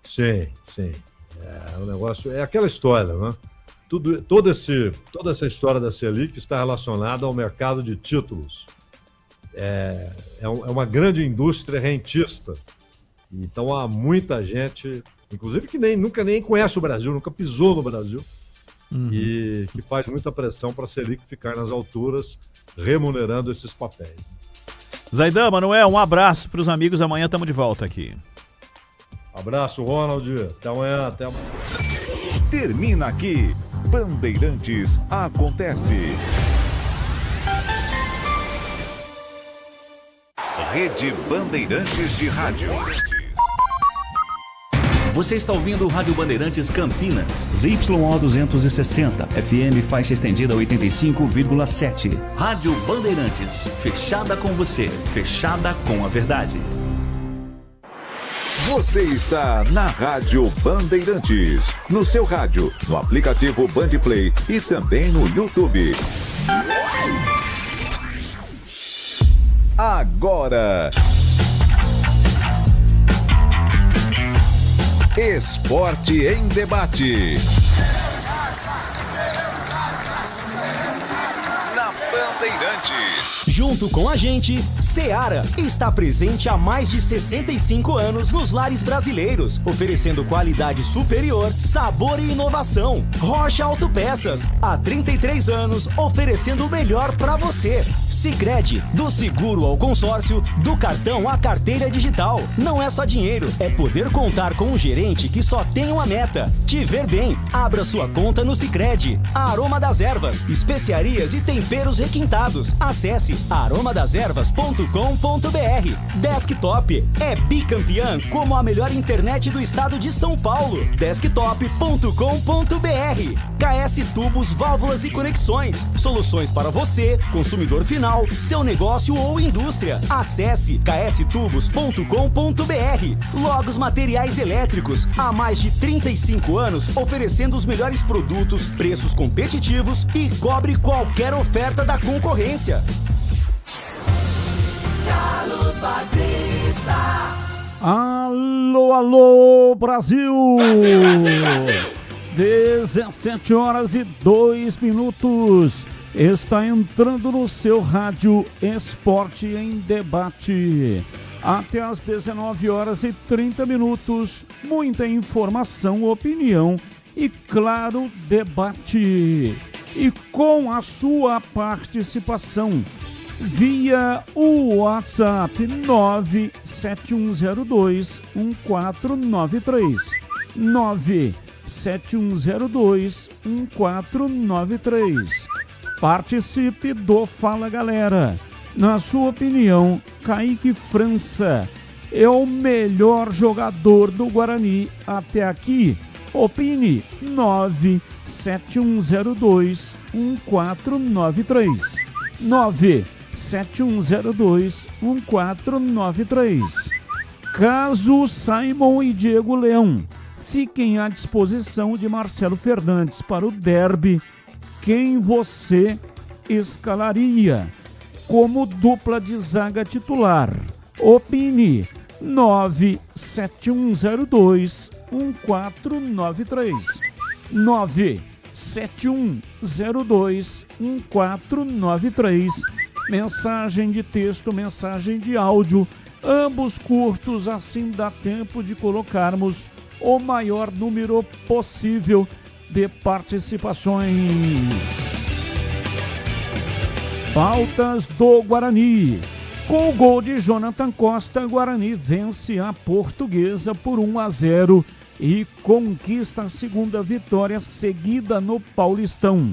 Sim, sim. O negócio é aquela história, né? Toda essa história da Selic está relacionada ao mercado de títulos. É uma grande indústria rentista. Então há muita gente, inclusive que nunca nem conhece o Brasil, nunca pisou no Brasil, e que faz muita pressão para a Selic ficar nas alturas, remunerando esses papéis. Zaidan, Manuel, um abraço para os amigos. Amanhã estamos de volta aqui. Abraço, Ronald. Até amanhã. Termina aqui. Bandeirantes Acontece. Rede Bandeirantes de Rádio. Você está ouvindo o Rádio Bandeirantes Campinas. ZYO 260, FM faixa estendida 85,7. Rádio Bandeirantes, fechada com você, fechada com a verdade. Você está na Rádio Bandeirantes, no seu rádio, no aplicativo Bandplay e também no YouTube. Agora, Esporte em Debate. Na Bandeirantes. Junto com a gente, Seara está presente há mais de 65 anos nos lares brasileiros, oferecendo qualidade superior, sabor e inovação. Rocha Autopeças, há 33 anos, oferecendo o melhor para você. Sicredi, do seguro ao consórcio, do cartão à carteira digital. Não é só dinheiro, é poder contar com um gerente que só tem uma meta: te ver bem. Abra sua conta no Sicredi. Aroma das Ervas, especiarias e temperos requintados. Acesse aromadeservas.com.br. Desktop é bicampeã como a melhor internet do estado de São Paulo. Desktop.com.br. KS Tubos, Válvulas e Conexões. Soluções para você, consumidor final, seu negócio ou indústria. Acesse kstubos.com.br. Logos Materiais Elétricos, há mais de 35 anos oferecendo os melhores produtos, preços competitivos e cobre qualquer oferta da concorrência. Carlos Batista. Alô, alô, Brasil! Brasil, Brasil, Brasil! 17h02. Está entrando no seu rádio Esporte em Debate. Até às 19h30. Muita informação, opinião e, claro, debate. E com a sua participação via o WhatsApp 971021493. 971021493. Participe do Fala Galera. Na sua opinião, Kaique França é o melhor jogador do Guarani até aqui? Opine. 971021493. 971021493. Caso Simon e Diego Leão fiquem à disposição de Marcelo Fernandes para o derby, quem você escalaria como dupla de zaga titular? Opine. 971021493. 971021493. Mensagem de texto, mensagem de áudio, ambos curtos, assim dá tempo de colocarmos o maior número possível de participações. Pautas do Guarani. Com o gol de Jonathan Costa, Guarani vence a Portuguesa por 1-0 e conquista a segunda vitória seguida no Paulistão.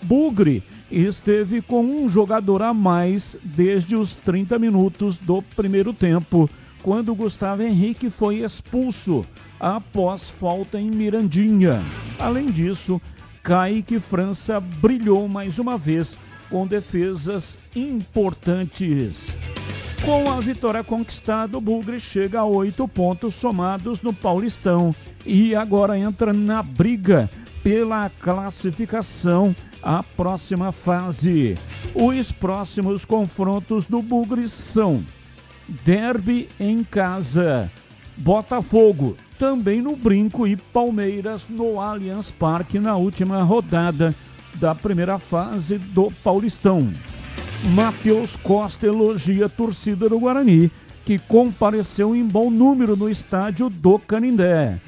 Bugre esteve com um jogador a mais desde os 30 minutos do primeiro tempo, quando Gustavo Henrique foi expulso após falta em Mirandinha. Além disso, Kaique França brilhou mais uma vez com defesas importantes. Com a vitória conquistada, o Bugre chega a 8 pontos somados no Paulistão e agora entra na briga pela classificação à próxima fase. Os próximos confrontos do Bugre são: derby em casa, Botafogo, também no Brinco e Palmeiras no Allianz Parque na última rodada da primeira fase do Paulistão. Matheus Costa elogia a torcida do Guarani, que compareceu em bom número no estádio do Canindé.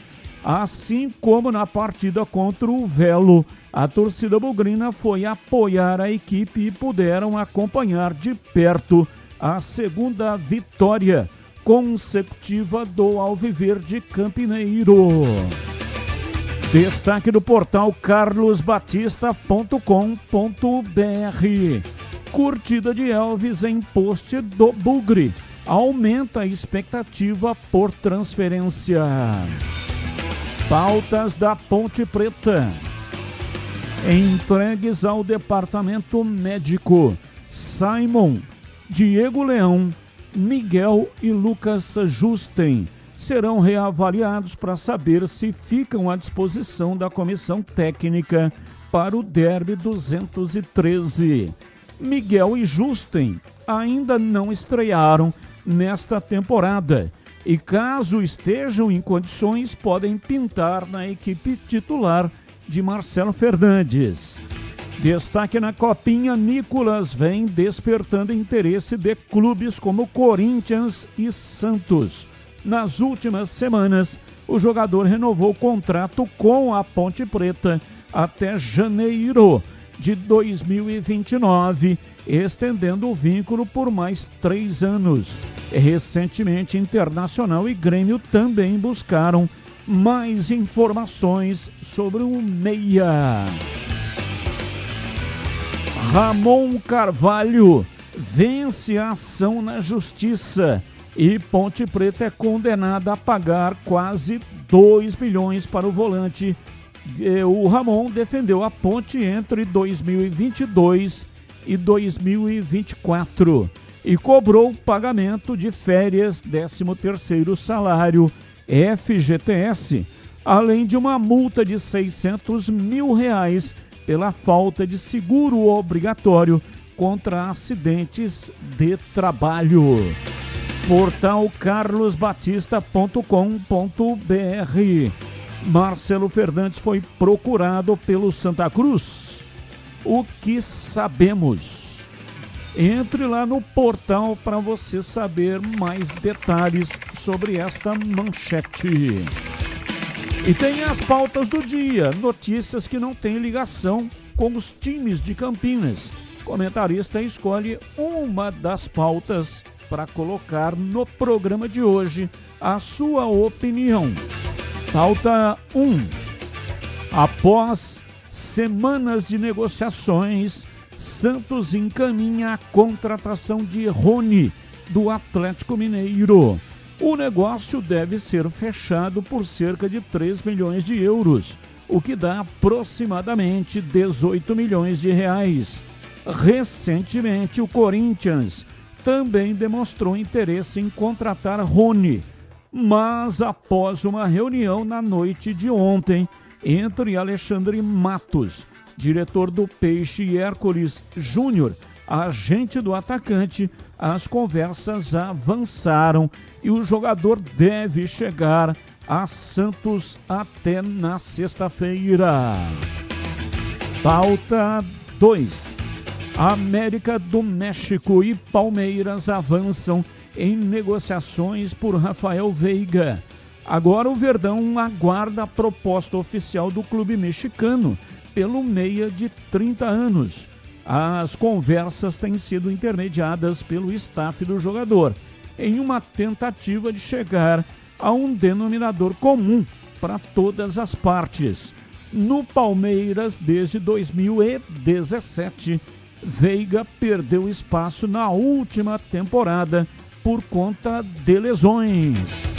Assim como na partida contra o Velo, a torcida bugrina foi apoiar a equipe e puderam acompanhar de perto a segunda vitória consecutiva do Alviverde Campineiro. Destaque do portal carlosbatista.com.br. Curtida de Elvis em post do Bugre. Aumenta a expectativa por transferência. Pautas da Ponte Preta. Entregues ao departamento médico. Simon, Diego Leão, Miguel e Lucas Justen serão reavaliados para saber se ficam à disposição da comissão técnica para o Derby 213. Miguel e Justen ainda não estrearam nesta temporada e, caso estejam em condições, podem pintar na equipe titular de Marcelo Fernandes. Destaque na Copinha, Nicolas vem despertando interesse de clubes como Corinthians e Santos. Nas últimas semanas, o jogador renovou o contrato com a Ponte Preta até janeiro de 2029, estendendo o vínculo por mais 3 anos. Recentemente, Internacional e Grêmio também buscaram mais informações sobre o meia. Ramon Carvalho vence a ação na justiça e Ponte Preta é condenada a pagar quase 2 milhões para o volante. O Ramon defendeu a Ponte entre 2022 e 2024 e cobrou pagamento de férias, 13º salário, FGTS, além de uma multa de R$600 mil pela falta de seguro obrigatório contra acidentes de trabalho. Portal carlosbatista.com.br. Marcelo Fernandes foi procurado pelo Santa Cruz. O que sabemos? Entre lá no portal para você saber mais detalhes sobre esta manchete. E tem as pautas do dia, notícias que não têm ligação com os times de Campinas. O comentarista escolhe uma das pautas para colocar no programa de hoje a sua opinião. Pauta 1. Após semanas de negociações, Santos encaminha a contratação de Rony, do Atlético Mineiro. O negócio deve ser fechado por cerca de 3 milhões de euros, o que dá aproximadamente 18 milhões de reais. Recentemente, o Corinthians também demonstrou interesse em contratar Rony, mas após uma reunião na noite de ontem entre Alexandre Matos, diretor do Peixe, e Hércules Júnior, agente do atacante, as conversas avançaram e o jogador deve chegar a Santos até na sexta-feira. Pauta 2. América do México e Palmeiras avançam em negociações por Rafael Veiga. Agora o Verdão aguarda a proposta oficial do clube mexicano pelo meia de 30 anos. As conversas têm sido intermediadas pelo staff do jogador, em uma tentativa de chegar a um denominador comum para todas as partes. No Palmeiras, desde 2017, Veiga perdeu espaço na última temporada por conta de lesões.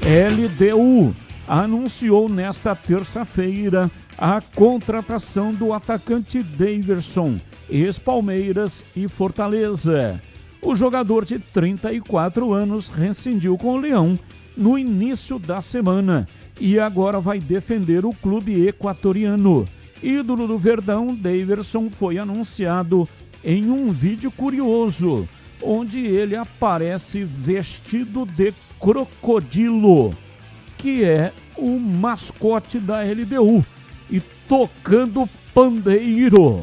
LDU anunciou nesta terça-feira a contratação do atacante Daverson, ex-Palmeiras e Fortaleza. O jogador de 34 anos rescindiu com o Leão no início da semana e agora vai defender o clube equatoriano. Ídolo do Verdão, Daverson foi anunciado em um vídeo curioso, onde ele aparece vestido de crocodilo. que é o mascote da LDU, e tocando pandeiro.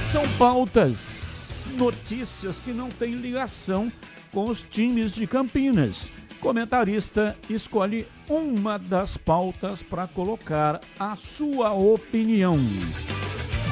São pautas, notícias que não têm ligação com os times de Campinas. Comentarista escolhe uma das pautas para colocar a sua opinião.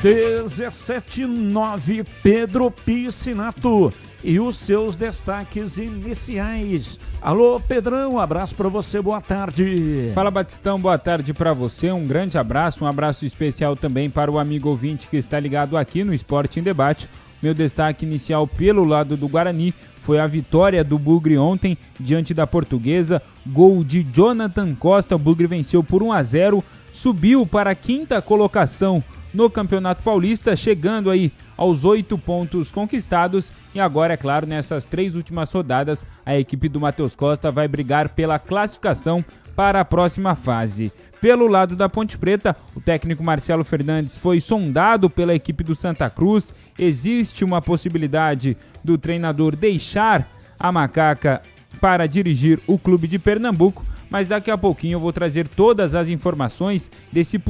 17:09, Pedro Piscinato e os seus destaques iniciais. Alô, Pedrão, um abraço para você, boa tarde. Fala, Batistão, boa tarde para você, um grande abraço, um abraço especial também para o amigo ouvinte que está ligado aqui no Esporte em Debate. Meu destaque inicial pelo lado do Guarani foi a vitória do Bugre ontem diante da Portuguesa, gol de Jonathan Costa. O Bugre venceu por 1-0, subiu para a 5ª colocação no Campeonato Paulista, chegando aí aos 8 pontos conquistados, e agora, é claro, nessas 3 últimas rodadas, a equipe do Matheus Costa vai brigar pela classificação para a próxima fase. Pelo lado da Ponte Preta, o técnico Marcelo Fernandes foi sondado pela equipe do Santa Cruz. Existe uma possibilidade do treinador deixar a Macaca para dirigir o clube de Pernambuco, mas daqui a pouquinho eu vou trazer todas as informações desse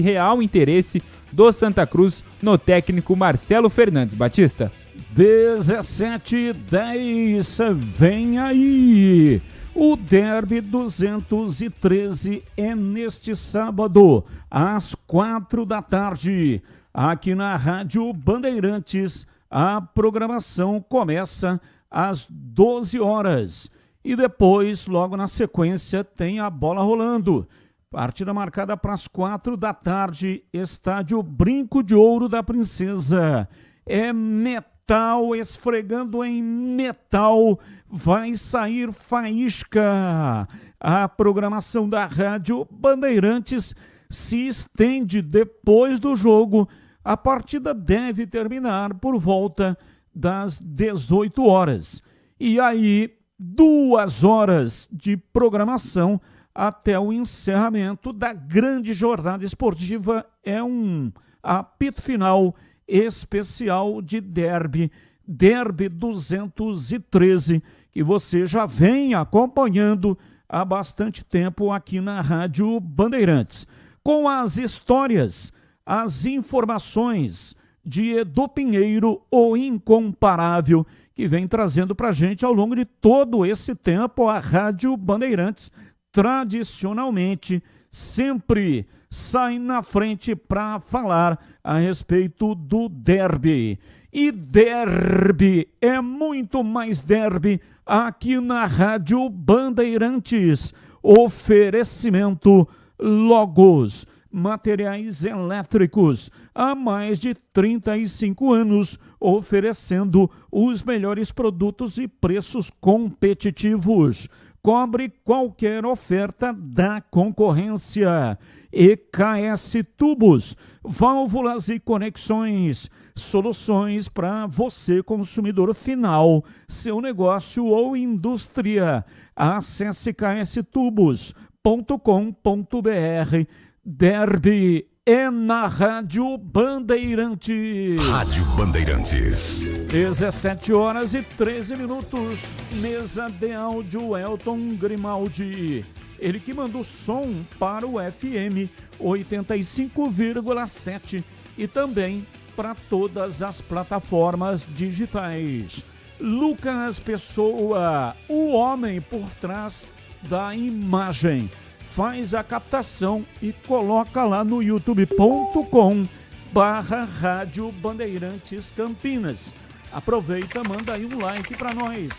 real interesse do Santa Cruz no técnico Marcelo Fernandes. Batista. 17:10, vem aí. O Derby 213 é neste sábado, às 4h, aqui na Rádio Bandeirantes. A programação começa às 12 horas. E depois, logo na sequência, tem a bola rolando. Partida marcada para as 4h, estádio Brinco de Ouro da Princesa. É metal esfregando em metal, vai sair faísca. A programação da Rádio Bandeirantes se estende depois do jogo. A partida deve terminar por volta das 18 horas. E aí, 2 horas de programação até o encerramento da grande jornada esportiva. É um apito final especial de Derby 213, que você já vem acompanhando há bastante tempo aqui na Rádio Bandeirantes, com as histórias, as informações de Edu Pinheiro, o incomparável, que vem trazendo para a gente ao longo de todo esse tempo. A Rádio Bandeirantes, tradicionalmente, sempre sai na frente para falar a respeito do derby. E derby é muito mais derby aqui na Rádio Bandeirantes. Oferecimento Logos, materiais elétricos, há mais de 35 anos, oferecendo os melhores produtos e preços competitivos. Cobre qualquer oferta da concorrência. EKS Tubos, válvulas e conexões, soluções para você, consumidor final, seu negócio ou indústria. Acesse kstubos.com.br. Derby é na Rádio Bandeirantes. Rádio Bandeirantes. 17h13. Mesa de áudio Elton Grimaldi. Ele que manda o som para o FM 85,7 e também para todas as plataformas digitais. Lucas Pessoa, o homem por trás da imagem, faz a captação e coloca lá no youtube.com/Rádio Bandeirantes Campinas. Aproveita, manda aí um like para nós,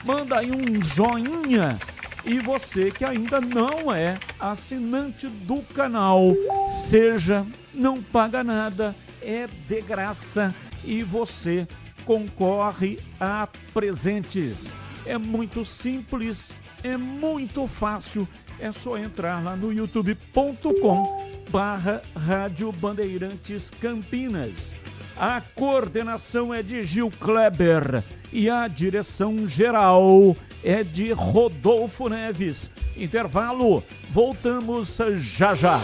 manda aí um joinha. E você que ainda não é assinante do canal, seja, não paga nada, é de graça e você concorre a presentes. É muito simples, é muito fácil. É só entrar lá no youtube.com/Rádio Bandeirantes Campinas. A coordenação é de Gil Kleber e a direção geral é de Rodolfo Neves. Intervalo, voltamos já já.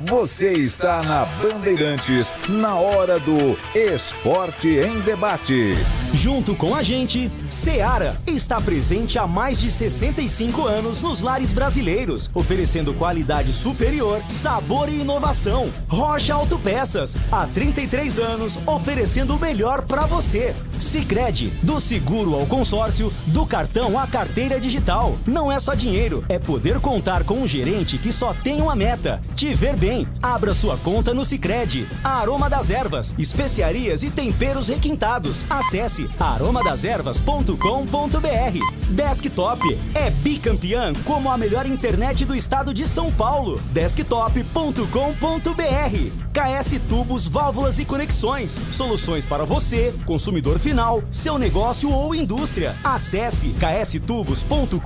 Você está na Bandeirantes, na hora do Esporte em Debate. Junto com a gente, Seara está presente há mais de 65 anos nos lares brasileiros, oferecendo qualidade superior, sabor e inovação. Rocha Autopeças, há 33 anos, oferecendo o melhor para você. Sicredi, do seguro ao consórcio, do cartão à carteira digital. Não é só dinheiro, é poder contar com um gerente que só tem uma meta: te ver bem. Abra sua conta no Sicredi. Aroma das Ervas, especiarias e temperos requintados. Acesse aromadaservas.com.br. Desktop é bicampeã como a melhor internet do estado de São Paulo. Desktop.com.br. KS Tubos, Válvulas e Conexões. Soluções para você, consumidor final, seu negócio ou indústria. Acesse kstubos.com.br.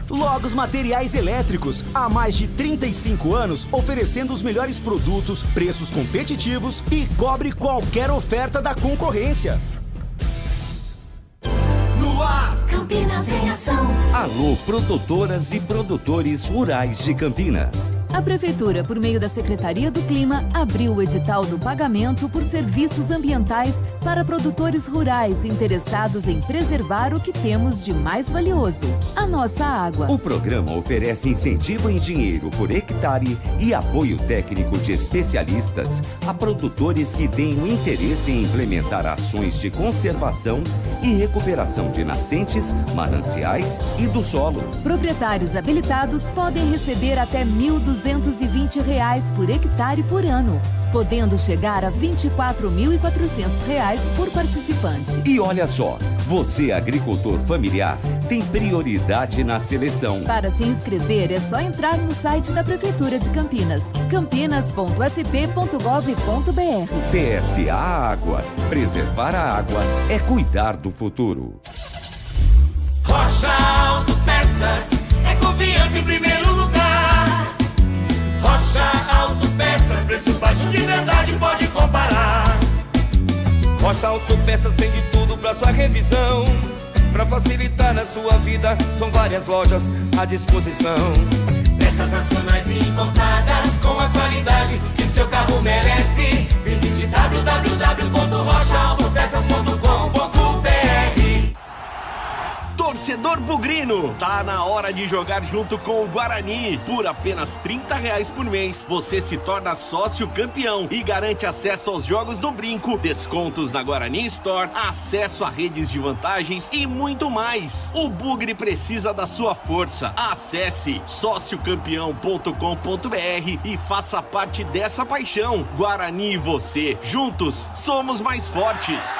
Logos Materiais Elétricos. Há mais de 35 anos oferecendo os melhores produtos, preços competitivos e cobre qualquer oferta da concorrência. Campinas em ação. Alô, produtoras e produtores rurais de Campinas. A Prefeitura, por meio da Secretaria do Clima, abriu o edital do pagamento por serviços ambientais para produtores rurais interessados em preservar o que temos de mais valioso, a nossa água. O programa oferece incentivo em dinheiro por hectare e apoio técnico de especialistas a produtores que tenham interesse em implementar ações de conservação e recuperação de nascentes, mananciais e do solo. Proprietários habilitados podem receber até R$ 1.220 por hectare por ano, podendo chegar a R$ 24.400 por participante. E olha só, você, agricultor familiar, tem prioridade na seleção. Para se inscrever é só entrar no site da Prefeitura de Campinas, campinas.sp.gov.br. PSA Água. Preservar a água é cuidar do futuro. Rocha Autopeças é confiança em primeiro lugar. Rocha Autopeças, preço baixo de verdade, pode comparar. Rocha Autopeças tem de tudo pra sua revisão. Pra facilitar na sua vida, são várias lojas à disposição. Peças nacionais e importadas com a qualidade que seu carro merece. Visite www.rochaautopeças.com.br. Torcedor bugrino, tá na hora de jogar junto com o Guarani. Por apenas R$30 por mês, você se torna sócio campeão e garante acesso aos jogos do Brinco, descontos na Guarani Store, acesso a redes de vantagens e muito mais. O Bugre precisa da sua força. Acesse sociocampeão.com.br e faça parte dessa paixão. Guarani e você, juntos, somos mais fortes.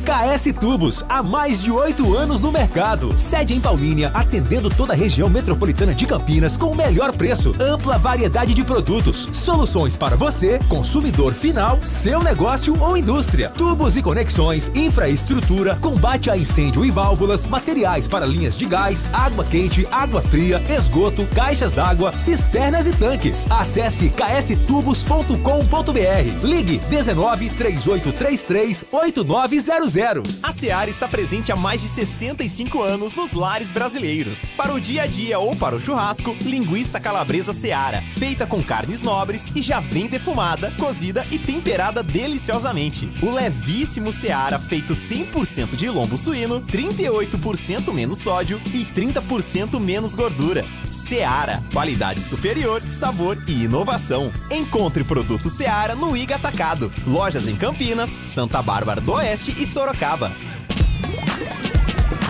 KS Tubos, há mais de 8 anos no mercado. Sede em Paulínia, atendendo toda a região metropolitana de Campinas com o melhor preço, ampla variedade de produtos, soluções para você, consumidor final, seu negócio ou indústria. Tubos e conexões, infraestrutura, combate a incêndio e válvulas, materiais para linhas de gás, água quente, água fria, esgoto, caixas d'água, cisternas e tanques. Acesse kstubos.com.br. Ligue 19 3833 8900. A Seara está presente há mais de 65 anos nos lares brasileiros. Para o dia a dia ou para o churrasco, linguiça calabresa Seara, feita com carnes nobres e já vem defumada, cozida e temperada deliciosamente. O levíssimo Seara, feito 100% de lombo suíno, 38% menos sódio e 30% menos gordura. Seara, qualidade superior, sabor e inovação. Encontre produto Seara no Iga Atacado. Lojas em Campinas, Santa Bárbara do Oeste e Sorocaba.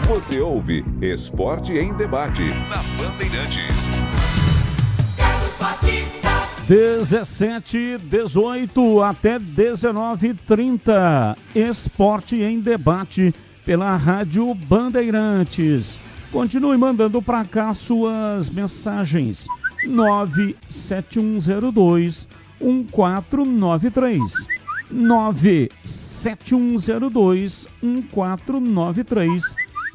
Você ouve Esporte em Debate na Bandeirantes. 17:18 até 19:30. Esporte em Debate pela Rádio Bandeirantes. Continue mandando para cá suas mensagens. 97102-1493. 97102-1493.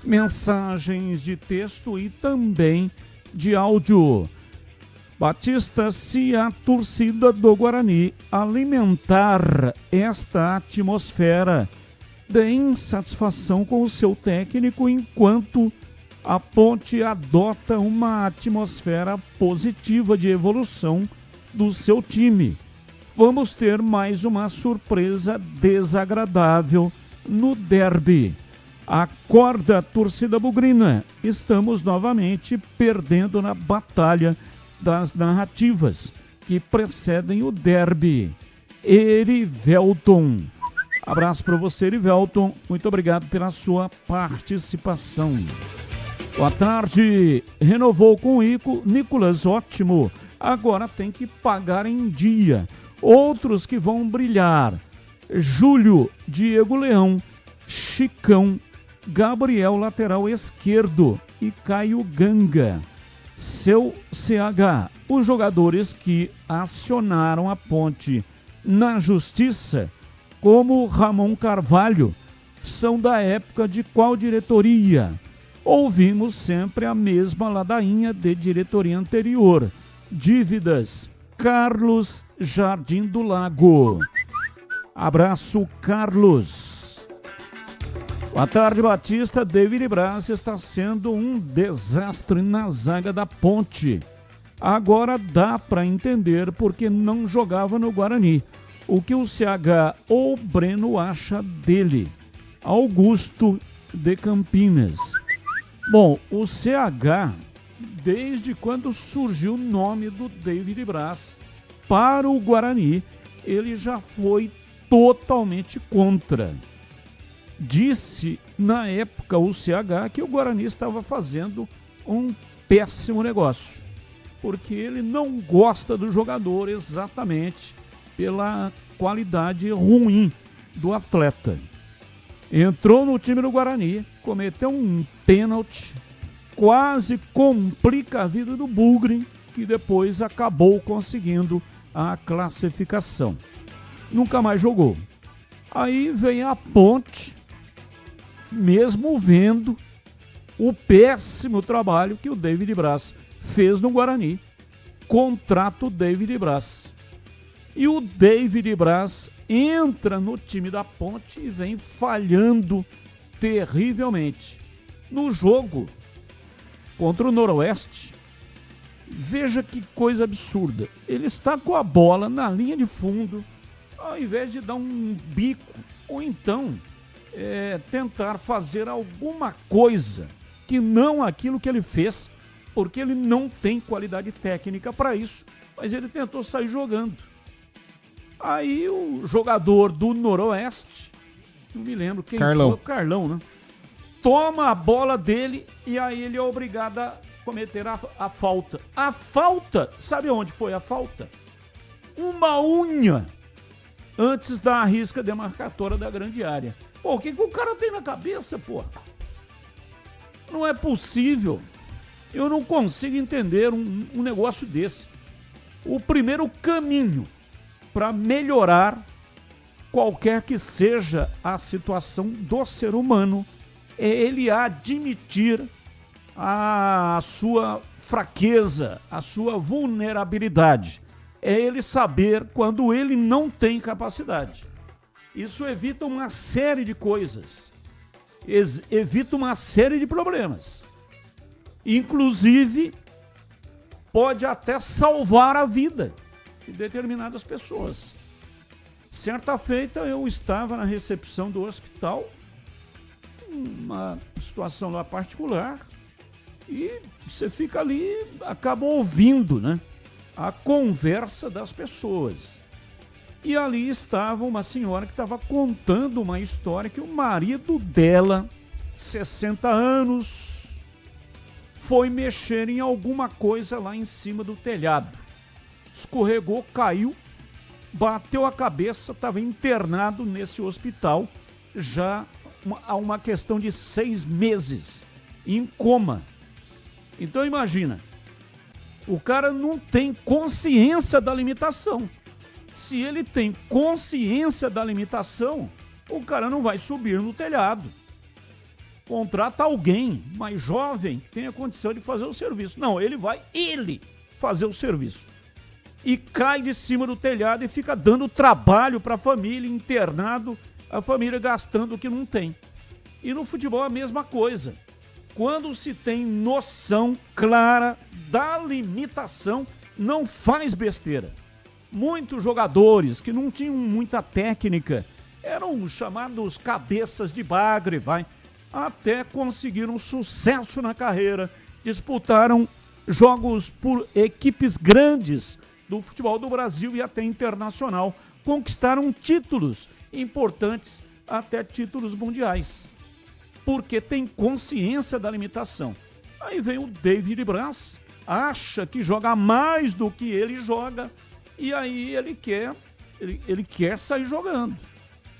Mensagens de texto e também de áudio. Batista, se a torcida do Guarani alimentar esta atmosfera de insatisfação com o seu técnico enquanto a Ponte adota uma atmosfera positiva de evolução do seu time. vamos ter mais uma surpresa desagradável no derby. Acorda, torcida bugrina, estamos novamente perdendo na batalha das narrativas que precedem o derby. Erivelton. Abraço para você, Erivelton. Muito obrigado pela sua participação. Boa tarde. Renovou com o Nicolas, ótimo. Agora tem que pagar em dia. Outros que vão brilhar: Júlio, Diego Leão, Chicão, Gabriel, lateral esquerdo, e Caio Ganga. Seu CH, os jogadores que acionaram a Ponte na justiça, como Ramon Carvalho, são da época de qual diretoria? Ouvimos sempre a mesma ladainha de diretoria anterior. Dívidas. Carlos, Jardim do Lago. Abraço, Carlos. Boa tarde, Batista. David Braz está sendo um desastre na zaga da Ponte. Agora dá para entender porque não jogava no Guarani. O que o CH ou Breno acha dele? Augusto de Campinas. Bom, o CH, desde quando surgiu o nome do David Braz para o Guarani, ele já foi totalmente contra. Disse na época o CH que o Guarani estava fazendo um péssimo negócio, porque ele não gosta do jogador exatamente pela qualidade ruim do atleta. Entrou no time do Guarani, cometeu um pênalti, quase complica a vida do Bugre, que depois acabou conseguindo a classificação. Nunca mais jogou. Aí vem a Ponte, mesmo vendo o péssimo trabalho que o David Braz fez no Guarani, contrata o David Braz. E o David Braz entra no time da Ponte e vem falhando terrivelmente. No jogo contra o Noroeste, veja que coisa absurda. Ele está com a bola na linha de fundo, ao invés de dar um bico, ou então tentar fazer alguma coisa que não aquilo que ele fez, porque ele não tem qualidade técnica para isso, mas ele tentou sair jogando. Aí o jogador do Noroeste, não me lembro quem Carlão. foi, Carlão, né? Toma a bola dele e aí ele é obrigado a cometer a falta. A falta, sabe onde foi a falta? Uma unha antes da risca demarcatória da grande área. Pô, o que o cara tem na cabeça, pô? Não é possível. Eu não consigo entender um negócio desse. O primeiro caminho para melhorar qualquer que seja a situação do ser humano é ele admitir a sua fraqueza, a sua vulnerabilidade. É ele saber quando ele não tem capacidade. Isso evita uma série de coisas. Evita uma série de problemas. Inclusive, pode até salvar a vida de determinadas pessoas. Certa feita, eu estava na recepção do hospital, uma situação lá particular, e você fica ali, acaba ouvindo, né, a conversa das pessoas. E ali estava uma senhora que estava contando uma história que o marido dela, 60 anos, foi mexer em alguma coisa lá em cima do telhado. Escorregou, caiu, bateu a cabeça, estava internado nesse hospital já há uma questão de 6 meses, em coma. Então imagina, o cara não tem consciência da limitação. Se ele tem consciência da limitação, o cara não vai subir no telhado. Contrata alguém mais jovem que tenha condição de fazer o serviço. Não, ele vai fazer o serviço. E cai de cima do telhado e fica dando trabalho para a família, internado, a família gastando o que não tem. E no futebol é a mesma coisa. Quando se tem noção clara da limitação, não faz besteira. muitos jogadores que não tinham muita técnica, eram chamados cabeças de bagre, até conseguiram sucesso na carreira, disputaram jogos por equipes grandes do futebol do Brasil e até internacional, conquistaram títulos importantes, até títulos mundiais, porque tem consciência da limitação. Aí vem o David Braz, acha que joga mais do que ele joga, e aí ele quer sair jogando.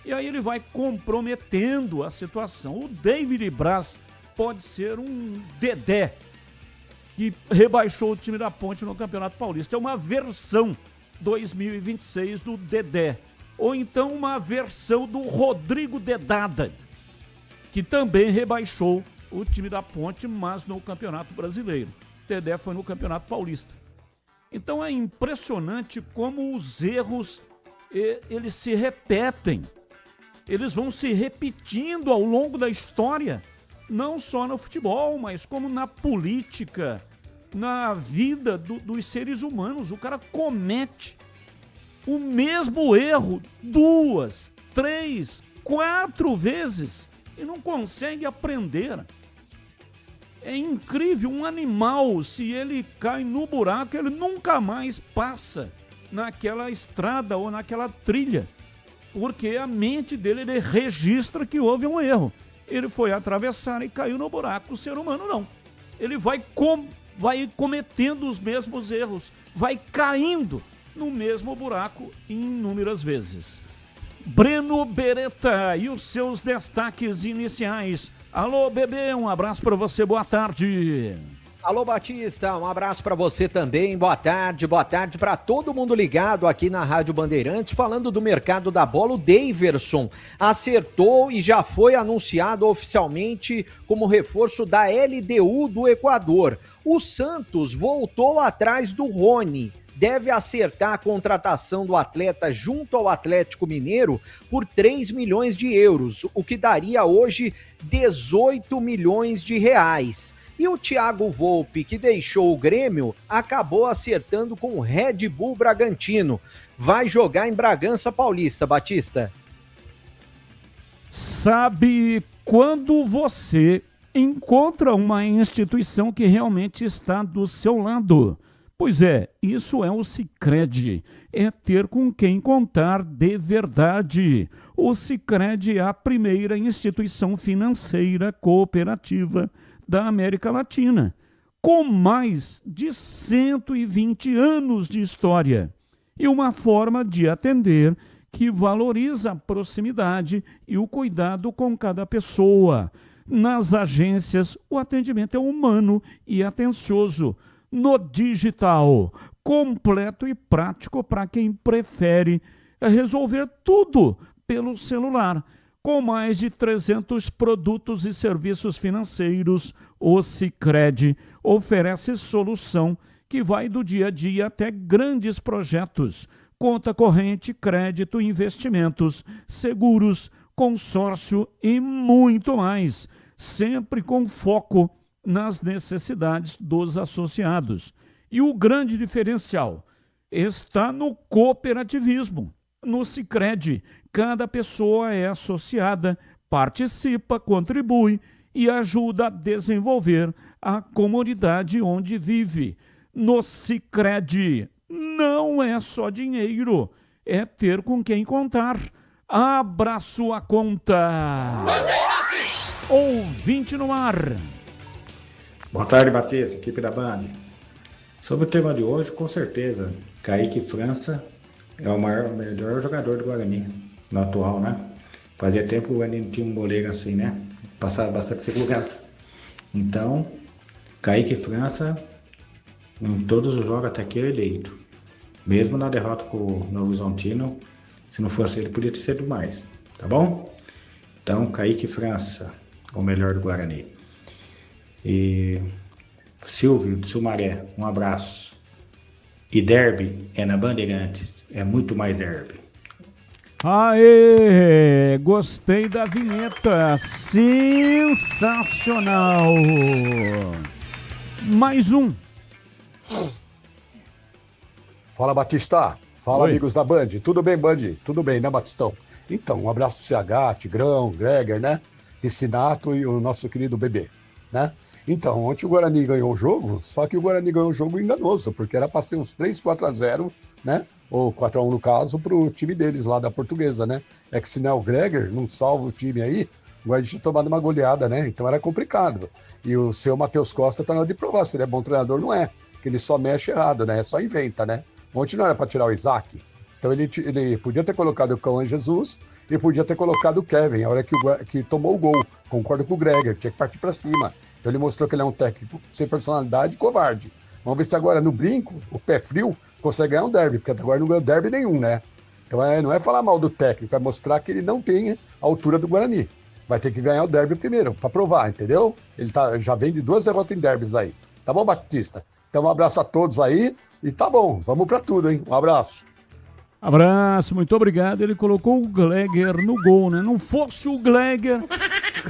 E aí ele vai comprometendo a situação. O David Braz pode ser um Dedé, que rebaixou o time da Ponte no Campeonato Paulista. É uma versão 2026 do Dedé. Ou então uma versão do Rodrigo Dedada, que também rebaixou o time da Ponte, mas no Campeonato Brasileiro. Dedé foi no Campeonato Paulista. Então é impressionante como os erros, eles se repetem. Eles vão se repetindo ao longo da história, não só no futebol, mas como na política, na vida dos seres humanos. O cara comete o mesmo erro 2, 3, 4 vezes e não consegue aprender. É incrível, um animal, se ele cai no buraco, ele nunca mais passa naquela estrada ou naquela trilha, porque a mente dele, ele registra que houve um erro. Ele foi atravessar e caiu no buraco. O ser humano não. Ele vai cometendo os mesmos erros, vai caindo no mesmo buraco inúmeras vezes. Breno Beretta e os seus destaques iniciais. Alô, bebê, um abraço para você, boa tarde. Alô, Batista, um abraço para você também, boa tarde para todo mundo ligado aqui na Rádio Bandeirantes. Falando do mercado da bola, o Daverson acertou e já foi anunciado oficialmente como reforço da LDU do Equador. O Santos voltou atrás do Rony, deve acertar a contratação do atleta junto ao Atlético Mineiro por 3 milhões de euros, o que daria hoje 18 milhões de reais. E o Thiago Volpe, que deixou o Grêmio, acabou acertando com o Red Bull Bragantino. Vai jogar em Bragança Paulista, Batista. Sabe quando você encontra uma instituição que realmente está do seu lado? Pois é, isso é o Sicredi, é ter com quem contar de verdade. O Sicredi é a primeira instituição financeira cooperativa da América Latina, com mais de 120 anos de história e uma forma de atender que valoriza a proximidade e o cuidado com cada pessoa. Nas agências, o atendimento é humano e atencioso. No digital, completo e prático para quem prefere resolver tudo pelo celular. Com mais de 300 produtos e serviços financeiros, o Sicredi oferece solução que vai do dia a dia até grandes projetos, conta corrente, crédito, investimentos, seguros, consórcio e muito mais, sempre com foco nas necessidades dos associados. E o grande diferencial está no cooperativismo. No Sicredi, cada pessoa é associada, participa, contribui e ajuda a desenvolver a comunidade onde vive. No Sicredi, não é só dinheiro, é ter com quem contar. Abra sua conta. Ouvinte no ar. Boa tarde, Batista, equipe da Band. Sobre o tema de hoje, com certeza, Kaique França é o melhor jogador do Guarani, no atual, né? Fazia tempo que o Guarani não tinha um goleiro assim, né? Passava bastante segurança. Então, Kaique França, em todos os jogos até aqui, é eleito. Mesmo na derrota com o Novo Horizontino, se não fosse ele, podia ter sido mais, tá bom? Então, Kaique França, o melhor do Guarani. E Silvio de Sumaré, um abraço. E derby é na Bandeirantes, é muito mais derby. Aê, gostei da vinheta, sensacional. Mais um. Fala, Batista. Fala, Oi. amigos da Band. Tudo bem, Band? Tudo bem, né, Batistão? Então, um abraço pro CH, Tigrão, Greger, né? Ricinato e o nosso querido bebê, né? Então, ontem o Guarani ganhou o jogo, só que o Guarani ganhou o jogo enganoso, porque era para ser uns 3-4-0, né? Ou 4-1 no caso, pro time deles lá da Portuguesa, né? É que se não é o Greger, não salva o time aí, o Guarani tinha tomado uma goleada, né? Então era complicado. E o seu Matheus Costa tá na hora de provar, se ele é bom treinador, não é. Porque ele só mexe errado, né? Só inventa, né? Ontem não era para tirar o Isaac. Então ele podia ter colocado o Cauã Jesus e podia ter colocado o Kevin, a hora que tomou o gol. Concordo com o Greger, tinha que partir para cima. Então ele mostrou que ele é um técnico sem personalidade e covarde. Vamos ver se agora no brinco, o pé frio, consegue ganhar um derby, porque até agora não ganhou derby nenhum, né? Então não é falar mal do técnico, é mostrar que ele não tem a altura do Guarani. Vai ter que ganhar o derby primeiro, para provar, entendeu? Ele já vem de 2 derrotas em derbys aí. Tá bom, Batista? Então um abraço a todos aí e tá bom, vamos para tudo, hein? Um abraço. Abraço, muito obrigado. Ele colocou o Gleger no gol, né? Não fosse o Gleger,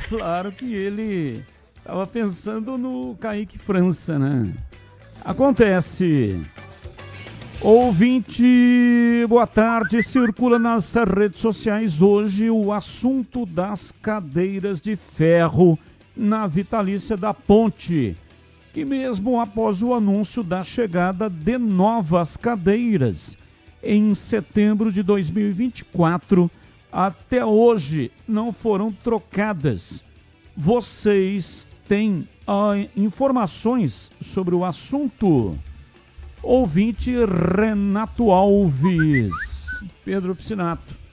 claro que ele estava pensando no Kaique França, né? Acontece. Ouvinte, boa tarde. Circula nas redes sociais hoje o assunto das cadeiras de ferro na Vitalícia da Ponte, que mesmo após o anúncio da chegada de novas cadeiras em setembro de 2024, até hoje não foram trocadas. Vocês têm informações sobre o assunto? Ouvinte Renato Alves. Pedro Piscinato,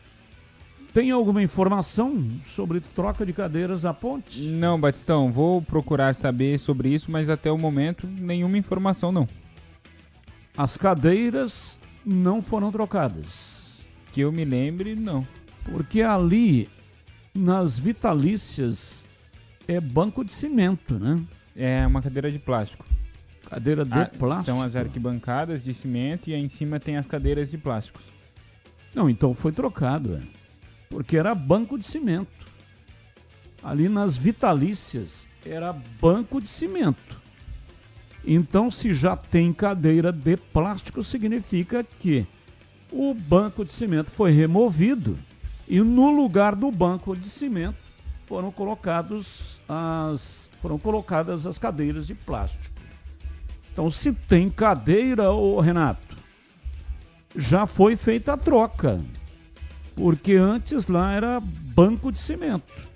tem alguma informação sobre troca de cadeiras da Ponte? Não, Batistão, vou procurar saber sobre isso, mas até o momento nenhuma informação não. As cadeiras não foram trocadas. Que eu me lembre, não. Porque ali, nas Vitalícias, é banco de cimento, né? É uma cadeira de plástico. Cadeira de plástico? São as arquibancadas de cimento e aí em cima tem as cadeiras de plástico. Não, então foi trocado, porque era banco de cimento. Ali nas Vitalícias era banco de cimento. Então, se já tem cadeira de plástico, significa que o banco de cimento foi removido e no lugar do banco de cimento foram colocadas as cadeiras de plástico. Então, se tem cadeira, ô Renato, já foi feita a troca, porque antes lá era banco de cimento.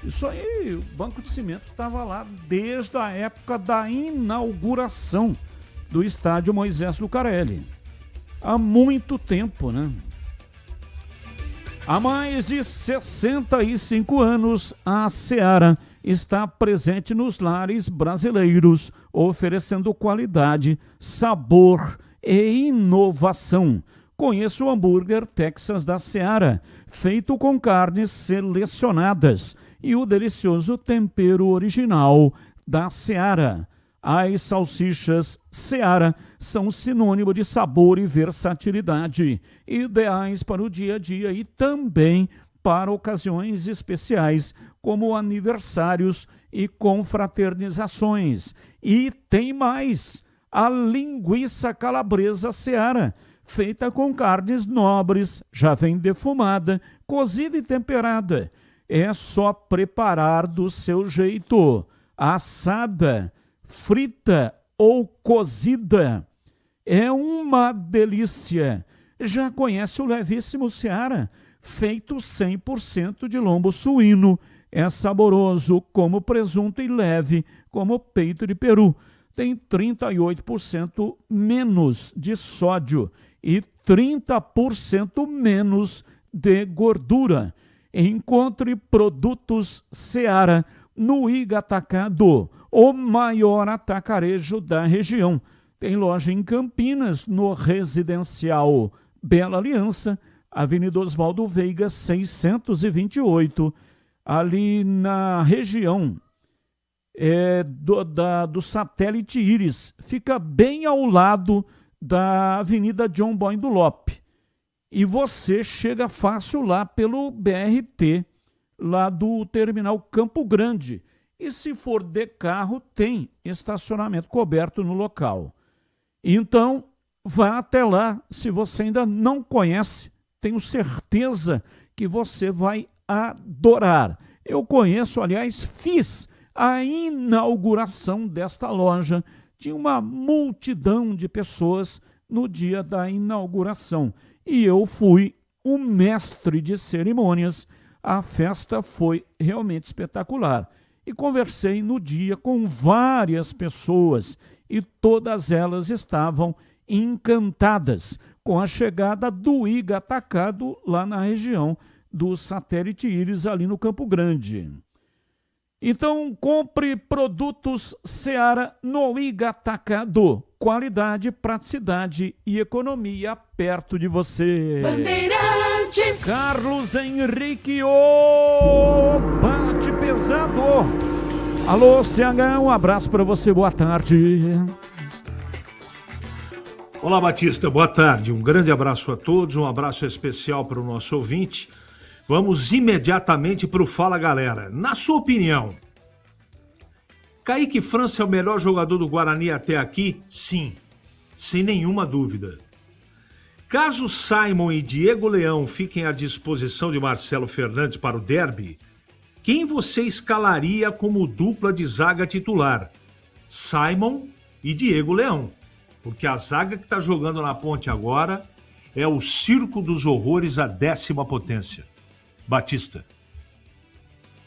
Isso aí, o banco de cimento estava lá desde a época da inauguração do estádio Moisés Lucarelli. Há muito tempo, né? Há mais de 65 anos, a Seara está presente nos lares brasileiros, oferecendo qualidade, sabor e inovação. Conheça o hambúrguer Texas da Seara, feito com carnes selecionadas e o delicioso tempero original da Seara. As salsichas Seara são sinônimo de sabor e versatilidade, ideais para o dia a dia e também para ocasiões especiais, como aniversários e confraternizações. E tem mais, a linguiça calabresa Seara, feita com carnes nobres, já vem defumada, cozida e temperada. É só preparar do seu jeito, assada, frita ou cozida. É uma delícia. Já conhece o levíssimo Seara, feito 100% de lombo suíno. É saboroso como presunto e leve como peito de peru. Tem 38% menos de sódio e 30% menos de gordura. Encontre produtos Seara no Iga Atacado, o maior atacarejo da região. Tem loja em Campinas, no Residencial Bela Aliança, Avenida Oswaldo Veiga, 628, ali na região do Satélite Íris. Fica bem ao lado da Avenida John Boindo Lope. E você chega fácil lá pelo BRT, lá do Terminal Campo Grande. E se for de carro, tem estacionamento coberto no local. Então, vá até lá. Se você ainda não conhece, tenho certeza que você vai adorar. Eu conheço, aliás, fiz a inauguração desta loja. Tinha uma multidão de pessoas no dia da inauguração e eu fui o mestre de cerimônias. A festa foi realmente espetacular e conversei no dia com várias pessoas e todas elas estavam encantadas com a chegada do Iga Atacado lá na região do Satélite Íris, ali no Campo Grande. Então, compre produtos Seara no Iga Atacado. Qualidade, praticidade e economia perto de você. Bandeirantes. Carlos Henrique, bate pesado. Alô, CH, um abraço para você, boa tarde. Olá, Batista, boa tarde. Um grande abraço a todos, um abraço especial para o nosso ouvinte. Vamos imediatamente para o Fala Galera. Na sua opinião, Kaique França é o melhor jogador do Guarani até aqui? Sim, sem nenhuma dúvida. Caso Simon e Diego Leão fiquem à disposição de Marcelo Fernandes para o derby, quem você escalaria como dupla de zaga titular? Simon e Diego Leão. Porque a zaga que está jogando na Ponte agora é o circo dos horrores à 10ª potência. Batista.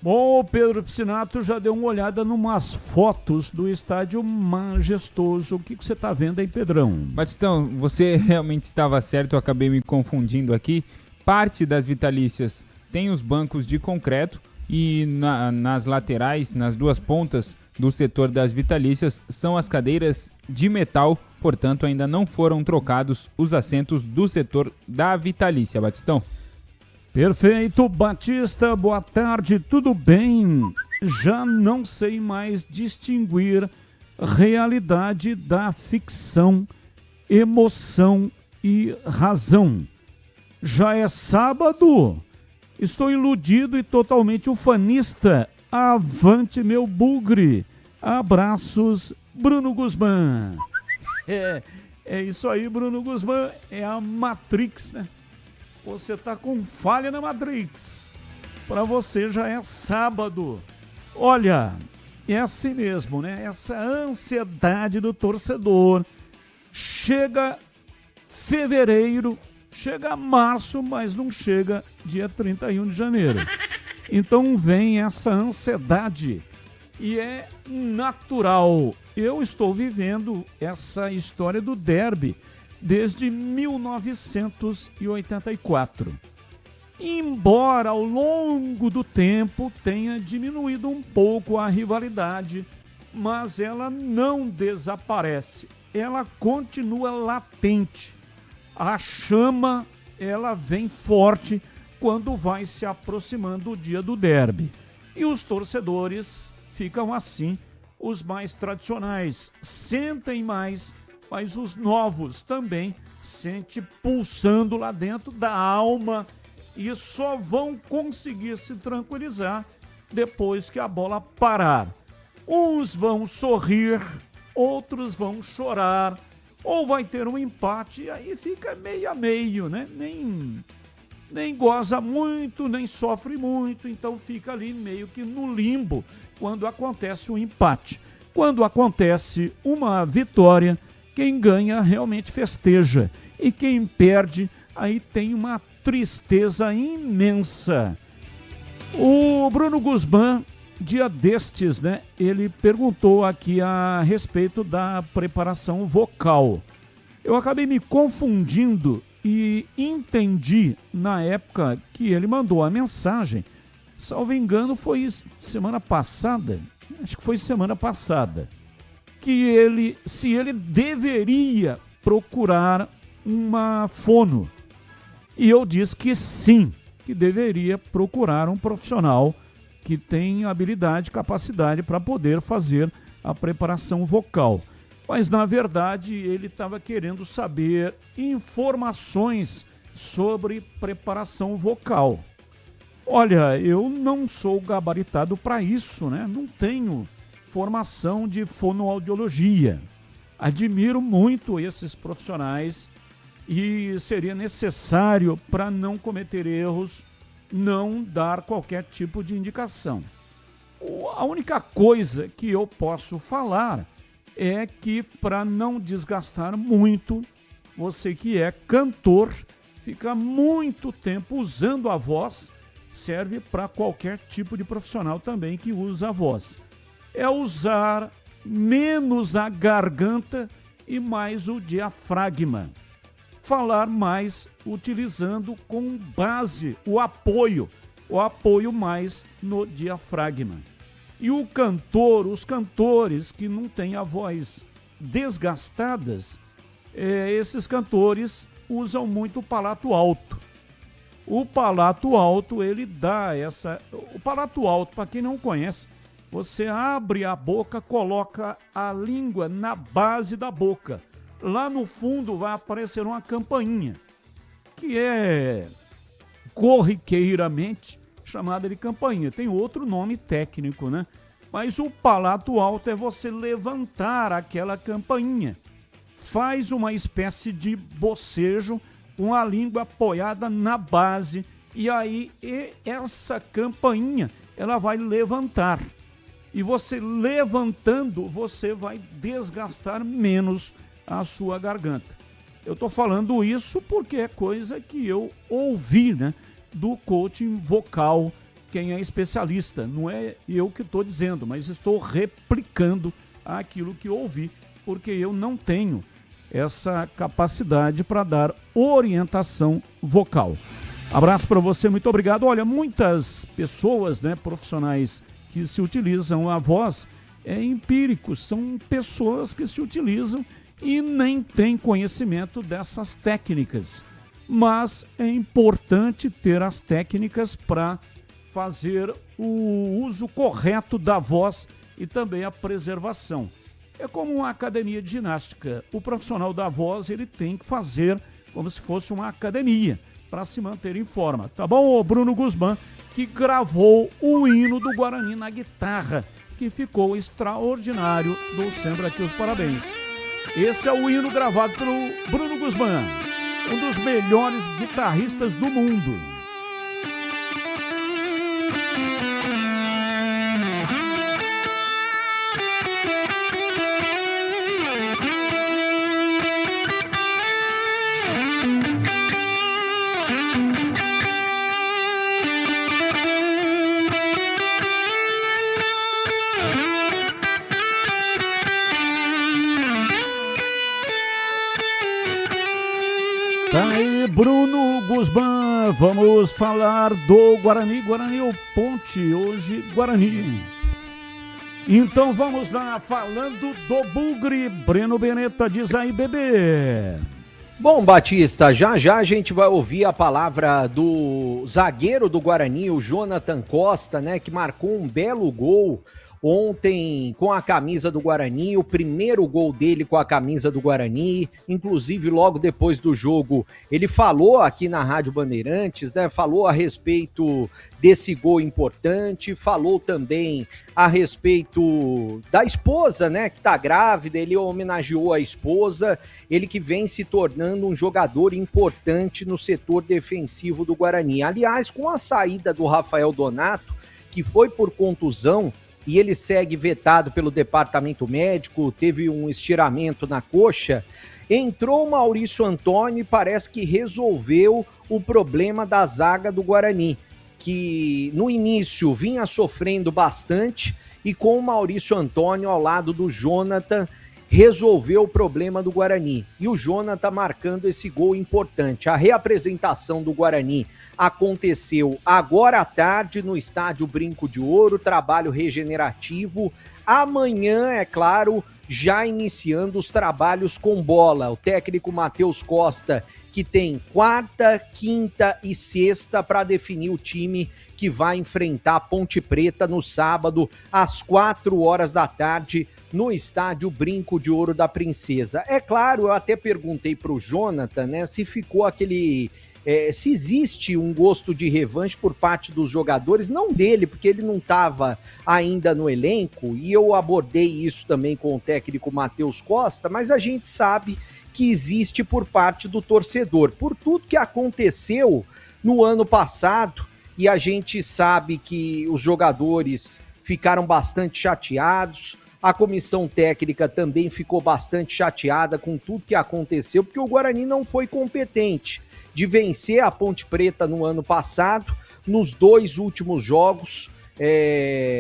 Bom, o Pedro Piscinato já deu uma olhada numas fotos do estádio majestoso. O que você está vendo aí, Pedrão? Batistão, você realmente estava certo, eu acabei me confundindo aqui. Parte das vitalícias tem os bancos de concreto e nas laterais, nas duas pontas do setor das vitalícias, são as cadeiras de metal, portanto ainda não foram trocados os assentos do setor da vitalícia, Batistão. Perfeito, Batista, boa tarde, tudo bem? Já não sei mais distinguir realidade da ficção, emoção e razão. Já é sábado? Estou iludido e totalmente ufanista. Avante, meu bugre. Abraços, Bruno Guzmán. É isso aí, Bruno Guzmán. É a Matrix, né? Você tá com falha na Matrix. Para você já é sábado. Olha, é assim mesmo, né? Essa ansiedade do torcedor. Chega fevereiro, chega março, mas não chega dia 31 de janeiro. Então vem essa ansiedade e é natural. Eu estou vivendo essa história do derby desde 1984. Embora ao longo do tempo tenha diminuído um pouco a rivalidade, mas ela não desaparece, ela continua latente. A chama, ela vem forte quando vai se aproximando o dia do derby. E os torcedores ficam assim, os mais tradicionais sentem mais, mas os novos também sentem pulsando lá dentro da alma e só vão conseguir se tranquilizar depois que a bola parar. Uns vão sorrir, outros vão chorar, ou vai ter um empate, e aí fica meio a meio, né? Nem goza muito, nem sofre muito, então fica ali meio que no limbo quando acontece um empate. Quando acontece uma vitória, quem ganha realmente festeja, e quem perde, aí tem uma tristeza imensa. O Bruno Guzmán, dia destes, né, ele perguntou aqui a respeito da preparação vocal. Eu acabei me confundindo e entendi na época que ele mandou a mensagem, salvo engano foi semana passada, acho que foi semana passada, que se ele deveria procurar uma fono. E eu disse que sim, que deveria procurar um profissional que tem habilidade, capacidade para poder fazer a preparação vocal. Mas, na verdade, ele estava querendo saber informações sobre preparação vocal. Olha, eu não sou gabaritado para isso, né? Não tenho formação de fonoaudiologia. admiro muito esses profissionais e seria necessário, para não cometer erros, não dar qualquer tipo de indicação. A única coisa que eu posso falar é que, para não desgastar muito, você que é cantor, fica muito tempo usando a voz, serve para qualquer tipo de profissional também que usa a voz. É usar menos a garganta e mais o diafragma. Falar mais utilizando com base o apoio mais no diafragma. E o cantor, os cantores que não têm a voz desgastadas, esses cantores usam muito o palato alto. O palato alto, ele dá essa... O palato alto, para quem não conhece, você abre a boca, coloca a língua na base da boca. Lá no fundo vai aparecer uma campainha, que é corriqueiramente chamada de campainha. Tem outro nome técnico, né? Mas o palato alto é você levantar aquela campainha. Faz uma espécie de bocejo, com a língua apoiada na base, e aí essa campainha, ela vai levantar. E você levantando, você vai desgastar menos a sua garganta. Eu estou falando isso porque é coisa que eu ouvi, né, do coaching vocal, quem é especialista. Não é eu que estou dizendo, mas estou replicando aquilo que ouvi, porque eu não tenho essa capacidade para dar orientação vocal. Abraço para você, muito obrigado. Olha, muitas pessoas, né, profissionais que se utilizam a voz, empíricos, são pessoas que se utilizam e nem têm conhecimento dessas técnicas. Mas é importante ter as técnicas para fazer o uso correto da voz e também a preservação. É como uma academia de ginástica. O profissional da voz, ele tem que fazer como se fosse uma academia para se manter em forma. Tá bom, o Bruno Guzmán, que gravou o hino do Guarani na guitarra, que ficou extraordinário. Dou sempre aqui os parabéns. Esse é o hino gravado pelo Bruno Guzmán, um dos melhores guitarristas do mundo. Tá aí, Bruno Guzmán, vamos falar do Guarani. Guarani é o Ponte, hoje Guarani. Então vamos lá, falando do Bugre, Breno Beneta, diz aí, bebê. Bom, Batista, já a gente vai ouvir a palavra do zagueiro do Guarani, o Jonathan Costa, né, que marcou um belo gol ontem com a camisa do Guarani, o primeiro gol dele com a camisa do Guarani. Inclusive logo depois do jogo ele falou aqui na Rádio Bandeirantes, né? Falou a respeito desse gol importante, falou também a respeito da esposa, né, que tá grávida. Ele homenageou a esposa, ele que vem se tornando um jogador importante no setor defensivo do Guarani. Aliás, com a saída do Rafael Donato, que foi por contusão, e ele segue vetado pelo departamento médico, teve um estiramento na coxa, entrou o Maurício Antônio e parece que resolveu o problema da zaga do Guarani, que no início vinha sofrendo bastante, e com o Maurício Antônio ao lado do Jonathan, resolveu o problema do Guarani. E o Jonathan marcando esse gol importante. A reapresentação do Guarani aconteceu agora à tarde no estádio Brinco de Ouro, trabalho regenerativo. Amanhã, é claro, já iniciando os trabalhos com bola. O técnico Matheus Costa, que tem quarta, quinta e sexta para definir o time que vai enfrentar a Ponte Preta no sábado, às 4h da tarde, no estádio Brinco de Ouro da Princesa. É claro, eu até perguntei para o Jonathan, né, se ficou aquele se existe um gosto de revanche por parte dos jogadores, não dele, porque ele não estava ainda no elenco, e eu abordei isso também com o técnico Matheus Costa, mas a gente sabe que existe por parte do torcedor, por tudo que aconteceu no ano passado, e a gente sabe que os jogadores ficaram bastante chateados, a comissão técnica também ficou bastante chateada com tudo que aconteceu, porque o Guarani não foi competente de vencer a Ponte Preta no ano passado, nos 2 últimos jogos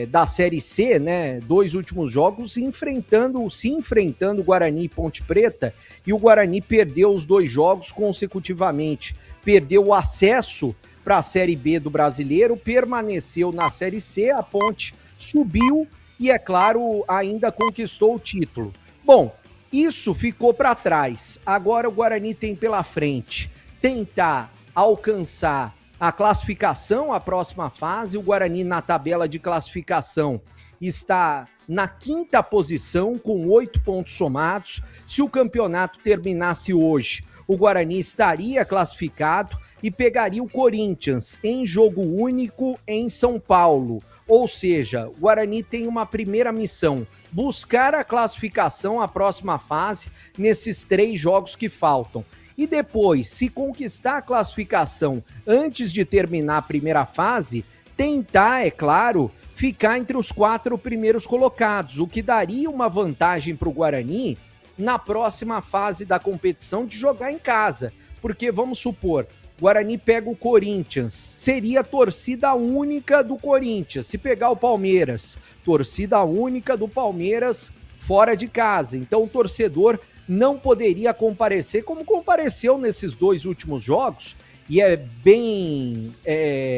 da Série C, né? 2 últimos jogos se enfrentando Guarani e Ponte Preta, e o Guarani perdeu os 2 jogos consecutivamente, perdeu o acesso para a Série B do Brasileiro, permaneceu na Série C, a Ponte subiu e, é claro, ainda conquistou o título. Bom, isso ficou para trás, agora o Guarani tem pela frente tentar alcançar a classificação, a próxima fase. O Guarani na tabela de classificação está na 5ª posição com 8 pontos somados. Se o campeonato terminasse hoje, o Guarani estaria classificado e pegaria o Corinthians em jogo único em São Paulo. Ou seja, o Guarani tem uma primeira missão, buscar a classificação, a próxima fase, nesses 3 jogos que faltam. E depois, se conquistar a classificação antes de terminar a primeira fase, tentar, é claro, ficar entre os 4 primeiros colocados, o que daria uma vantagem para o Guarani na próxima fase da competição de jogar em casa. Porque, vamos supor, o Guarani pega o Corinthians, seria a torcida única do Corinthians. Se pegar o Palmeiras, torcida única do Palmeiras fora de casa. Então o torcedor não poderia comparecer como compareceu nesses 2 últimos jogos, e é bem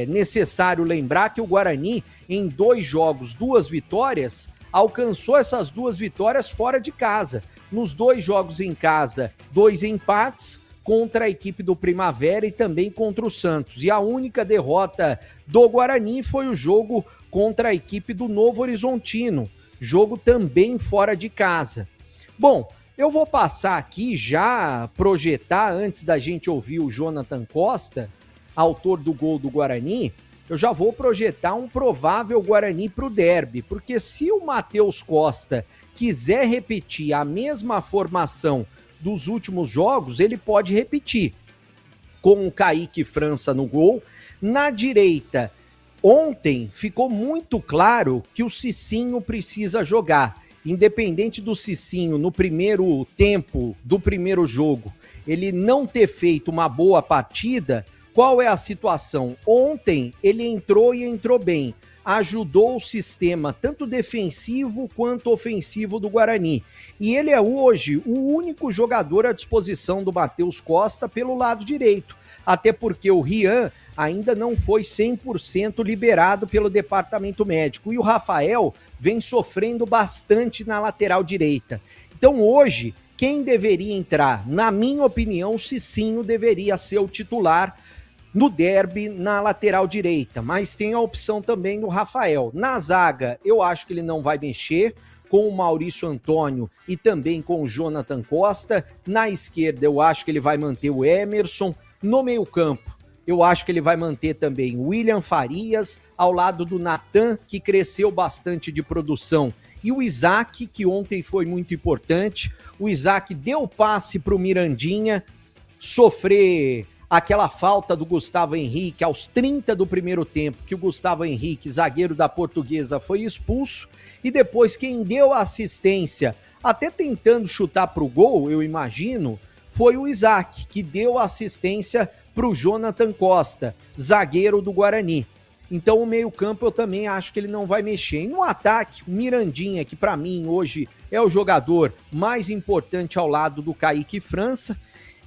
necessário lembrar que o Guarani, em 2 jogos, 2 vitórias, alcançou essas 2 vitórias fora de casa. Nos 2 jogos em casa, 2 empates contra a equipe do Primavera e também contra o Santos. E a única derrota do Guarani foi o jogo contra a equipe do Novo Horizontino, jogo também fora de casa. Bom, eu vou passar aqui já projetar, antes da gente ouvir o Jonathan Costa, autor do gol do Guarani, eu já vou projetar um provável Guarani para o derby, porque se o Matheus Costa quiser repetir a mesma formação dos últimos jogos, ele pode repetir, com o Kaique França no gol. Na direita, ontem ficou muito claro que o Cicinho precisa jogar. Independente do Cicinho, no primeiro tempo do primeiro jogo, ele não ter feito uma boa partida, qual é a situação? Ontem ele entrou e entrou bem, ajudou o sistema, tanto defensivo quanto ofensivo do Guarani. E ele é hoje o único jogador à disposição do Matheus Costa pelo lado direito, até porque o Rian ainda não foi 100% liberado pelo departamento médico, e o Rafael vem sofrendo bastante na lateral direita. Então hoje, quem deveria entrar? Na minha opinião, o Cicinho deveria ser o titular no derby na lateral direita, mas tem a opção também do Rafael. Na zaga, eu acho que ele não vai mexer, com o Maurício Antônio e também com o Jonathan Costa. Na esquerda, eu acho que ele vai manter o Emerson. No meio-campo, eu acho que ele vai manter também o William Farias, ao lado do Natan, que cresceu bastante de produção, e o Isaac, que ontem foi muito importante. O Isaac deu passe para o Mirandinha sofrer aquela falta do Gustavo Henrique aos 30 do primeiro tempo, que o Gustavo Henrique, zagueiro da Portuguesa, foi expulso, e depois quem deu a assistência, até tentando chutar para o gol, eu imagino, foi o Isaac, que deu a assistência para o Jonathan Costa, zagueiro do Guarani. Então o meio-campo eu também acho que ele não vai mexer. E no ataque, o Mirandinha, que para mim hoje é o jogador mais importante ao lado do Kaique França,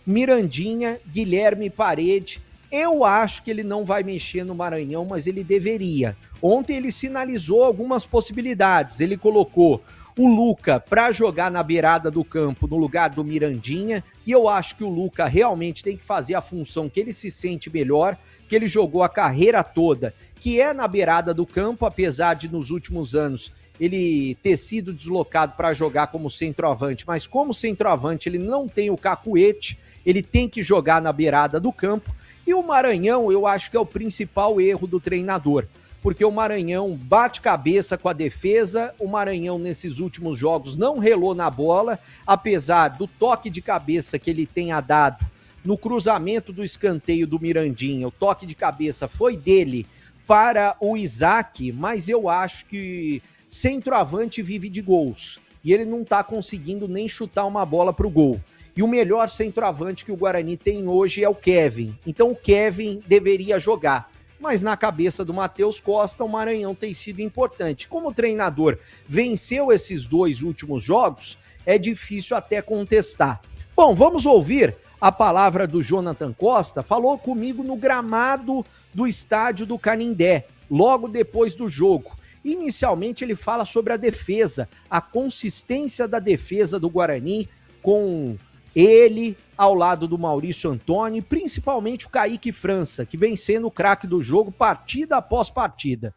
Mirandinha, Guilherme Parede. Eu acho que ele não vai mexer no Maranhão, mas ele deveria. Ontem ele sinalizou algumas possibilidades. Ele colocou o Luca para jogar na beirada do campo no lugar do Mirandinha, e eu acho que o Luca realmente tem que fazer a função que ele se sente melhor, que ele jogou a carreira toda, que é na beirada do campo, apesar de nos últimos anos ele ter sido deslocado para jogar como centroavante, mas como centroavante ele não tem o cacuete, ele tem que jogar na beirada do campo. E o Maranhão, eu acho que é o principal erro do treinador, porque o Maranhão bate cabeça com a defesa, o Maranhão nesses últimos jogos não relou na bola, apesar do toque de cabeça que ele tenha dado no cruzamento do escanteio do Mirandinha, o toque de cabeça foi dele para o Isaac, mas eu acho que centroavante vive de gols, e ele não tá conseguindo nem chutar uma bola pro gol. E o melhor centroavante que o Guarani tem hoje é o Kevin, então o Kevin deveria jogar. Mas na cabeça do Matheus Costa, o Maranhão tem sido importante. Como o treinador venceu esses 2 últimos jogos, é difícil até contestar. Bom, vamos ouvir a palavra do Jonathan Costa, falou comigo no gramado do estádio do Canindé, logo depois do jogo. Inicialmente ele fala sobre a defesa, a consistência da defesa do Guarani, com ele ao lado do Maurício Antônio, e principalmente o Kaique França, que vem sendo o craque do jogo partida após partida.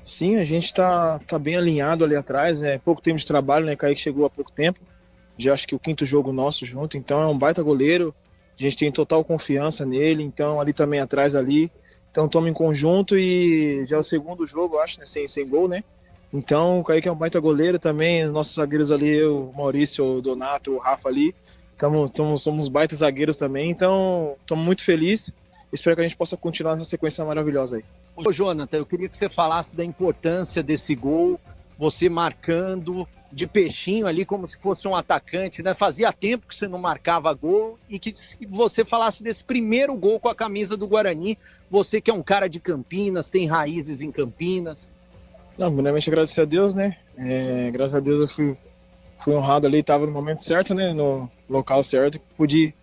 Sim, a gente tá bem alinhado ali atrás, pouco tempo de trabalho, né? Kaique chegou há pouco tempo, já acho que o 5º jogo nosso junto, então é um baita goleiro, a gente tem total confiança nele, então ali também atrás ali, então estamos em conjunto e já é o 2º jogo, acho, né? Sem gol, né? Então o Kaique é um baita goleiro também, nossos zagueiros ali, eu, o Maurício, o Donato, o Rafa ali, somos baita zagueiros também, então estamos muito felizes. Espero que a gente possa continuar essa sequência maravilhosa aí. Ô, Jonathan, eu queria que você falasse da importância desse gol, você marcando de peixinho ali como se fosse um atacante, né? Fazia tempo que você não marcava gol, e que você falasse desse primeiro gol com a camisa do Guarani, você que é um cara de Campinas, tem raízes em Campinas. Não, primeiramente agradecer a Deus, né? Graças a Deus eu fui honrado ali, estava no momento certo, né? No local certo, pude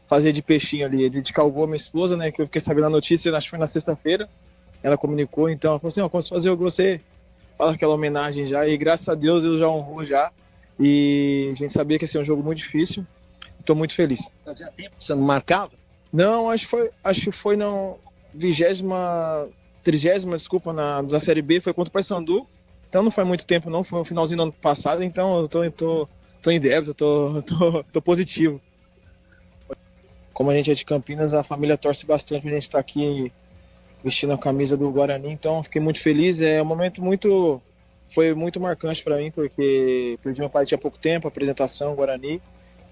fazer de peixinho ali, dedicar o gol à minha esposa, né? Que eu fiquei sabendo a notícia, acho que foi na sexta-feira, ela comunicou, então ela falou assim, como se fazer o gol, você fala aquela homenagem já, e graças a Deus eu já honrou já, e a gente sabia que ia ser um jogo muito difícil, estou muito feliz. Fazia tempo que você não marcava? Não, acho que foi na 30ª, desculpa, da Série B, foi contra o Paysandu, então não foi muito tempo não, foi no finalzinho do ano passado, então eu tô em débito, tô positivo. Como a gente é de Campinas, a família torce bastante, a gente está aqui vestindo a camisa do Guarani, então fiquei muito feliz, é um momento foi muito marcante para mim, porque perdi meu pai tinha pouco tempo, a apresentação, Guarani,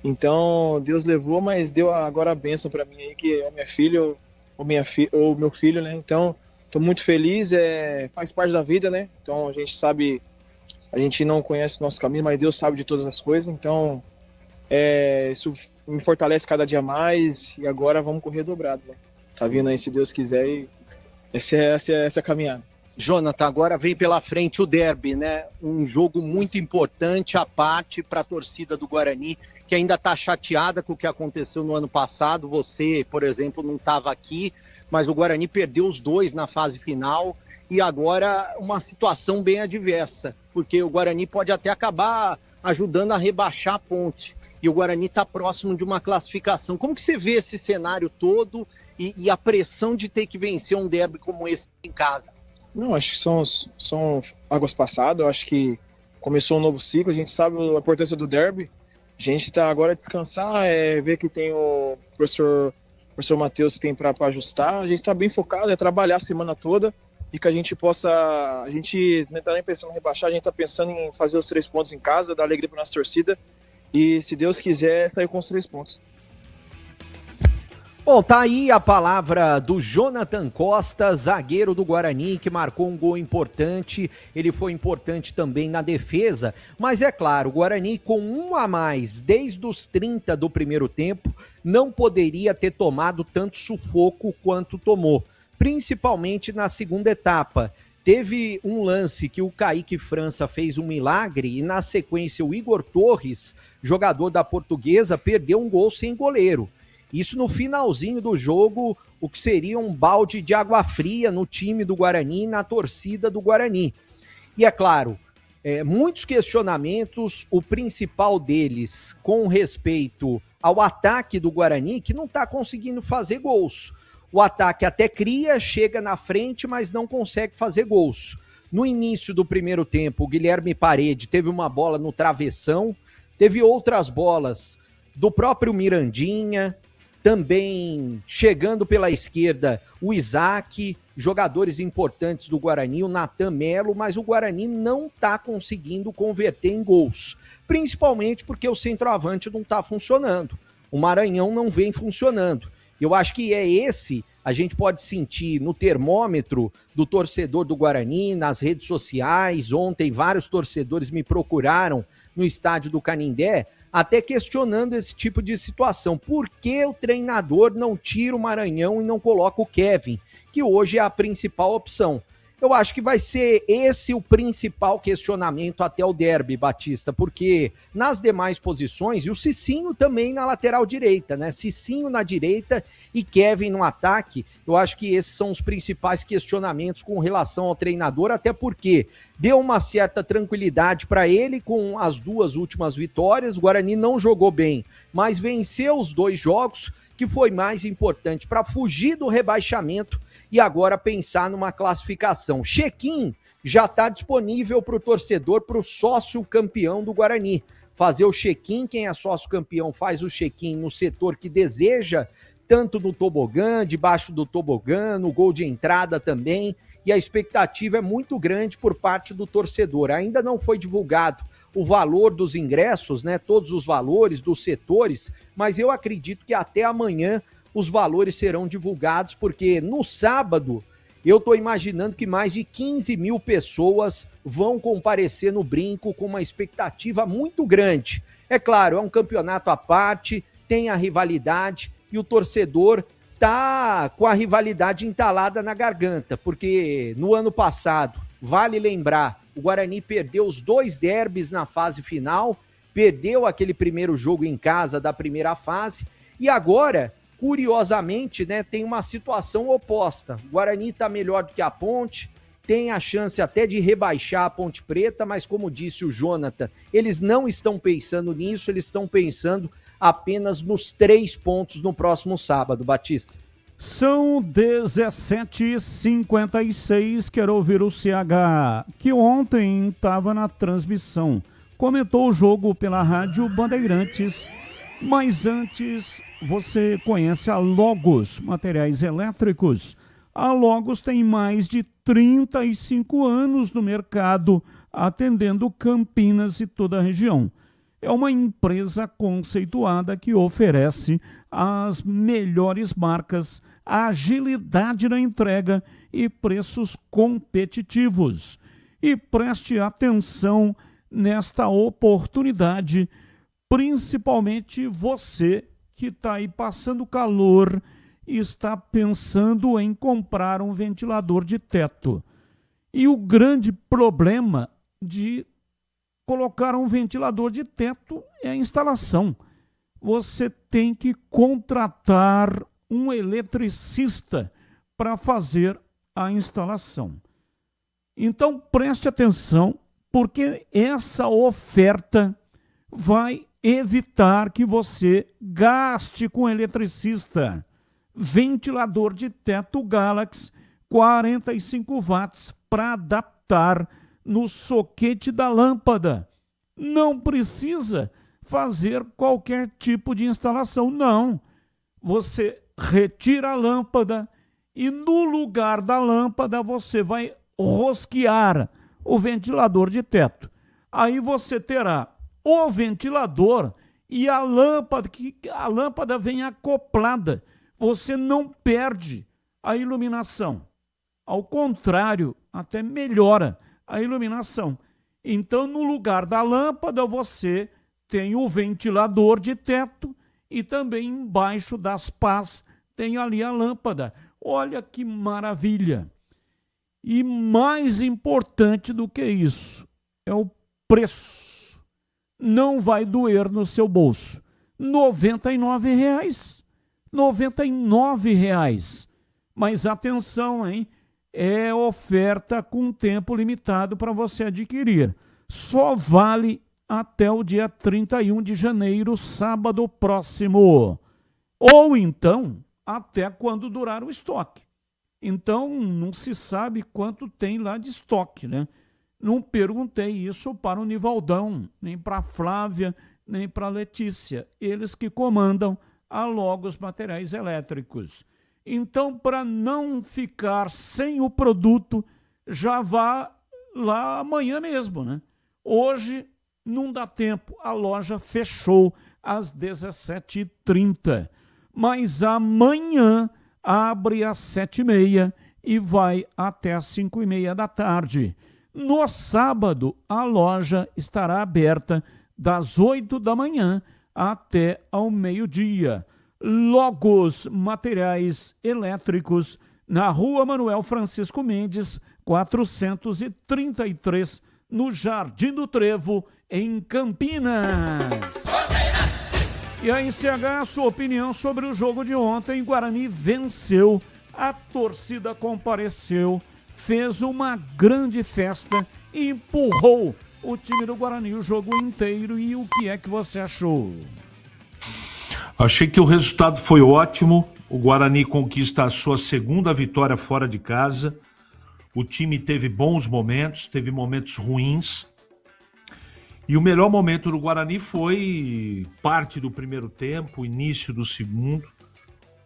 então Deus levou, mas deu agora a bênção para mim aí, que é minha filha, ou meu filho, né, então estou muito feliz, faz parte da vida, né, então a gente sabe, a gente não conhece o nosso caminho, mas Deus sabe de todas as coisas, então isso me fortalece cada dia mais, e agora vamos correr dobrado, né, tá vindo aí se Deus quiser, e essa é a caminhada. Jonathan, agora vem pela frente o derby, né? Um jogo muito importante à parte para a torcida do Guarani, que ainda está chateada com o que aconteceu no ano passado. Você, por exemplo, não estava aqui, mas o Guarani perdeu os 2 na fase final, e agora uma situação bem adversa, porque o Guarani pode até acabar ajudando a rebaixar a Ponte, e o Guarani está próximo de uma classificação. Como que você vê esse cenário todo e a pressão de ter que vencer um derby como esse em casa? Não, acho que são águas passadas, eu acho que começou um novo ciclo, a gente sabe a importância do derby, a gente está agora a descansar, ver que tem o professor Matheus que tem para ajustar, a gente está bem focado, trabalhar a semana toda, e que a gente não está nem pensando em rebaixar, a gente está pensando em fazer os 3 pontos em casa, dar alegria para nossa torcida, e se Deus quiser, sair com os 3 pontos. Bom, tá aí a palavra do Jonathan Costa, zagueiro do Guarani, que marcou um gol importante. Ele foi importante também na defesa, mas é claro, o Guarani com 1 a mais desde os 30 do primeiro tempo não poderia ter tomado tanto sufoco quanto tomou, principalmente na segunda etapa. Teve um lance que o Kaique França fez um milagre, e na sequência o Igor Torres, jogador da Portuguesa, perdeu um gol sem goleiro. Isso no finalzinho do jogo, o que seria um balde de água fria no time do Guarani e na torcida do Guarani. E é claro, muitos questionamentos, o principal deles com respeito ao ataque do Guarani, que não está conseguindo fazer gols. O ataque até cria, chega na frente, mas não consegue fazer gols. No início do primeiro tempo, o Guilherme Parede teve uma bola no travessão, teve outras bolas do próprio Mirandinha, Também chegando pela esquerda o Isaac, jogadores importantes do Guarani, o Natan Melo, mas o Guarani não está conseguindo converter em gols. Principalmente porque o centroavante não está funcionando. O Maranhão não vem funcionando. Eu acho que a gente pode sentir no termômetro do torcedor do Guarani, nas redes sociais. Ontem vários torcedores me procuraram no estádio do Canindé, até questionando esse tipo de situação. Por que o treinador não tira o Maranhão e não coloca o Kevin, que hoje é a principal opção? Eu acho que vai ser esse o principal questionamento até o derby, Batista, porque nas demais posições, e o Cicinho também na lateral direita, né? Cicinho na direita e Kevin no ataque, eu acho que esses são os principais questionamentos com relação ao treinador, até porque deu uma certa tranquilidade para ele com as 2 últimas vitórias. O Guarani não jogou bem, mas venceu os 2 jogos, que foi mais importante para fugir do rebaixamento e agora pensar numa classificação. Check-in já está disponível para o torcedor, para o sócio campeão do Guarani. Fazer o check-in, quem é sócio campeão faz o check-in no setor que deseja, tanto no tobogã, debaixo do tobogã, no gol de entrada também, e a expectativa é muito grande por parte do torcedor. Ainda não foi divulgado o valor dos ingressos, né? Todos os valores dos setores, mas eu acredito que até amanhã os valores serão divulgados, porque no sábado eu estou imaginando que mais de 15 mil pessoas vão comparecer no Brinco com uma expectativa muito grande. É claro, é um campeonato à parte, tem a rivalidade e o torcedor tá com a rivalidade entalada na garganta, porque no ano passado, vale lembrar, o Guarani perdeu os 2 derbys na fase final, perdeu aquele primeiro jogo em casa da primeira fase, e agora, curiosamente, né, tem uma situação oposta. O Guarani está melhor do que a Ponte, tem a chance até de rebaixar a Ponte Preta, mas como disse o Jonathan, eles não estão pensando nisso, eles estão pensando apenas nos 3 pontos no próximo sábado, Batista. São 17h56, quero ouvir o CH, que ontem estava na transmissão. Comentou o jogo pela Rádio Bandeirantes, mas antes você conhece a Logos Materiais Elétricos. A Logos tem mais de 35 anos no mercado, atendendo Campinas e toda a região. É uma empresa conceituada que oferece as melhores marcas, agilidade na entrega e preços competitivos. E preste atenção nesta oportunidade, principalmente você que está aí passando calor e está pensando em comprar um ventilador de teto. E o grande problema de colocar um ventilador de teto é a instalação. Você tem que contratar um eletricista para fazer a instalação. Então preste atenção, porque essa oferta vai evitar que você gaste com eletricista. Ventilador de teto Galaxy, 45 watts para adaptar no soquete da lâmpada. Não precisa fazer qualquer tipo de instalação, não. Você retira a lâmpada e no lugar da lâmpada você vai rosquear o ventilador de teto. Aí você terá o ventilador e a lâmpada, que a lâmpada vem acoplada. Você não perde a iluminação. Ao contrário, até melhora a iluminação. Então, no lugar da lâmpada, você tem o ventilador de teto e também embaixo das pás tem ali a lâmpada. Olha que maravilha! E mais importante do que isso é o preço. Não vai doer no seu bolso. R$ 99,00. R$ 99,00. Mas atenção, hein? É oferta com tempo limitado para você adquirir. Só vale até o dia 31 de janeiro, sábado próximo. Ou então, até quando durar o estoque. Então, não se sabe quanto tem lá de estoque, né? Não perguntei isso para o Nivaldão, nem para a Flávia, nem para a Letícia. Eles que comandam a Logos Materiais Elétricos. Então, para não ficar sem o produto, já vá lá amanhã mesmo, né? Hoje não dá tempo, a loja fechou às 17h30, mas amanhã abre às 7h30 e vai até às 5h30 da tarde. No sábado, a loja estará aberta das 8 da manhã até ao meio-dia. Logos Materiais Elétricos, na Rua Manuel Francisco Mendes, 433, no Jardim do Trevo, em Campinas. E aí, CH, sua opinião sobre o jogo de ontem. Guarani venceu, a torcida compareceu, fez uma grande festa e empurrou o time do Guarani o jogo inteiro. E o que é que você achou? Achei que o resultado foi ótimo. O Guarani conquista a sua segunda vitória fora de casa. O time teve bons momentos, teve momentos ruins. E o melhor momento do Guarani foi parte do primeiro tempo, início do segundo.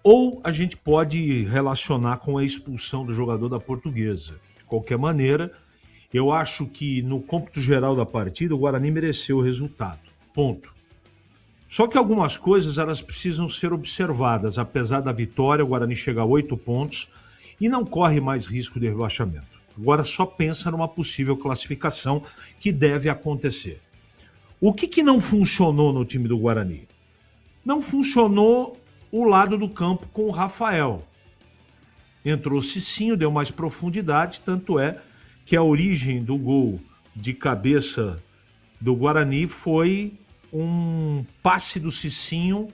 Ou a gente pode relacionar com a expulsão do jogador da Portuguesa. De qualquer maneira, eu acho que no cômputo geral da partida, o Guarani mereceu o resultado. Ponto. Só que algumas coisas elas precisam ser observadas. Apesar da vitória, o Guarani chega a 8 pontos e não corre mais risco de rebaixamento. Agora só pensa numa possível classificação que deve acontecer. O que não funcionou no time do Guarani? Não funcionou o lado do campo com o Rafael. Entrou o Cicinho, deu mais profundidade, tanto é que a origem do gol de cabeça do Guarani foi um passe do Cicinho,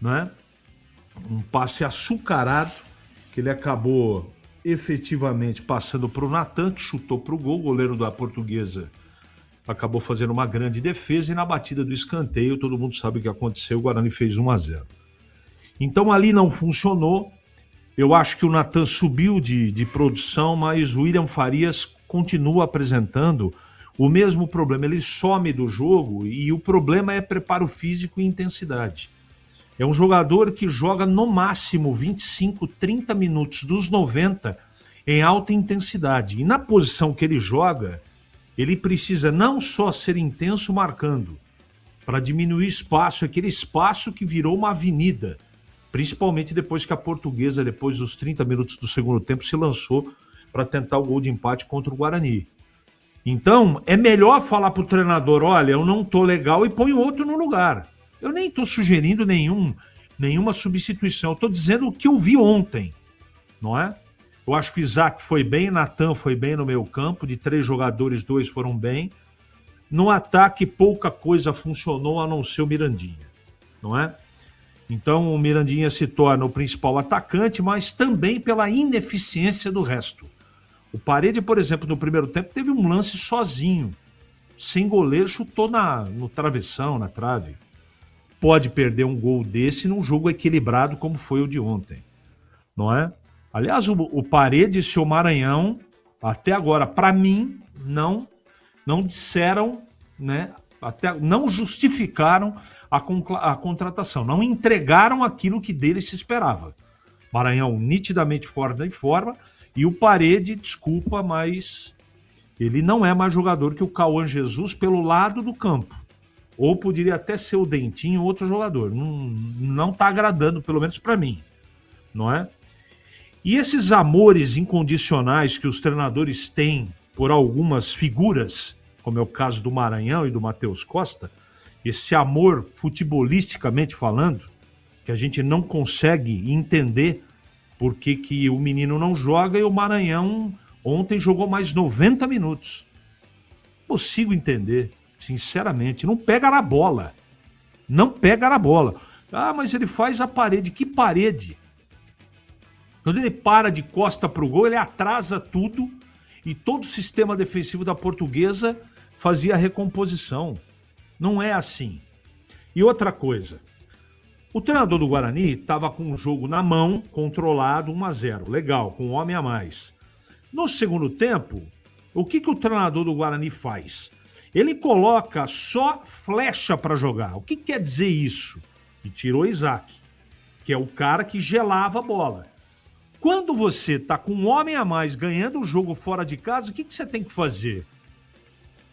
né? Um passe açucarado, que ele acabou efetivamente passando para o Natan, que chutou para o gol, o goleiro da Portuguesa acabou fazendo uma grande defesa, e na batida do escanteio, todo mundo sabe o que aconteceu, o Guarani fez 1-0. Então ali não funcionou. Eu acho que o Natan subiu de produção, mas o William Farias continua apresentando o mesmo problema. Ele some do jogo e o problema é preparo físico e intensidade. É um jogador que joga no máximo 25, 30 minutos dos 90 em alta intensidade. E na posição que ele joga, ele precisa não só ser intenso marcando, para diminuir espaço, aquele espaço que virou uma avenida, principalmente depois que a Portuguesa, depois dos 30 minutos do segundo tempo, se lançou para tentar o gol de empate contra o Guarani. Então, é melhor falar para o treinador, olha, eu não estou legal, e põe outro no lugar. Eu nem estou sugerindo nenhuma substituição, eu estou dizendo o que eu vi ontem, não é? Eu acho que o Isaac foi bem, Natan foi bem no meio campo, de 3 jogadores, 2 foram bem. No ataque, pouca coisa funcionou, a não ser o Mirandinha, não é? Então, o Mirandinha se torna o principal atacante, mas também pela ineficiência do resto. O Parede, por exemplo, no primeiro tempo, teve um lance sozinho, sem goleiro, chutou no travessão, na trave. Pode perder um gol desse num jogo equilibrado como foi o de ontem, não é? Aliás, o Paredes e o Maranhão, até agora, para mim, não disseram, né? Até não justificaram a contratação, não entregaram aquilo que dele se esperava. Maranhão nitidamente fora da forma, e o Parede, desculpa, mas ele não é mais jogador que o Cauã Jesus pelo lado do campo. Ou poderia até ser o Dentinho, outro jogador. Não está agradando, pelo menos para mim, não é? E esses amores incondicionais que os treinadores têm por algumas figuras, como é o caso do Maranhão e do Matheus Costa, esse amor futebolisticamente falando, que a gente não consegue entender por que o menino não joga, e o Maranhão ontem jogou mais 90 minutos. Não consigo entender, sinceramente. Não pega na bola. Não pega na bola. Ah, mas ele faz a parede. Que parede? Quando ele para de costa pro gol, ele atrasa tudo, e todo o sistema defensivo da Portuguesa fazia a recomposição. Não é assim. E outra coisa, o treinador do Guarani estava com o jogo na mão, controlado, 1-0. Legal, com um homem a mais. No segundo tempo, o que o treinador do Guarani faz? Ele coloca só flecha para jogar. O que quer dizer isso? e tirou Isaac, que é o cara que gelava a bola. Quando você está com um homem a mais ganhando o jogo fora de casa, o que você tem que fazer?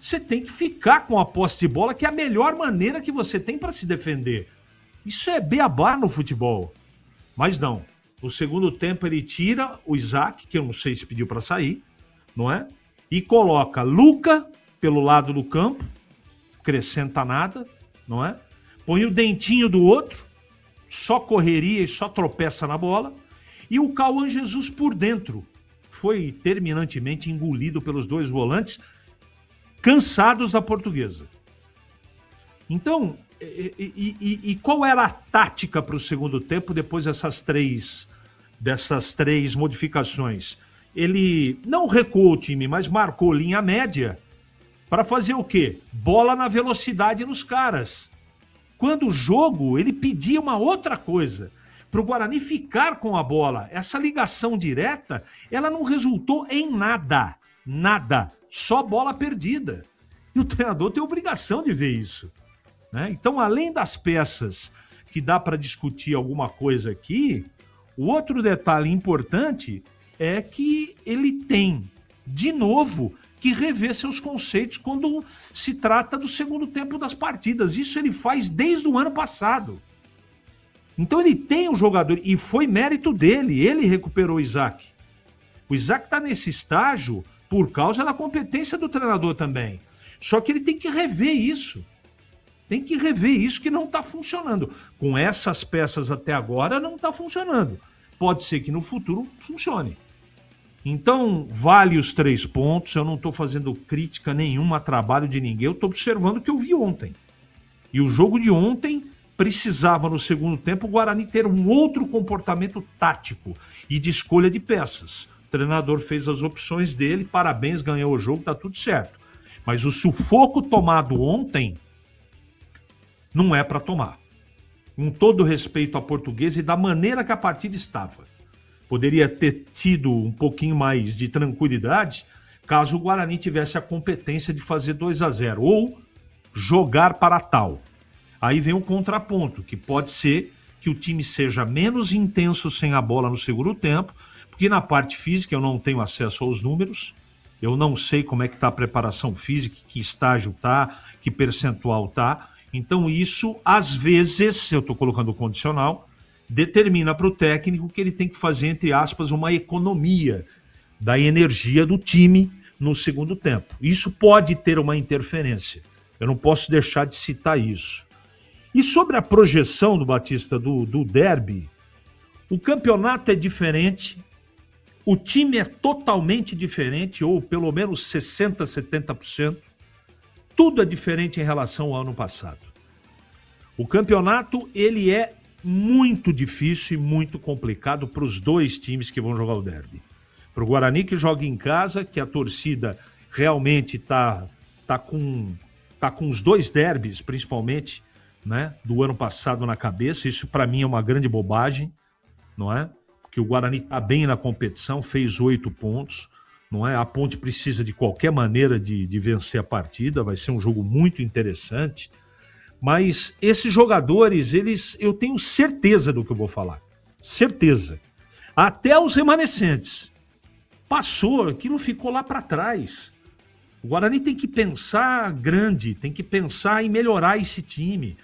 Você tem que ficar com a posse de bola, que é a melhor maneira que você tem para se defender. Isso é beabá no futebol. Mas não. No segundo tempo ele tira o Isaac, que eu não sei se pediu para sair, não é? E coloca Luca pelo lado do campo, acrescenta nada, não é? Põe o Dentinho do outro, só correria e só tropeça na bola. E o Cauã Jesus por dentro. Foi terminantemente engolido pelos dois volantes, cansados da Portuguesa. Então, e qual era a tática para o segundo tempo depois dessas três modificações? Ele não recuou o time, mas marcou linha média para fazer o quê? Bola na velocidade nos caras. Quando o jogo, ele pedia uma outra coisa, para o Guarani ficar com a bola. Essa ligação direta, ela não resultou em nada. Nada. Só bola perdida. E o treinador tem obrigação de ver isso, né? Então, além das peças que dá para discutir alguma coisa aqui, o outro detalhe importante é que ele tem, de novo, que rever seus conceitos quando se trata do segundo tempo das partidas. Isso ele faz desde o ano passado. Então ele tem um jogador, e foi mérito dele, ele recuperou o Isaac. O Isaac está nesse estágio por causa da competência do treinador também. Só que ele tem que rever isso. Tem que rever isso que não está funcionando. Com essas peças até agora não está funcionando. Pode ser que no futuro funcione. Então, vale os 3 pontos. Eu não estou fazendo crítica nenhuma a trabalho de ninguém. Eu estou observando o que eu vi ontem. E o jogo de ontem precisava, no segundo tempo, o Guarani ter um outro comportamento tático e de escolha de peças. O treinador fez as opções dele, parabéns, ganhou o jogo, está tudo certo. Mas o sufoco tomado ontem não é para tomar. Com todo respeito à Portuguesa e da maneira que a partida estava. Poderia ter tido um pouquinho mais de tranquilidade caso o Guarani tivesse a competência de fazer 2-0 ou jogar para tal. Aí vem o contraponto, que pode ser que o time seja menos intenso sem a bola no segundo tempo, porque na parte física eu não tenho acesso aos números, eu não sei como é que está a preparação física, que estágio está, que percentual está. Então isso, às vezes, eu estou colocando o condicional, determina para o técnico que ele tem que fazer, entre aspas, uma economia da energia do time no segundo tempo. Isso pode ter uma interferência. Eu não posso deixar de citar isso. E sobre a projeção do Batista do derby, o campeonato é diferente, o time é totalmente diferente, ou pelo menos 60%, 70%. Tudo é diferente em relação ao ano passado. O campeonato, ele é muito difícil e muito complicado para os dois times que vão jogar o derby. Para o Guarani, que joga em casa, que a torcida realmente tá com os dois derbys, principalmente, né, do ano passado na cabeça. Isso para mim é uma grande bobagem, não é? Porque o Guarani está bem na competição, fez 8 pontos, não é? A Ponte precisa de qualquer maneira de vencer a partida, vai ser um jogo muito interessante. Mas esses jogadores, eu tenho certeza do que eu vou falar. Certeza. Até os remanescentes. Passou, aquilo ficou lá para trás. O Guarani tem que pensar grande, tem que pensar em melhorar esse time.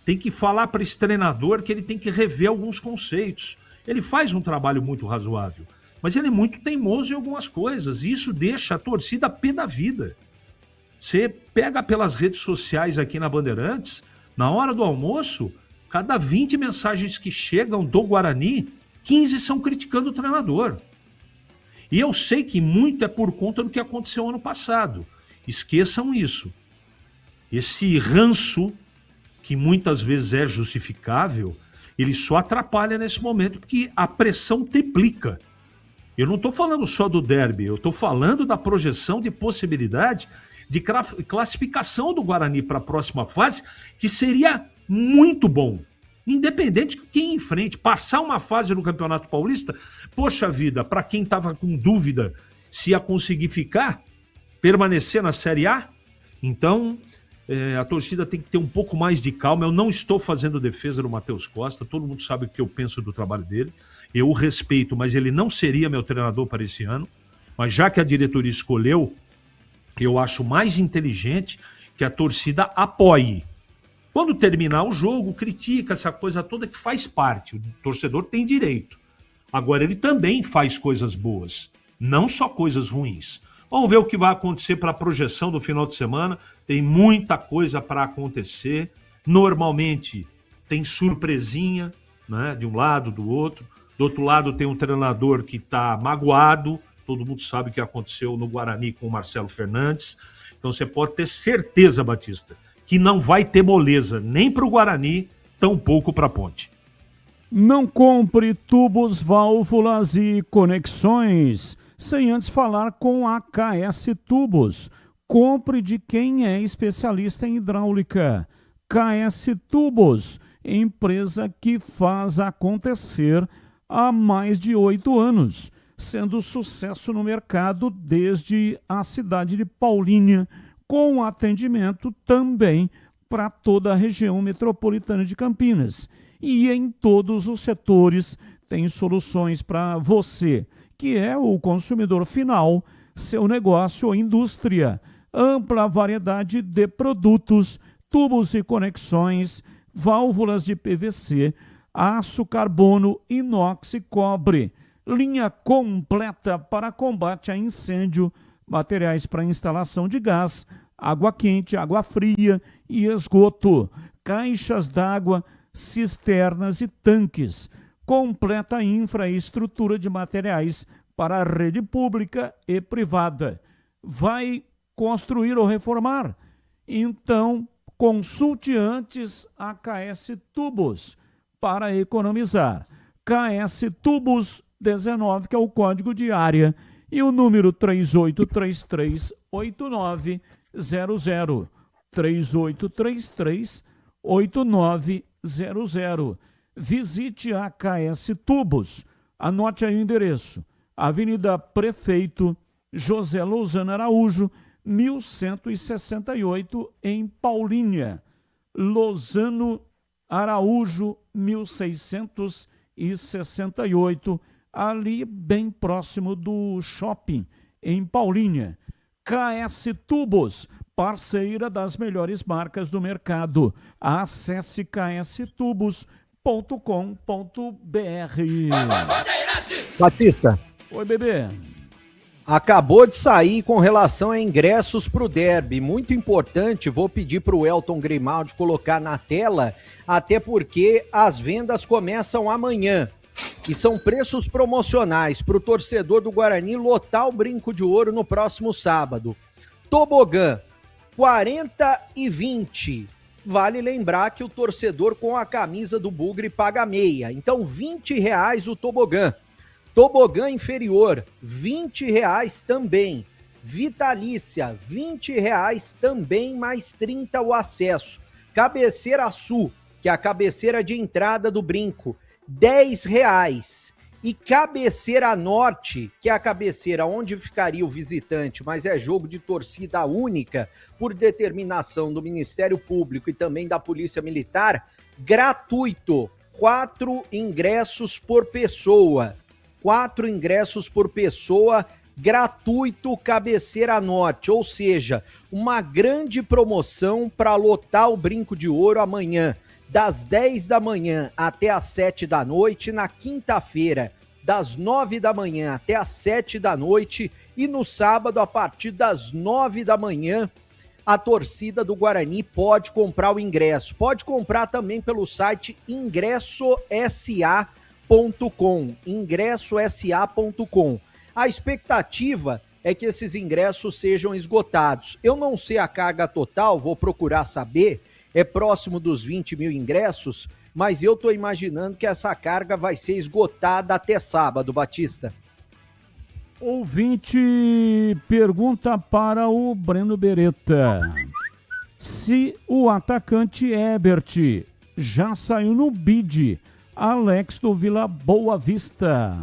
Tem que falar para esse treinador que ele tem que rever alguns conceitos. Ele faz um trabalho muito razoável, mas ele é muito teimoso em algumas coisas. E isso deixa a torcida a pé da vida. Você pega pelas redes sociais aqui na Bandeirantes, na hora do almoço, cada 20 mensagens que chegam do Guarani, 15 são criticando o treinador. E eu sei que muito é por conta do que aconteceu ano passado. Esqueçam isso. Esse ranço, que muitas vezes é justificável, ele só atrapalha nesse momento, porque a pressão triplica. Eu não estou falando só do derby, eu estou falando da projeção de possibilidade de classificação do Guarani para a próxima fase, que seria muito bom. Independente de quem enfrente, passar uma fase no Campeonato Paulista, poxa vida, para quem estava com dúvida se ia conseguir ficar, permanecer na Série A, então A torcida tem que ter um pouco mais de calma. Eu não estou fazendo defesa do Matheus Costa, todo mundo sabe o que eu penso do trabalho dele. Eu o respeito, mas ele não seria meu treinador para esse ano. Mas já que a diretoria escolheu, eu acho mais inteligente que a torcida apoie. Quando terminar o jogo, critica essa coisa toda que faz parte. O torcedor tem direito. Agora, ele também faz coisas boas, não só coisas ruins. Vamos ver o que vai acontecer para a projeção do final de semana. Tem muita coisa para acontecer. Normalmente tem surpresinha, né, de um lado, do outro. Do outro lado tem um treinador que está magoado. Todo mundo sabe o que aconteceu no Guarani com o Marcelo Fernandes. Então você pode ter certeza, Batista, que não vai ter moleza nem para o Guarani, tampouco para a Ponte. Não compre tubos, válvulas e conexões sem antes falar com a KS Tubos. Compre de quem é especialista em hidráulica. KS Tubos, empresa que faz acontecer há mais de 8 anos, sendo sucesso no mercado desde a cidade de Paulínia, com atendimento também para toda a região metropolitana de Campinas. E em todos os setores tem soluções para você, que é o consumidor final, seu negócio ou indústria. Ampla variedade de produtos, tubos e conexões, válvulas de PVC, aço, carbono, inox e cobre. Linha completa para combate a incêndio, materiais para instalação de gás, água quente, água fria e esgoto, caixas d'água, cisternas e tanques. Completa infraestrutura de materiais para a rede pública e privada. Vai construir ou reformar? Então, consulte antes a KS Tubos para economizar. KS Tubos 19, que é o código de área, e o número 3833-8900. 3833-8900. Visite a KS Tubos. Anote aí o endereço. Avenida Prefeito José Lousano Araújo, 1168, em Paulínia. Lousano Araújo, 1668, ali bem próximo do shopping, em Paulínia. KS Tubos, parceira das melhores marcas do mercado. Acesse kstubos.com.br. Batista. Oi, bebê. Acabou de sair com relação a ingressos para o derby. Muito importante, vou pedir para o Elton Grimaldi colocar na tela, até porque as vendas começam amanhã. E são preços promocionais para o torcedor do Guarani lotar o Brinco de Ouro no próximo sábado. Tobogã, 40 e 20. Vale lembrar que o torcedor com a camisa do Bugre paga meia. Então, R$20 o tobogã. Tobogã inferior, R$20 também. Vitalícia, R$20 também, mais 30 o acesso. Cabeceira Sul, que é a cabeceira de entrada do Brinco, R$10. E cabeceira Norte, que é a cabeceira onde ficaria o visitante, mas é jogo de torcida única, por determinação do Ministério Público e também da Polícia Militar, gratuito. 4 ingressos por pessoa. 4 ingressos por pessoa, gratuito, cabeceira Norte, ou seja, uma grande promoção para lotar o Brinco de Ouro amanhã, das 10 da manhã até as 7 da noite, na quinta-feira, das 9 da manhã até as 7 da noite, e no sábado, a partir das 9 da manhã, a torcida do Guarani pode comprar o ingresso. Pode comprar também pelo site ingressosa.com. A expectativa é que esses ingressos sejam esgotados. Eu não sei a carga total, vou procurar saber, é próximo dos 20 mil ingressos, mas eu estou imaginando que essa carga vai ser esgotada até sábado, Batista. Ouvinte pergunta para o Breno Beretta se o atacante Ebert já saiu no bid. Alex do Vila Boa Vista.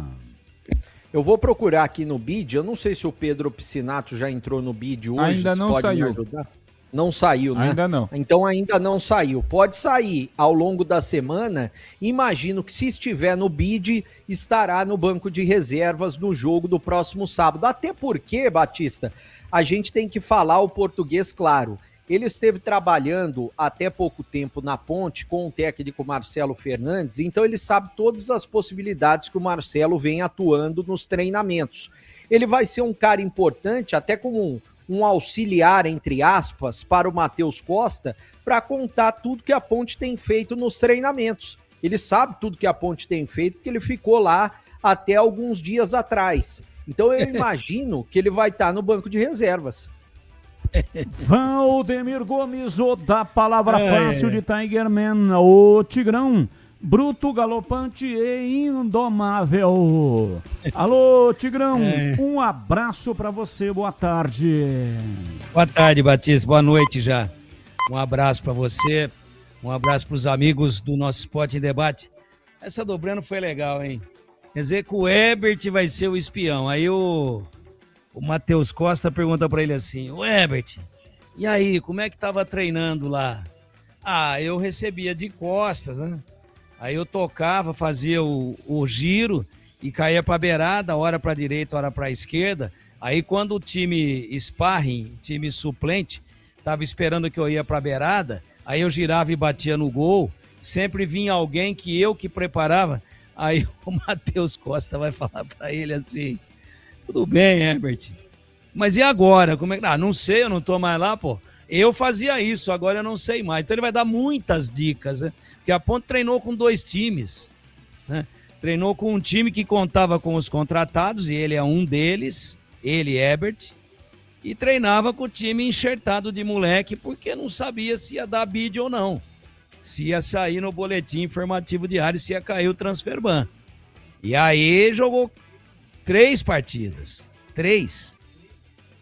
Eu vou procurar aqui no bid, eu não sei se o Pedro Piscinato já entrou no bid hoje. Ainda não pode saiu. Me ajudar? Não saiu, né? Ainda não. Então ainda não saiu. Pode sair ao longo da semana. Imagino que se estiver no bid, estará no banco de reservas no jogo do próximo sábado. Até porque, Batista, a gente tem que falar o português claro. Ele esteve trabalhando até pouco tempo na Ponte com o técnico Marcelo Fernandes, então ele sabe todas as possibilidades que o Marcelo vem atuando nos treinamentos. Ele vai ser um cara importante, até como um auxiliar, entre aspas, para o Matheus Costa, para contar tudo que a Ponte tem feito nos treinamentos. Ele sabe tudo que a Ponte tem feito, porque ele ficou lá até alguns dias atrás. Então eu imagino que ele vai estar no banco de reservas. Valdemir Gomes, o da palavra fácil de Tigerman, o Tigrão, bruto, galopante e indomável. Alô, Tigrão, um abraço pra você, boa tarde. Boa tarde, Batista, boa noite já. Um abraço pra você, um abraço pros amigos do nosso Esporte em Debate. Essa dobrando foi legal, hein? Quer dizer que o Herbert vai ser o espião. Aí o Matheus Costa pergunta pra ele assim: ô Herbert, e aí, como é que tava treinando lá? Ah, eu recebia de costas, né? Aí eu tocava, fazia o giro e caía pra beirada, hora pra direita, hora pra esquerda. Aí quando o time sparring, time suplente, tava esperando que eu ia pra beirada, aí eu girava e batia no gol. Sempre vinha alguém que eu que preparava. Aí o Matheus Costa vai falar pra ele assim: tudo bem, Herbert, mas e agora? Como é que... Ah, não sei, eu não tô mais lá, pô. Eu fazia isso, agora eu não sei mais. Então ele vai dar muitas dicas, né? Porque a Ponte treinou com 2 times, né? Treinou com um time que contava com os contratados, e ele é um deles, ele, Herbert, e treinava com o time enxertado de moleque, porque não sabia se ia dar bid ou não. Se ia sair no boletim informativo diário, se ia cair o transfer ban. E aí jogou 3 partidas, 3,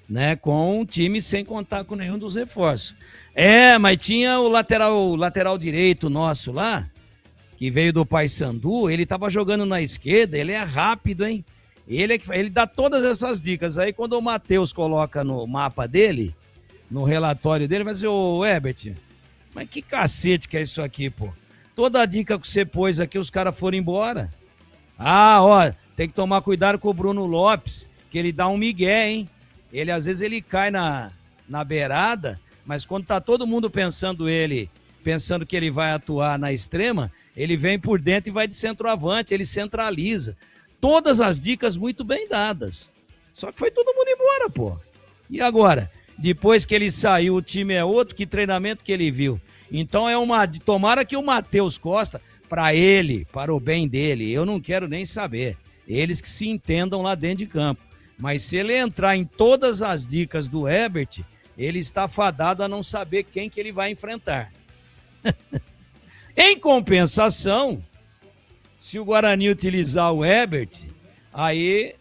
né, com um time sem contar com nenhum dos reforços. Mas tinha o lateral direito nosso lá, que veio do Paysandu, ele tava jogando na esquerda, ele é rápido, hein? Ele dá todas essas dicas. Aí quando o Matheus coloca no mapa dele, no relatório dele, vai dizer: ô Herbert, mas que cacete que é isso aqui, pô? Toda a dica que você pôs aqui, os caras foram embora. Ah, ó, tem que tomar cuidado com o Bruno Lopes, que ele dá um migué, hein? Às vezes ele cai na beirada, mas quando tá todo mundo pensando que ele vai atuar na extrema, ele vem por dentro e vai de centroavante, ele centraliza. Todas as dicas muito bem dadas. Só que foi todo mundo embora, pô. E agora? Depois que ele saiu, o time é outro, que treinamento que ele viu? Então tomara que o Matheus Costa, para o bem dele, eu não quero nem saber. Eles que se entendam lá dentro de campo. Mas se ele entrar em todas as dicas do Herbert, ele está fadado a não saber quem que ele vai enfrentar. Em compensação, se o Guarani utilizar o Herbert, aí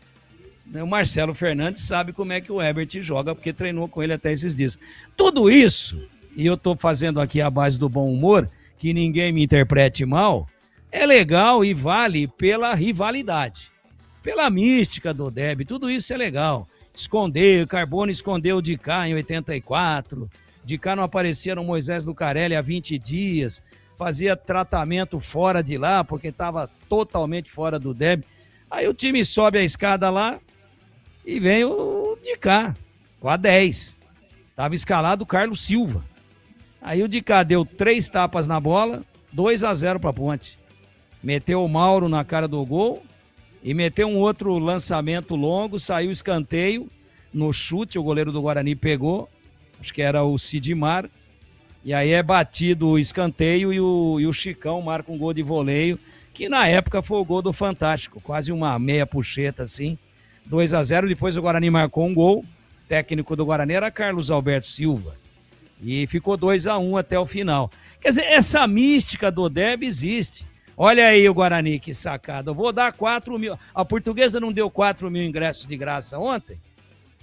o Marcelo Fernandes sabe como é que o Herbert joga, porque treinou com ele até esses dias. Tudo isso, e eu estou fazendo aqui a base do bom humor, que ninguém me interprete mal, é legal e vale pela rivalidade, pela mística do derby, tudo isso é legal. O Carbone escondeu o Dicá em 84, Dicá não aparecia no Moisés Lucarelli há 20 dias, fazia tratamento fora de lá, porque estava totalmente fora do derby. Aí o time sobe a escada lá e vem o Dicá, com a 10. Estava escalado o Carlos Silva. Aí o Dicá deu 3 tapas na bola, 2-0 para a Ponte. Meteu o Mauro na cara do gol e meteu um outro lançamento longo, saiu escanteio no chute, o goleiro do Guarani pegou, acho que era o Sidmar, e aí é batido o escanteio e o Chicão marca um gol de voleio, que na época foi o gol do Fantástico, quase uma meia puxeta assim, 2-0, depois o Guarani marcou um gol, o técnico do Guarani era Carlos Alberto Silva, e ficou 2-1 até o final. Quer dizer, essa mística do derby existe. Olha aí o Guarani, que sacada. Eu vou dar 4 mil. A Portuguesa não deu 4 mil ingressos de graça ontem?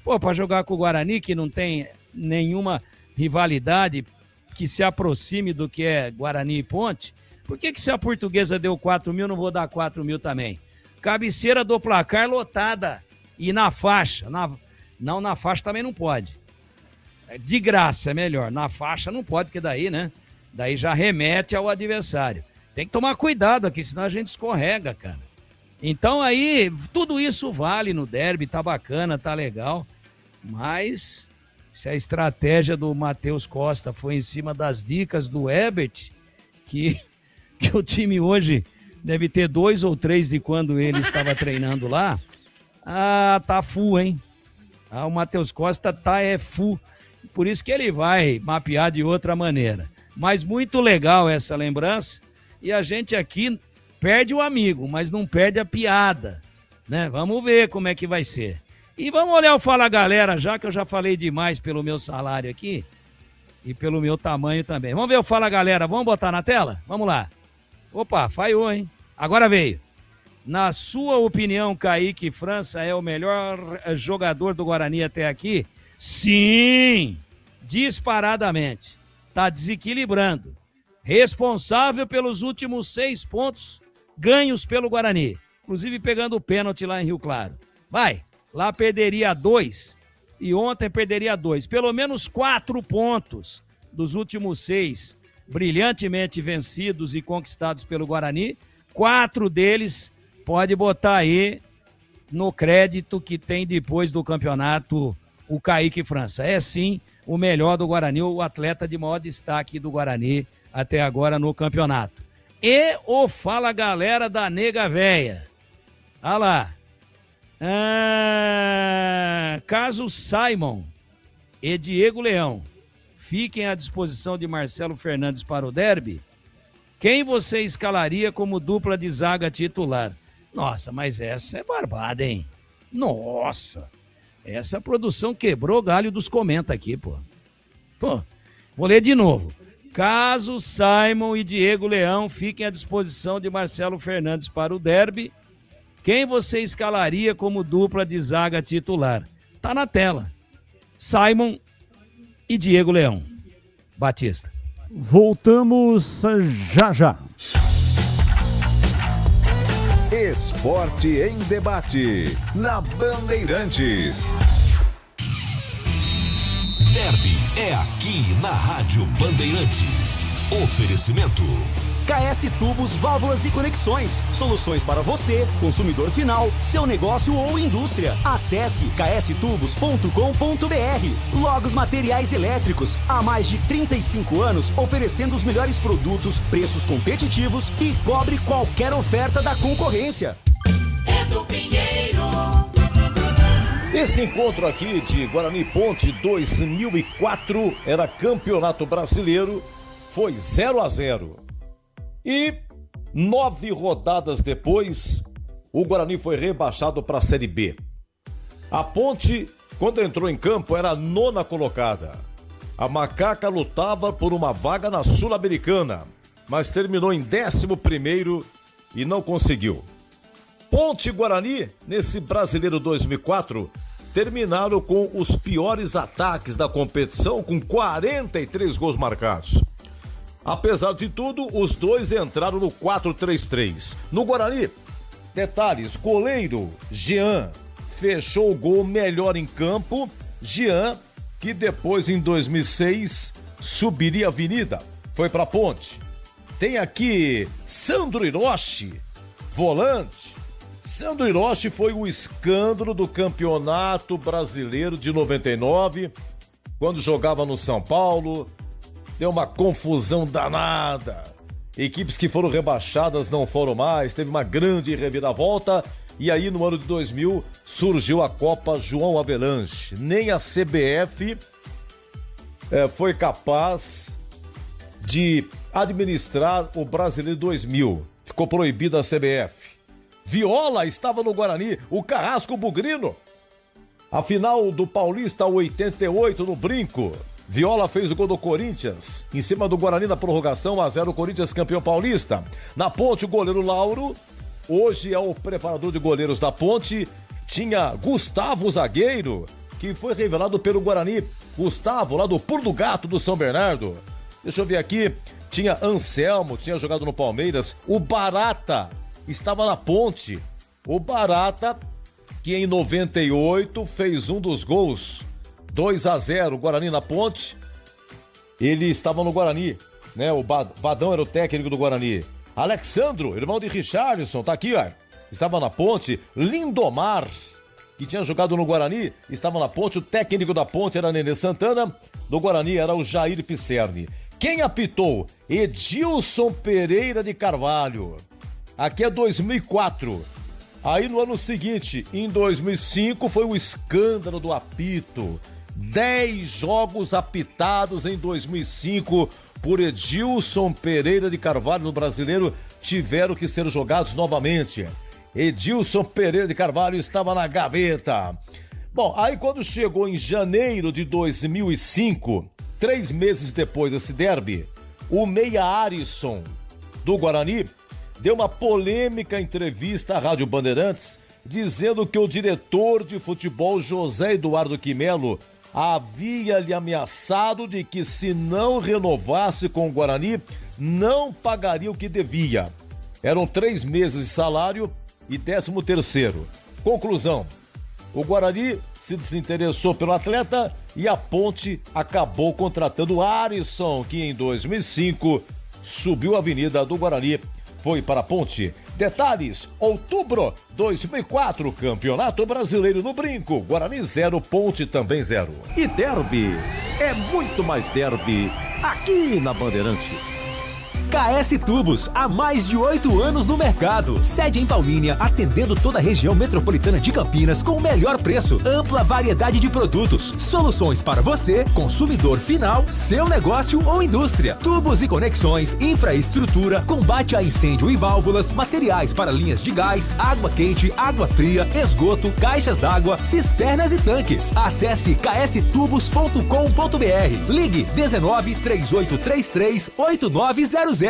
Pô, pra jogar com o Guarani, que não tem nenhuma rivalidade que se aproxime do que é Guarani e Ponte, por que se a Portuguesa deu 4 mil, não vou dar 4 mil também? Cabeceira do placar lotada. E na faixa. Não, na faixa também não pode. De graça é melhor. Na faixa não pode, porque daí, né? Daí já remete ao adversário. Tem que tomar cuidado aqui, senão a gente escorrega, cara. Então aí, tudo isso vale no derby, tá bacana, tá legal. Mas se a estratégia do Matheus Costa foi em cima das dicas do Herbert, que o time hoje deve ter 2 ou 3 de quando ele estava treinando lá, tá full, hein? O Matheus Costa tá full. Por isso que ele vai mapear de outra maneira. Mas muito legal essa lembrança. E a gente aqui perde o amigo, mas não perde a piada, né? Vamos ver como é que vai ser. E vamos olhar o Fala Galera, já que eu já falei demais pelo meu salário aqui e pelo meu tamanho também. Vamos ver o Fala Galera, vamos botar na tela? Vamos lá. Opa, falhou, hein? Agora veio. Na sua opinião, Kaique França é o melhor jogador do Guarani até aqui? Sim! Disparadamente. Tá desequilibrando. Responsável pelos últimos 6 pontos ganhos pelo Guarani. Inclusive pegando o pênalti lá em Rio Claro. Vai, lá perderia 2 e ontem perderia 2. Pelo menos 4 pontos dos últimos 6 brilhantemente vencidos e conquistados pelo Guarani. 4 deles pode botar aí no crédito que tem depois do campeonato o Kaique França. É sim o melhor do Guarani, o atleta de maior destaque do Guarani até agora no campeonato. E o Fala Galera da Nega Véia. Olha lá. Caso Simon e Diego Leão fiquem à disposição de Marcelo Fernandes para o derby, quem você escalaria como dupla de zaga titular? Nossa, mas essa é barbada, hein? Nossa, essa produção quebrou o galho dos comenta aqui, pô. Vou ler de novo. Caso Simon e Diego Leão fiquem à disposição de Marcelo Fernandes para o derby, quem você escalaria como dupla de zaga titular? Tá na tela. Simon e Diego Leão. Batista. Voltamos já. Esporte em debate na Bandeirantes. Derby é aqui na Rádio Bandeirantes. Oferecimento KS Tubos, Válvulas e Conexões. Soluções para você, consumidor final, seu negócio ou indústria. Acesse kstubos.com.br. Logos Materiais Elétricos. Há mais de 35 anos oferecendo os melhores produtos, preços competitivos e cobre qualquer oferta da concorrência. Edu Pinheiro. Esse encontro aqui de Guarani Ponte 2004 era Campeonato Brasileiro, foi 0-0. E 9 rodadas depois, o Guarani foi rebaixado para a Série B. A Ponte, quando entrou em campo, era a 9ª colocada. A Macaca lutava por uma vaga na Sul-Americana, mas terminou em 11º e não conseguiu. Ponte e Guarani, nesse Brasileiro 2004, terminaram com os piores ataques da competição, com 43 gols marcados. Apesar de tudo, os dois entraram no 4-3-3. No Guarani, detalhes, goleiro Jean fechou o gol melhor em campo. Jean, que depois em 2006 subiria a avenida, foi para a Ponte. Tem aqui Sandro Hiroshi, volante. Sandro Hiroshi foi o escândalo do Campeonato Brasileiro de 99, quando jogava no São Paulo. Deu uma confusão danada. Equipes que foram rebaixadas não foram mais, teve uma grande reviravolta. E aí no ano de 2000 surgiu a Copa João Avelanche. Nem a CBF foi capaz de administrar o Brasileiro 2000. Ficou proibida a CBF. Viola estava no Guarani, o Carrasco Bugrino. A final do Paulista 88 no Brinco. Viola fez o gol do Corinthians, em cima do Guarani na prorrogação, 1-0, Corinthians campeão paulista. Na Ponte, o goleiro Lauro, hoje é o preparador de goleiros da Ponte. Tinha Gustavo, zagueiro, que foi revelado pelo Guarani. Gustavo, lá do Pulo do Gato do São Bernardo. Deixa eu ver aqui, tinha Anselmo, tinha jogado no Palmeiras. O Barata estava na Ponte. O Barata, que em 98 fez um dos gols 2-0, Guarani na Ponte. Ele estava no Guarani, né? O Vadão era o técnico do Guarani. Alexandro, irmão de Richarlison, tá aqui, ó. Estava na Ponte. Lindomar, que tinha jogado no Guarani, estava na Ponte. O técnico da Ponte era Nenê Santana. Do Guarani era o Jair Pisserni. Quem apitou? Edilson Pereira de Carvalho. Aqui é 2004. Aí no ano seguinte, em 2005, foi o escândalo do apito. 10 jogos apitados em 2005 por Edilson Pereira de Carvalho no Brasileiro tiveram que ser jogados novamente. Edilson Pereira de Carvalho estava na gaveta. Bom, aí quando chegou em janeiro de 2005, 3 meses depois desse derby, o meia Arisson do Guarani deu uma polêmica entrevista à Rádio Bandeirantes dizendo que o diretor de futebol José Eduardo Quimelo havia lhe ameaçado de que se não renovasse com o Guarani, não pagaria o que devia. Eram 3 meses de salário e 13º. Conclusão, o Guarani se desinteressou pelo atleta e a Ponte acabou contratando o Arisson, que em 2005 subiu a avenida do Guarani, foi para a Ponte. Detalhes, outubro 2004, Campeonato Brasileiro no Brinco, Guarani 0, Ponte também 0. E derby é muito mais derby aqui na Bandeirantes. KS Tubos, há mais de 8 anos no mercado. Sede em Paulínia, atendendo toda a região metropolitana de Campinas com o melhor preço, ampla variedade de produtos, soluções para você, consumidor final, seu negócio ou indústria. Tubos e conexões, infraestrutura, combate a incêndio e válvulas, materiais para linhas de gás, água quente, água fria, esgoto, caixas d'água, cisternas e tanques. Acesse kstubos.com.br. Ligue 19 3833 8900.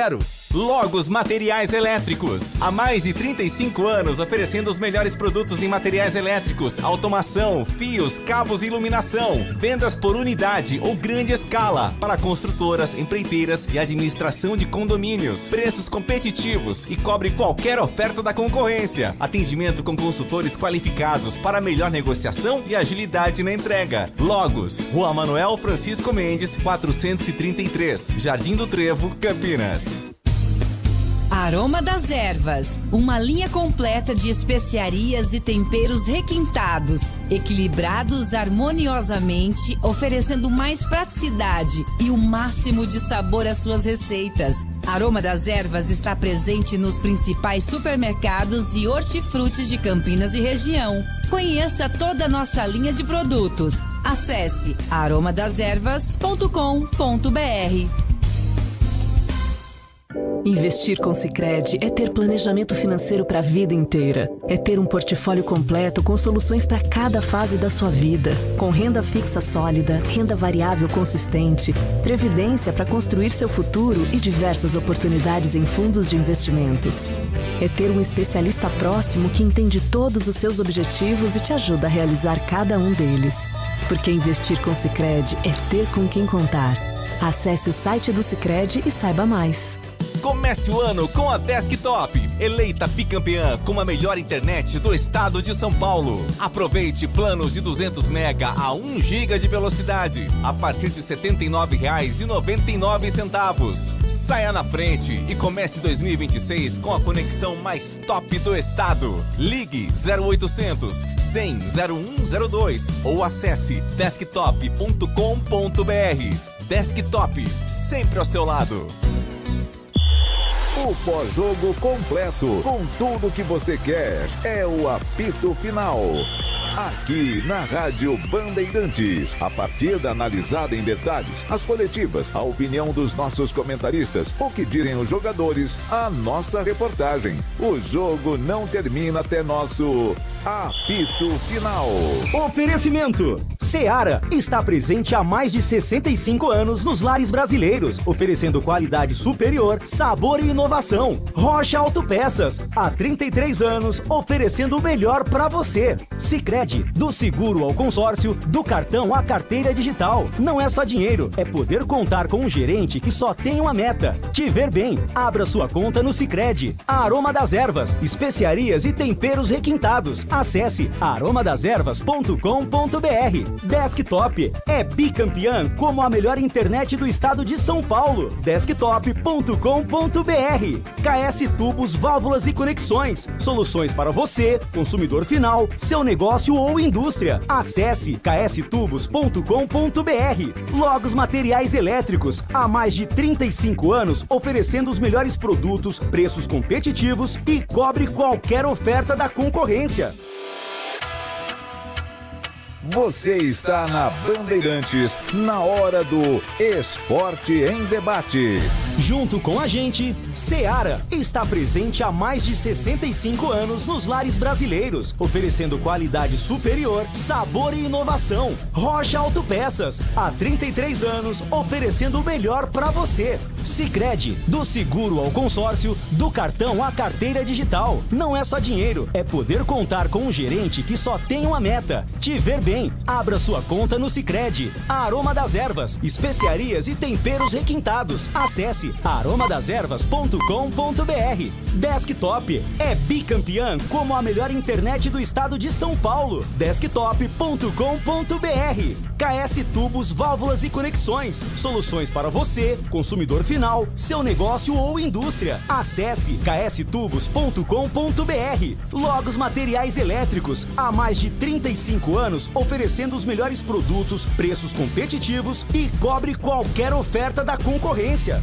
Logos Materiais Elétricos. Há mais de 35 anos oferecendo os melhores produtos em materiais elétricos, automação, fios, cabos e iluminação. Vendas por unidade ou grande escala para construtoras, empreiteiras e administração de condomínios. Preços competitivos e cobre qualquer oferta da concorrência. Atendimento com consultores qualificados para melhor negociação e agilidade na entrega. Logos, Rua Manuel Francisco Mendes, 433, Jardim do Trevo, Campinas. Aroma das Ervas, uma linha completa de especiarias e temperos requintados, equilibrados harmoniosamente, oferecendo mais praticidade e o máximo de sabor às suas receitas. Aroma das Ervas está presente nos principais supermercados e hortifrutis de Campinas e região. Conheça toda a nossa linha de produtos. Acesse aromadeservas.com.br. Investir com Sicredi é ter planejamento financeiro para a vida inteira. É ter um portfólio completo com soluções para cada fase da sua vida. Com renda fixa sólida, renda variável consistente, previdência para construir seu futuro e diversas oportunidades em fundos de investimentos. É ter um especialista próximo que entende todos os seus objetivos e te ajuda a realizar cada um deles. Porque investir com Sicredi é ter com quem contar. Acesse o site do Sicredi e saiba mais. Comece o ano com a Desktop, eleita bicampeã com a melhor internet do estado de São Paulo. Aproveite planos de 200 mega a 1 giga de velocidade a partir de R$ 79,99. Saia na frente e comece 2026 com a conexão mais top do estado. Ligue 0800 100 0102 ou acesse desktop.com.br. Desktop, sempre ao seu lado. O pós-jogo completo, com tudo que você quer, é o apito final. Aqui na Rádio Bandeirantes, a partida analisada em detalhes, as coletivas, a opinião dos nossos comentaristas, o que dizem os jogadores, a nossa reportagem. O jogo não termina até nosso apito final. Oferecimento: Seara está presente há mais de 65 anos nos lares brasileiros, oferecendo qualidade superior, sabor e inovação. Rocha Autopeças, há 33 anos, oferecendo o melhor para você. Sicredi, do seguro ao consórcio, do cartão à carteira digital. Não é só dinheiro, é poder contar com um gerente que só tem uma meta: te ver bem. Abra sua conta no Sicredi. A Aroma das Ervas, especiarias e temperos requintados. Acesse aromadazervas.com.br. Desktop é bicampeã como a melhor internet do estado de São Paulo. Desktop.com.br. KS Tubos, Válvulas e Conexões. Soluções para você, consumidor final, seu negócio ou indústria. Acesse kstubos.com.br. Logos Materiais Elétricos. Há mais de 35 anos oferecendo os melhores produtos, preços competitivos e cobre qualquer oferta da concorrência. Você está na Bandeirantes, na hora do Esporte em Debate. Junto com a gente, Seara está presente há mais de 65 anos nos lares brasileiros, oferecendo qualidade superior, sabor e inovação. Rocha Autopeças, há 33 anos, oferecendo o melhor para você. Sicredi, do seguro ao consórcio, do cartão à carteira digital. Não é só dinheiro, é poder contar com um gerente que só tem uma meta: te ver bem. Abra sua conta no Sicredi. Aroma das Ervas, especiarias e temperos requintados. Acesse aromadazervas.com.br. Desktop é bicampeã como a melhor internet do estado de São Paulo. Desktop.com.br. KS Tubos, Válvulas e Conexões. Soluções para você, consumidor final, seu negócio ou indústria. Acesse kstubos.com.br. Logos Materiais Elétricos. Há mais de 35 anos oferecendo os melhores produtos, preços competitivos e cobre qualquer oferta da concorrência.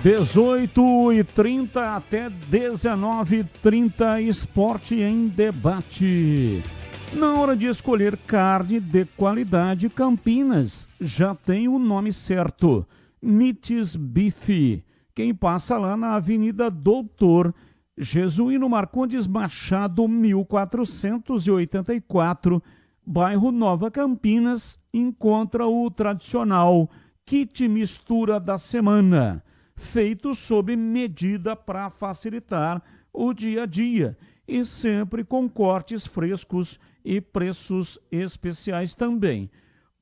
18h30 até 19h30, Esporte em Debate. Na hora de escolher carne de qualidade, Campinas já tem o nome certo: Mites Beef. Quem passa lá na Avenida Doutor Jesuíno Marcondes Machado, 1484, bairro Nova Campinas, encontra o tradicional kit mistura da semana, feito sob medida para facilitar o dia a dia e sempre com cortes frescos e preços especiais também.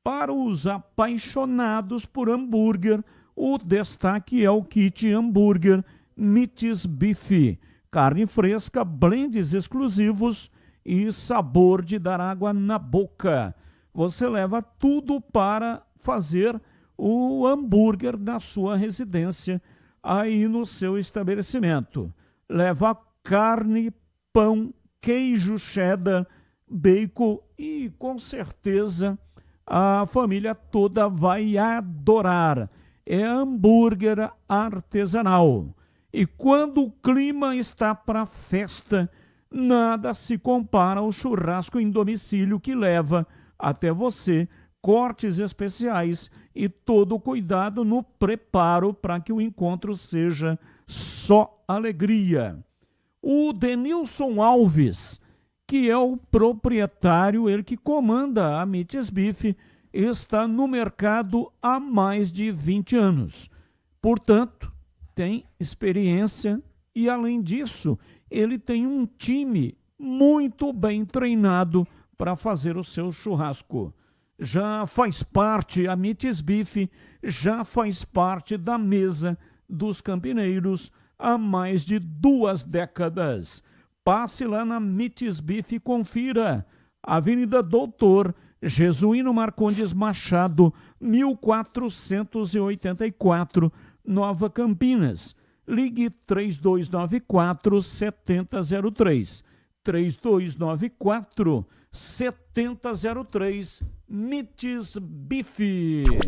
Para os apaixonados por hambúrguer, o destaque é o kit hambúrguer Mites Beef. Carne fresca, blends exclusivos e sabor de dar água na boca. Você leva tudo para fazer o hambúrguer na sua residência, aí no seu estabelecimento. Leva carne, pão, queijo cheddar, bacon e com certeza a família toda vai adorar. É hambúrguer artesanal. E quando o clima está para festa, nada se compara ao churrasco em domicílio que leva até você cortes especiais e todo o cuidado no preparo para que o encontro seja só alegria. O Denilson Alves, que é o proprietário, ele que comanda a Mites Beef, está no mercado há mais de 20 anos. Portanto, tem experiência e, além disso, ele tem um time muito bem treinado para fazer o seu churrasco. Já faz parte, a Mites Beef já faz parte da mesa dos campineiros há mais de 2 décadas. Passe lá na Mites Beef e confira. Avenida Doutor Jesuíno Marcondes Machado, 1484, Nova Campinas. Ligue 3294-7003. 3294-7003. Mites Beef.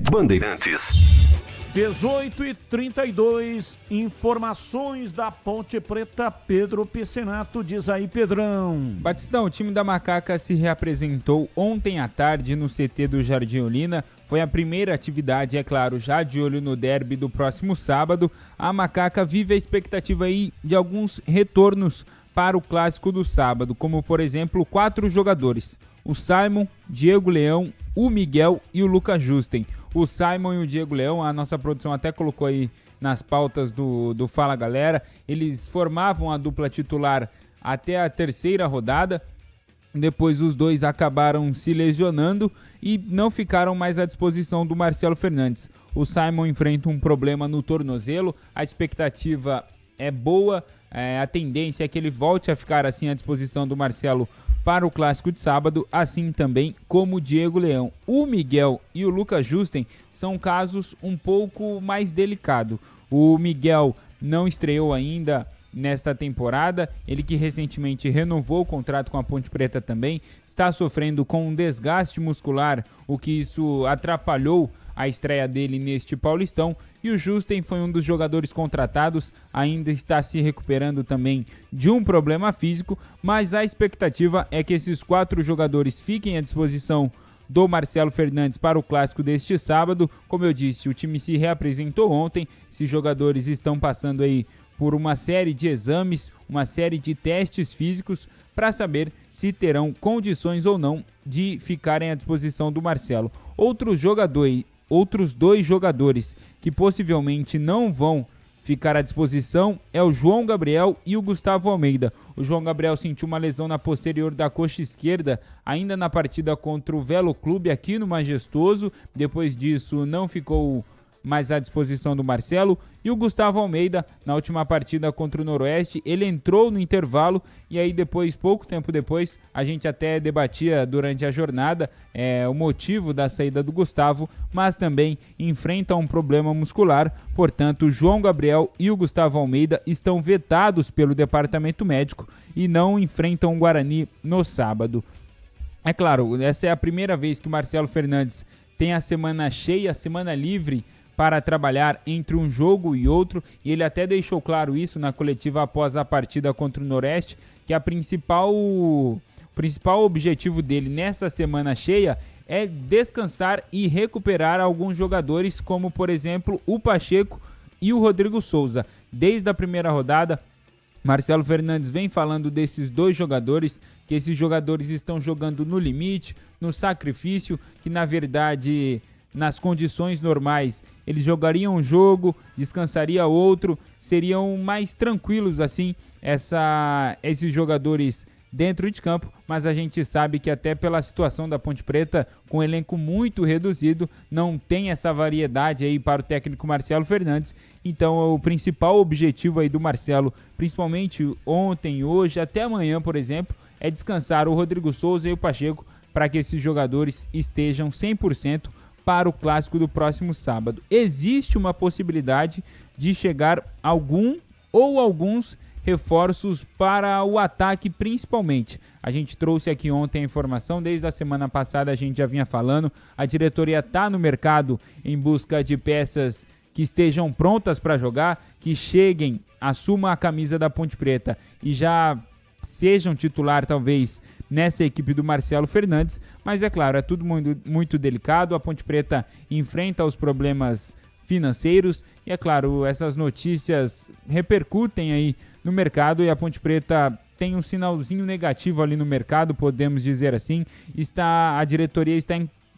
Bandeirantes. 18h32, informações da Ponte Preta, Pedro Piscinato, diz aí, Pedrão. Batistão, o time da Macaca se reapresentou ontem à tarde no CT do Jardim Olina. Foi a primeira atividade, é claro, já de olho no derby do próximo sábado. A Macaca vive a expectativa aí de alguns retornos para o clássico do sábado, como por exemplo 4 jogadores: o Simon, Diego Leão, o Miguel e o Lucas Justen. O Simon e o Diego Leão, a nossa produção até colocou aí nas pautas do Fala Galera, eles formavam a dupla titular até a 3ª rodada, depois os dois acabaram se lesionando e não ficaram mais à disposição do Marcelo Fernandes. O Simon enfrenta um problema no tornozelo, a expectativa é boa, a tendência é que ele volte a ficar assim à disposição do Marcelo para o clássico de sábado, assim também como o Diego Leão. O Miguel e o Lucas Justen são casos um pouco mais delicados. O Miguel não estreou ainda nesta temporada, ele que recentemente renovou o contrato com a Ponte Preta também, está sofrendo com um desgaste muscular, o que isso atrapalhou a estreia dele neste Paulistão, e o Justen foi um dos jogadores contratados, ainda está se recuperando também de um problema físico, mas a expectativa é que esses 4 jogadores fiquem à disposição do Marcelo Fernandes para o clássico deste sábado. Como eu disse, o time se reapresentou ontem, esses jogadores estão passando aí por uma série de exames, uma série de testes físicos para saber se terão condições ou não de ficarem à disposição do Marcelo. Outros 2 jogadores que possivelmente não vão ficar à disposição é o João Gabriel e o Gustavo Almeida. O João Gabriel sentiu uma lesão na posterior da coxa esquerda, ainda na partida contra o Velo Clube aqui no Majestoso. Depois disso não ficou mais à disposição do Marcelo. E o Gustavo Almeida, na última partida contra o Noroeste, ele entrou no intervalo e aí depois, pouco tempo depois, a gente até debatia durante a jornada o motivo da saída do Gustavo, mas também enfrenta um problema muscular. Portanto, o João Gabriel e o Gustavo Almeida estão vetados pelo departamento médico e não enfrentam o Guarani no sábado. É claro, essa é a primeira vez que o Marcelo Fernandes tem a semana cheia, a semana livre para trabalhar entre um jogo e outro, e ele até deixou claro isso na coletiva após a partida contra o Noroeste, que o principal objetivo dele nessa semana cheia é descansar e recuperar alguns jogadores, como por exemplo o Pacheco e o Rodrigo Souza. Desde a primeira rodada, Marcelo Fernandes vem falando desses 2 jogadores, que esses jogadores estão jogando no limite, no sacrifício, que na verdade, nas condições normais, eles jogariam um jogo, descansaria outro, seriam mais tranquilos assim, esses jogadores dentro de campo, mas a gente sabe que até pela situação da Ponte Preta, com um elenco muito reduzido, não tem essa variedade aí para o técnico Marcelo Fernandes. Então o principal objetivo aí do Marcelo, principalmente ontem, hoje, até amanhã, por exemplo, é descansar o Rodrigo Souza e o Pacheco para que esses jogadores estejam 100% para o clássico do próximo sábado. Existe uma possibilidade de chegar alguns reforços para o ataque principalmente. A gente trouxe aqui ontem a informação, desde a semana passada a gente já vinha falando, a diretoria está no mercado em busca de peças que estejam prontas para jogar, que cheguem, assumam a camisa da Ponte Preta e já sejam titular talvez nessa equipe do Marcelo Fernandes, mas é claro, é tudo muito, muito delicado, a Ponte Preta enfrenta os problemas financeiros e é claro, essas notícias repercutem aí no mercado e a Ponte Preta tem um sinalzinho negativo ali no mercado, podemos dizer assim, a diretoria está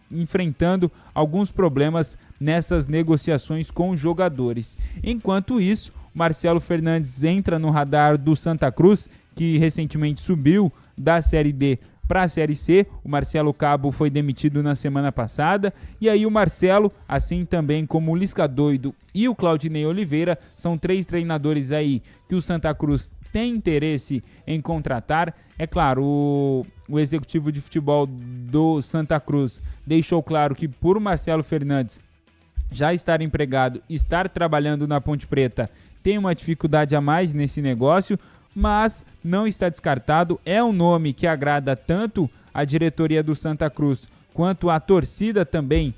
enfrentando alguns problemas nessas negociações com os jogadores. Enquanto isso, Marcelo Fernandes entra no radar do Santa Cruz, que recentemente subiu da Série D para a Série C. O Marcelo Cabo foi demitido na semana passada. E aí o Marcelo, assim também como o Lisca Doido e o Claudinei Oliveira, são 3 treinadores aí que o Santa Cruz tem interesse em contratar. É claro, o executivo de futebol do Santa Cruz deixou claro que por Marcelo Fernandes já estar empregado, estar trabalhando na Ponte Preta, tem uma dificuldade a mais nesse negócio, mas não está descartado, é um nome que agrada tanto a diretoria do Santa Cruz quanto a torcida também,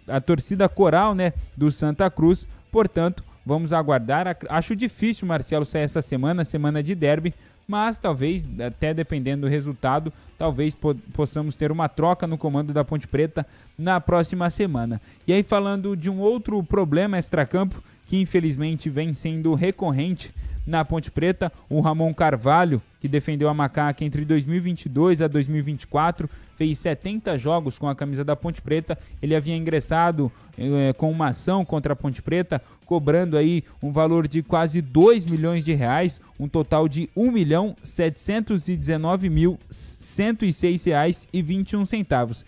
a torcida coral, né, do Santa Cruz. Portanto, vamos aguardar. Acho difícil o Marcelo sair essa semana de derby, mas talvez, até dependendo do resultado, talvez possamos ter uma troca no comando da Ponte Preta na próxima semana. E aí, falando de um outro problema extracampo, que infelizmente vem sendo recorrente na Ponte Preta, o Ramon Carvalho, que defendeu a Macaca entre 2022 a 2024, fez 70 jogos com a camisa da Ponte Preta. Ele havia ingressado com uma ação contra a Ponte Preta, cobrando aí um valor de quase 2 milhões de reais, um total de R$ 1.719.106,21.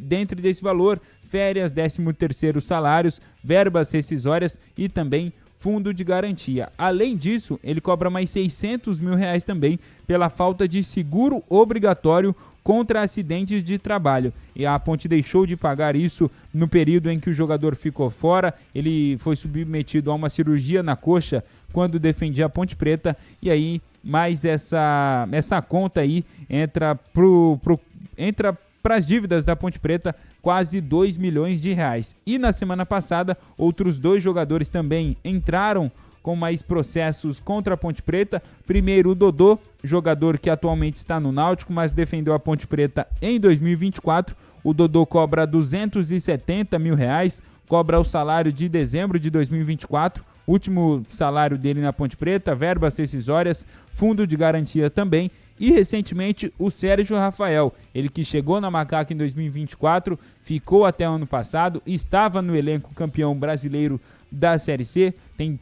Dentro desse valor, férias, 13º salários, verbas rescisórias e também fundo de garantia. Além disso, ele cobra mais R$600 mil também pela falta de seguro obrigatório contra acidentes de trabalho. E a Ponte deixou de pagar isso no período em que o jogador ficou fora. Ele foi submetido a uma cirurgia na coxa quando defendia a Ponte Preta, e aí mais essa conta aí entra para as dívidas da Ponte Preta, quase R$2 milhões. E na semana passada, outros 2 jogadores também entraram com mais processos contra a Ponte Preta. Primeiro, o Dodô, jogador que atualmente está no Náutico, mas defendeu a Ponte Preta em 2024. O Dodô cobra R$270 mil, cobra o salário de dezembro de 2024, último salário dele na Ponte Preta, verbas rescisórias, fundo de garantia também. E recentemente o Sérgio Rafael, ele que chegou na Macaca em 2024, ficou até o ano passado, estava no elenco campeão brasileiro da Série C, tem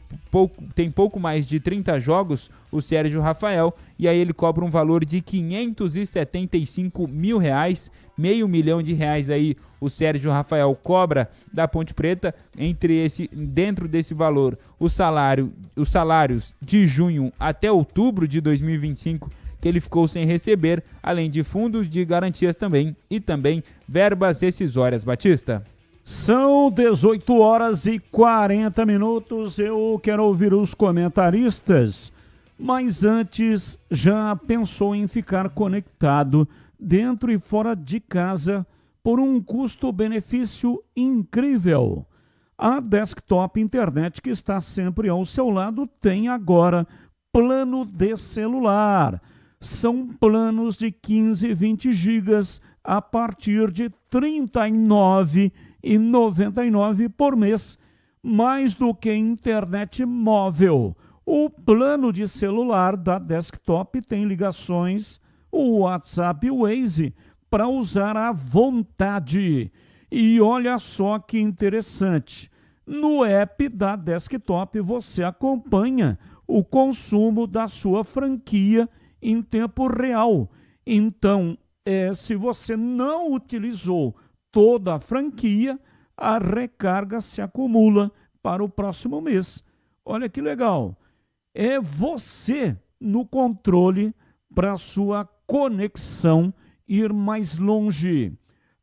pouco mais de 30 jogos o Sérgio Rafael, e aí ele cobra um valor de R$575 mil, R$500 mil aí o Sérgio Rafael cobra da Ponte Preta. Dentro desse valor, os salários de junho até outubro de 2025 que ele ficou sem receber, além de fundos de garantias também e também verbas rescisórias. Batista. São 18h40. Eu quero ouvir os comentaristas, mas antes, já pensou em ficar conectado dentro e fora de casa por um custo-benefício incrível? A Desktop Internet, que está sempre ao seu lado, tem agora plano de celular. São planos de 15 e 20 gigas a partir de R$ 39,99 por mês, mais do que internet móvel. O plano de celular da Desktop tem ligações, o WhatsApp e o Waze para usar à vontade. E olha só que interessante, no app da Desktop você acompanha o consumo da sua franquia em tempo real. Então, se você não utilizou toda a franquia, a recarga se acumula para o próximo mês. Olha que legal. É você no controle para a sua conexão ir mais longe.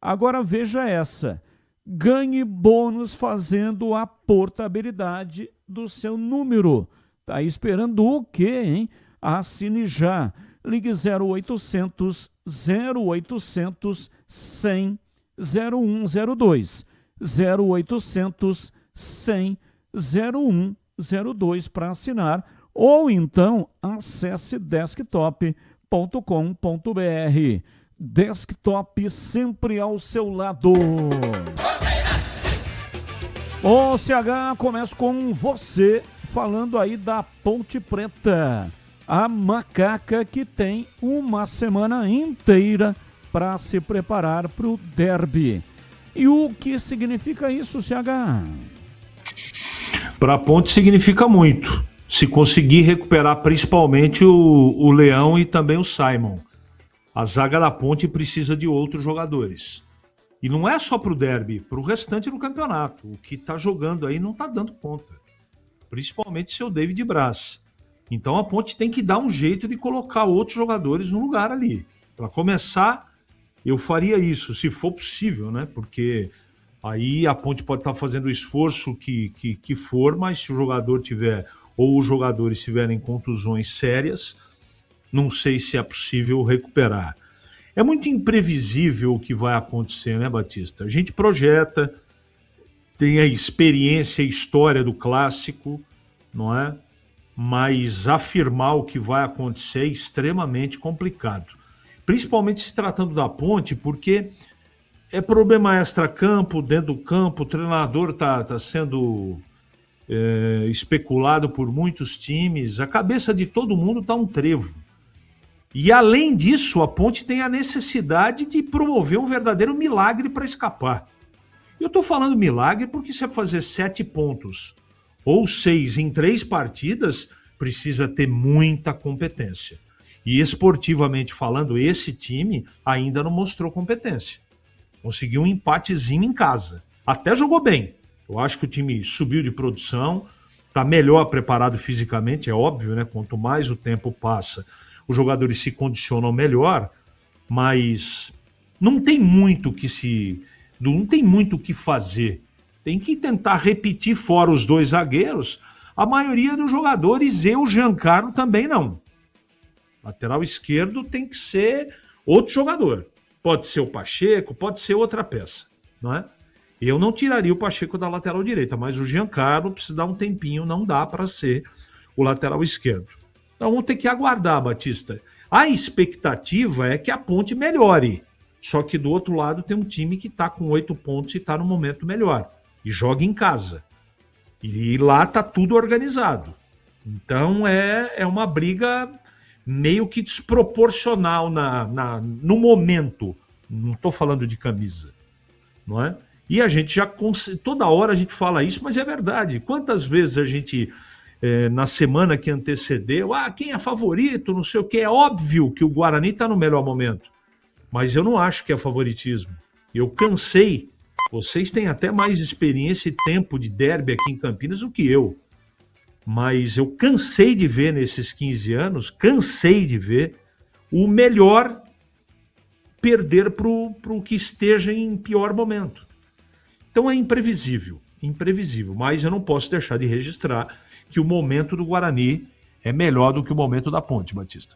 Agora veja essa. Ganhe bônus fazendo a portabilidade do seu número. Tá esperando o quê, hein? Assine já. Ligue 0800 0800 100 0102. 0800 100 0102 para assinar, ou então acesse desktop.com.br. Desktop sempre ao seu lado. O CH, começa com você falando aí da Ponte Preta. A Macaca que tem uma semana inteira para se preparar para o derby. E o que significa isso, CH? Para a Ponte significa muito. Se conseguir recuperar principalmente o Leão e também o Simon. A zaga da Ponte precisa de outros jogadores. E não é só para o derby, para o restante do campeonato. O que está jogando aí não está dando conta. Principalmente seu David Braz. Então a Ponte tem que dar um jeito de colocar outros jogadores no lugar ali. Para começar, eu faria isso, se for possível, né? Porque aí a Ponte pode estar fazendo o esforço que for, mas se o jogador tiver, ou os jogadores tiverem contusões sérias, não sei se é possível recuperar. É muito imprevisível o que vai acontecer, né, Batista? A gente projeta, tem a experiência e história do clássico, não é? Mas afirmar o que vai acontecer é extremamente complicado. Principalmente se tratando da Ponte, porque é problema extra-campo, dentro do campo, o treinador está sendo especulado por muitos times, a cabeça de todo mundo está um trevo. E além disso, a Ponte tem a necessidade de promover um verdadeiro milagre para escapar. Eu estou falando milagre porque se é fazer 7 pontos ou 6 em 3 partidas, precisa ter muita competência. E esportivamente falando, esse time ainda não mostrou competência. Conseguiu um empatezinho em casa. Até jogou bem. Eu acho que o time subiu de produção, está melhor preparado fisicamente, é óbvio, né? Quanto mais o tempo passa, os jogadores se condicionam melhor, mas não tem muito o que fazer. Tem que tentar repetir fora os 2 zagueiros. A maioria dos jogadores, o Giancarlo também não. Lateral esquerdo tem que ser outro jogador. Pode ser o Pacheco, pode ser outra peça, não é? Eu não tiraria o Pacheco da lateral direita, mas o Giancarlo precisa dar um tempinho, não dá para ser o lateral esquerdo. Então vamos ter que aguardar, Batista. A expectativa é que a Ponte melhore. Só que do outro lado tem um time que está com 8 pontos e está no momento melhor. E joga em casa. E lá está tudo organizado. Então é uma briga meio que desproporcional no momento. Não estou falando de camisa. Não é? E a gente toda hora a gente fala isso, mas é verdade. Quantas vezes a gente, na semana que antecedeu, quem é favorito, não sei o que, é óbvio que o Guarani está no melhor momento. Mas eu não acho que é favoritismo. Eu cansei. Vocês têm até mais experiência e tempo de derby aqui em Campinas do que eu. Mas eu cansei de ver nesses 15 anos, o melhor perder para o que esteja em pior momento. Então é imprevisível, mas eu não posso deixar de registrar que o momento do Guarani é melhor do que o momento da Ponte, Batista.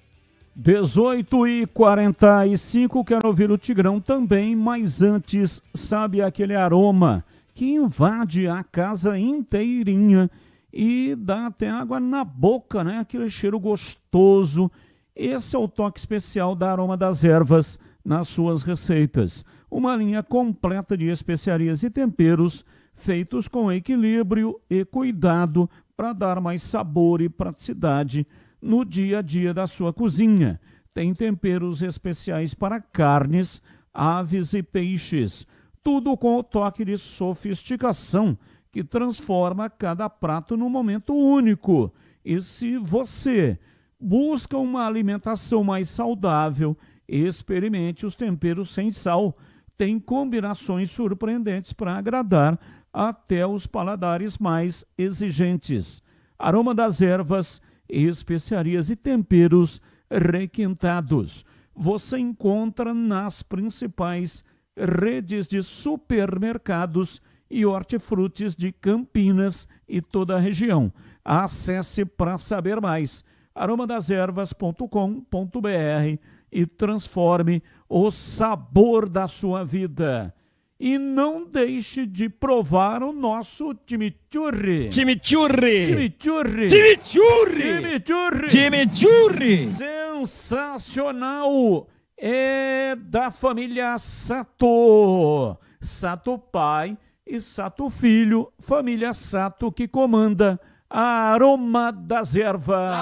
18h45, quero ouvir o Tigrão também, mas antes, sabe aquele aroma que invade a casa inteirinha e dá até água na boca, né? Aquele cheiro gostoso. Esse é o toque especial da Aroma das Ervas nas suas receitas. Uma linha completa de especiarias e temperos feitos com equilíbrio e cuidado para dar mais sabor e praticidade no dia a dia da sua cozinha. Tem temperos especiais para carnes, aves e peixes. Tudo com o toque de sofisticação que transforma cada prato num momento único. E se você busca uma alimentação mais saudável, experimente os temperos sem sal. Tem combinações surpreendentes para agradar até os paladares mais exigentes. Aroma das ervas, especiarias e temperos requintados. Você encontra nas principais redes de supermercados e hortifrutis de Campinas e toda a região. Acesse para saber mais. aromadeservas.com.br e transforme o sabor da sua vida. E não deixe de provar o nosso chimichurri. Chimichurri! Chimichurri! Chimichurri! Chimichurri! Chimichurri! Sensacional! É da família Sato. Sato pai e Sato filho. Família Sato que comanda a Aroma das Ervas.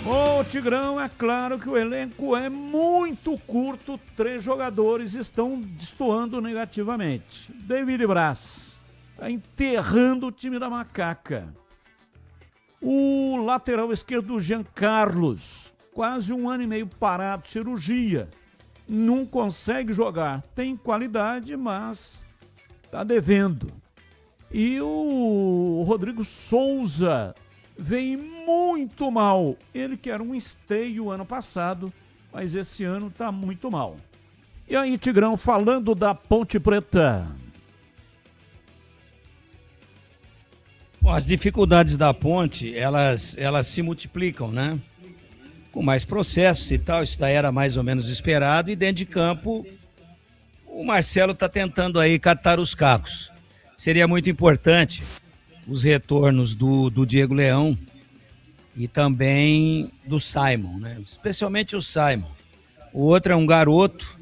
Ô, Tigrão, é claro que o elenco é muito curto, 3 jogadores estão destoando negativamente. David Braz está enterrando o time da Macaca. O lateral esquerdo, Jean Carlos, quase 1 ano e meio parado, cirurgia, não consegue jogar. Tem qualidade, mas está devendo. E o Rodrigo Souza vem muito mal. Ele que era um esteio ano passado, mas esse ano está muito mal. E aí, Tigrão, falando da Ponte Preta. Bom, as dificuldades da Ponte, elas se multiplicam, né? Com mais processos e tal, isso daí era mais ou menos esperado, e dentro de campo o Marcelo está tentando aí catar os cacos. Seria muito importante os retornos do Diego Leão e também do Simon, né? Especialmente o Simon. O outro é um garoto,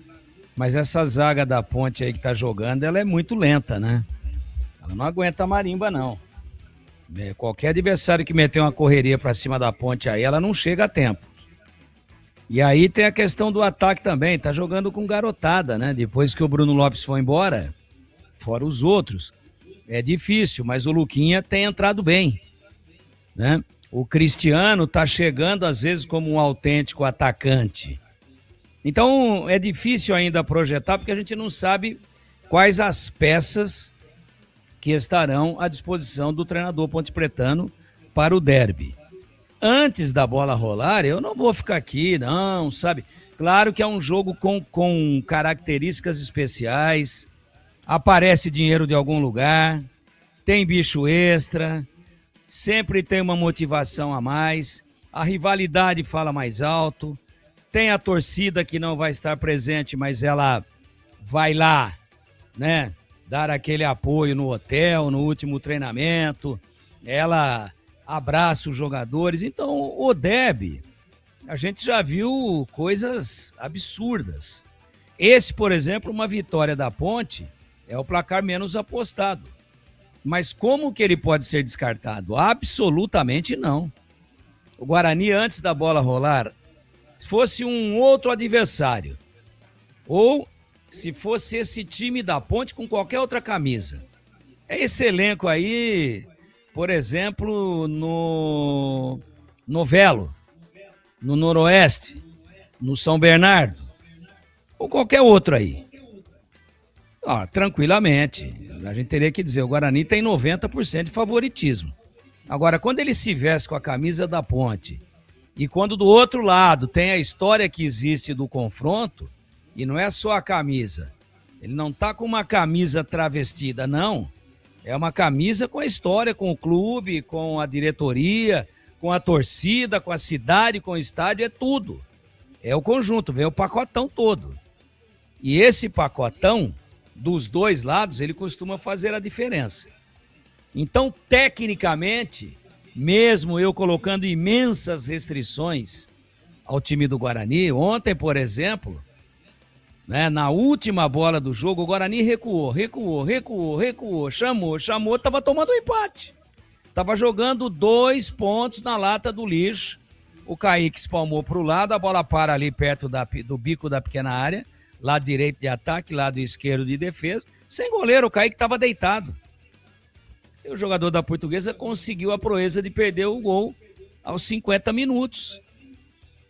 mas essa zaga da Ponte aí que tá jogando, ela é muito lenta, né? Ela não aguenta a marimba, não. Qualquer adversário que meter uma correria pra cima da Ponte aí, ela não chega a tempo. E aí tem a questão do ataque também, tá jogando com garotada, né? Depois que o Bruno Lopes foi embora, fora os outros, é difícil, mas o Luquinha tem entrado bem, né? O Cristiano tá chegando às vezes como um autêntico atacante. Então é difícil ainda projetar porque a gente não sabe quais as peças que estarão à disposição do treinador pontepretano para o derby. Antes da bola rolar, eu não vou ficar aqui, não, sabe? Claro que é um jogo com características especiais, aparece dinheiro de algum lugar, tem bicho extra, sempre tem uma motivação a mais, a rivalidade fala mais alto, tem a torcida que não vai estar presente, mas ela vai lá, né? Dar aquele apoio no hotel, no último treinamento, ela abraça os jogadores. Então, o derby, a gente já viu coisas absurdas. Esse, por exemplo, uma vitória da Ponte, é o placar menos apostado. Mas como que ele pode ser descartado? Absolutamente não. O Guarani, antes da bola rolar, se fosse um outro adversário, ou se fosse esse time da Ponte com qualquer outra camisa. É esse elenco aí, por exemplo, no Velo, no Noroeste, no São Bernardo, ou qualquer outro aí. Tranquilamente, a gente teria que dizer, o Guarani tem 90% de favoritismo. Agora, quando ele se veste com a camisa da Ponte, e quando do outro lado tem a história que existe do confronto, e não é só a camisa, ele não tá com uma camisa travestida, não. É uma camisa com a história, com o clube, com a diretoria, com a torcida, com a cidade, com o estádio, é tudo. É o conjunto, vem o pacotão todo. E esse pacotão, dos dois lados, ele costuma fazer a diferença. Então, tecnicamente, mesmo eu colocando imensas restrições ao time do Guarani, ontem, por exemplo, né, na última bola do jogo, o Guarani recuou, chamou, estava tomando um empate. Estava jogando 2 pontos na lata do lixo. O Kaique espalmou para o lado, a bola para ali perto do bico da pequena área, lado direito de ataque, lado esquerdo de defesa. Sem goleiro, o Kaique estava deitado. E o jogador da Portuguesa conseguiu a proeza de perder o gol aos 50 minutos.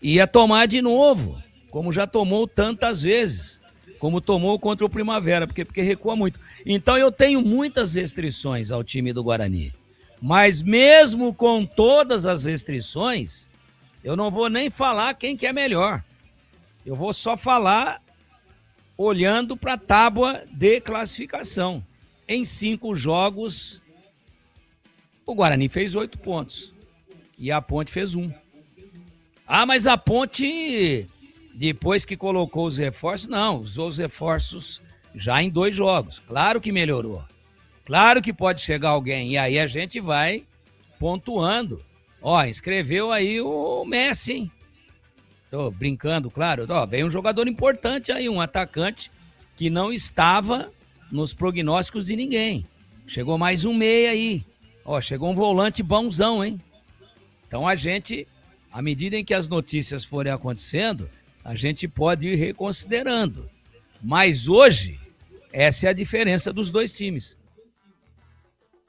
Ia tomar de novo, como já tomou tantas vezes, como tomou contra o Primavera, porque recua muito. Então eu tenho muitas restrições ao time do Guarani. Mas mesmo com todas as restrições, eu não vou nem falar quem que é melhor. Eu vou só falar olhando para a tábua de classificação. Em 5 jogos, o Guarani fez 8 pontos e a Ponte fez 1. Mas a Ponte, depois que colocou os reforços, não, usou os reforços já em 2 jogos. Claro que melhorou. Claro que pode chegar alguém, e aí a gente vai pontuando. Inscreveu aí o Messi, hein? Tô brincando, claro. Veio um jogador importante aí, um atacante que não estava nos prognósticos de ninguém. Chegou mais um meia aí. Chegou um volante bonzão, hein? Então a gente, à medida em que as notícias forem acontecendo, a gente pode ir reconsiderando. Mas hoje, essa é a diferença dos dois times.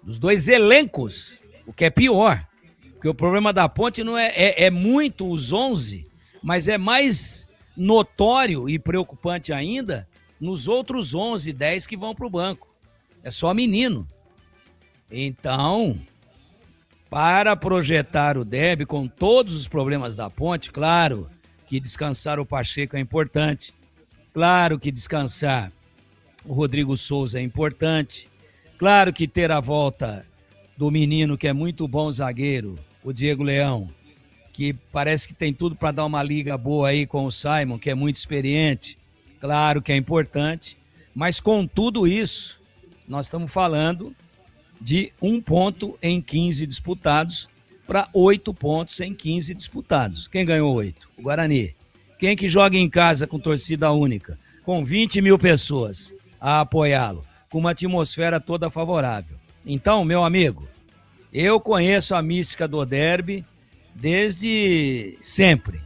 Dos dois elencos, o que é pior. Porque o problema da Ponte não é muito os 11, mas é mais notório e preocupante ainda nos outros 11, 10 que vão para o banco. É só menino. Então, para projetar o derby com todos os problemas da Ponte, claro que descansar o Pacheco é importante, claro que descansar o Rodrigo Souza é importante, claro que ter a volta do menino que é muito bom zagueiro, o Diego Leão, que parece que tem tudo para dar uma liga boa aí com o Simon, que é muito experiente, claro que é importante, mas com tudo isso, nós estamos falando de 1 ponto em 15 disputados para 8 pontos em 15 disputados. Quem ganhou 8? O Guarani. Quem que joga em casa com torcida única, com 20 mil pessoas a apoiá-lo, com uma atmosfera toda favorável? Então, meu amigo, eu conheço a mística do derby desde sempre.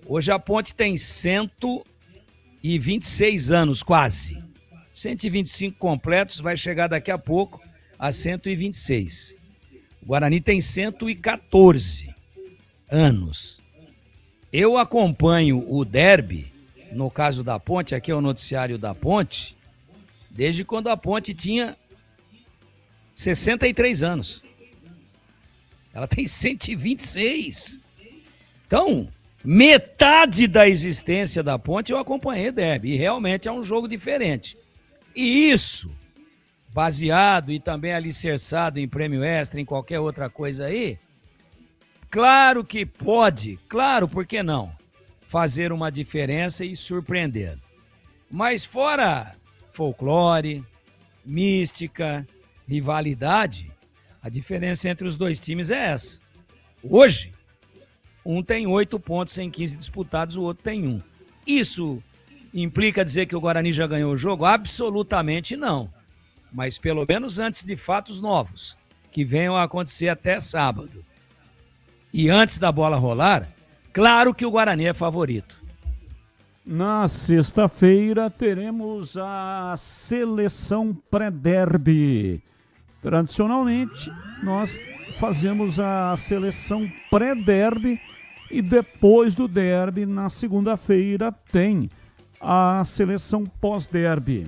Hoje a Ponte tem 126 anos, quase. 125 completos, vai chegar daqui a pouco a 126. O Guarani tem 114 anos. Eu acompanho o derby, no caso da Ponte, aqui é o noticiário da Ponte, Desde quando a Ponte tinha 63 anos. Ela tem 126. Então, metade da existência da Ponte eu acompanhei, Derby. E realmente é um jogo diferente. E isso, baseado e também alicerçado em prêmio extra, em qualquer outra coisa aí, claro que pode, claro, por que não, fazer uma diferença e surpreender. Mas fora folclore, mística, rivalidade, a diferença entre os dois times é essa. Hoje, um tem 8 pontos em 15 disputados, o outro tem 1. Isso implica dizer que o Guarani já ganhou o jogo? Absolutamente não. Mas pelo menos antes de fatos novos, que venham a acontecer até sábado. E antes da bola rolar, claro que o Guarani é favorito. Na sexta-feira teremos a seleção pré-derby. Tradicionalmente, nós fazemos a seleção pré-derby e depois do derby, na segunda-feira, tem a seleção pós-derby.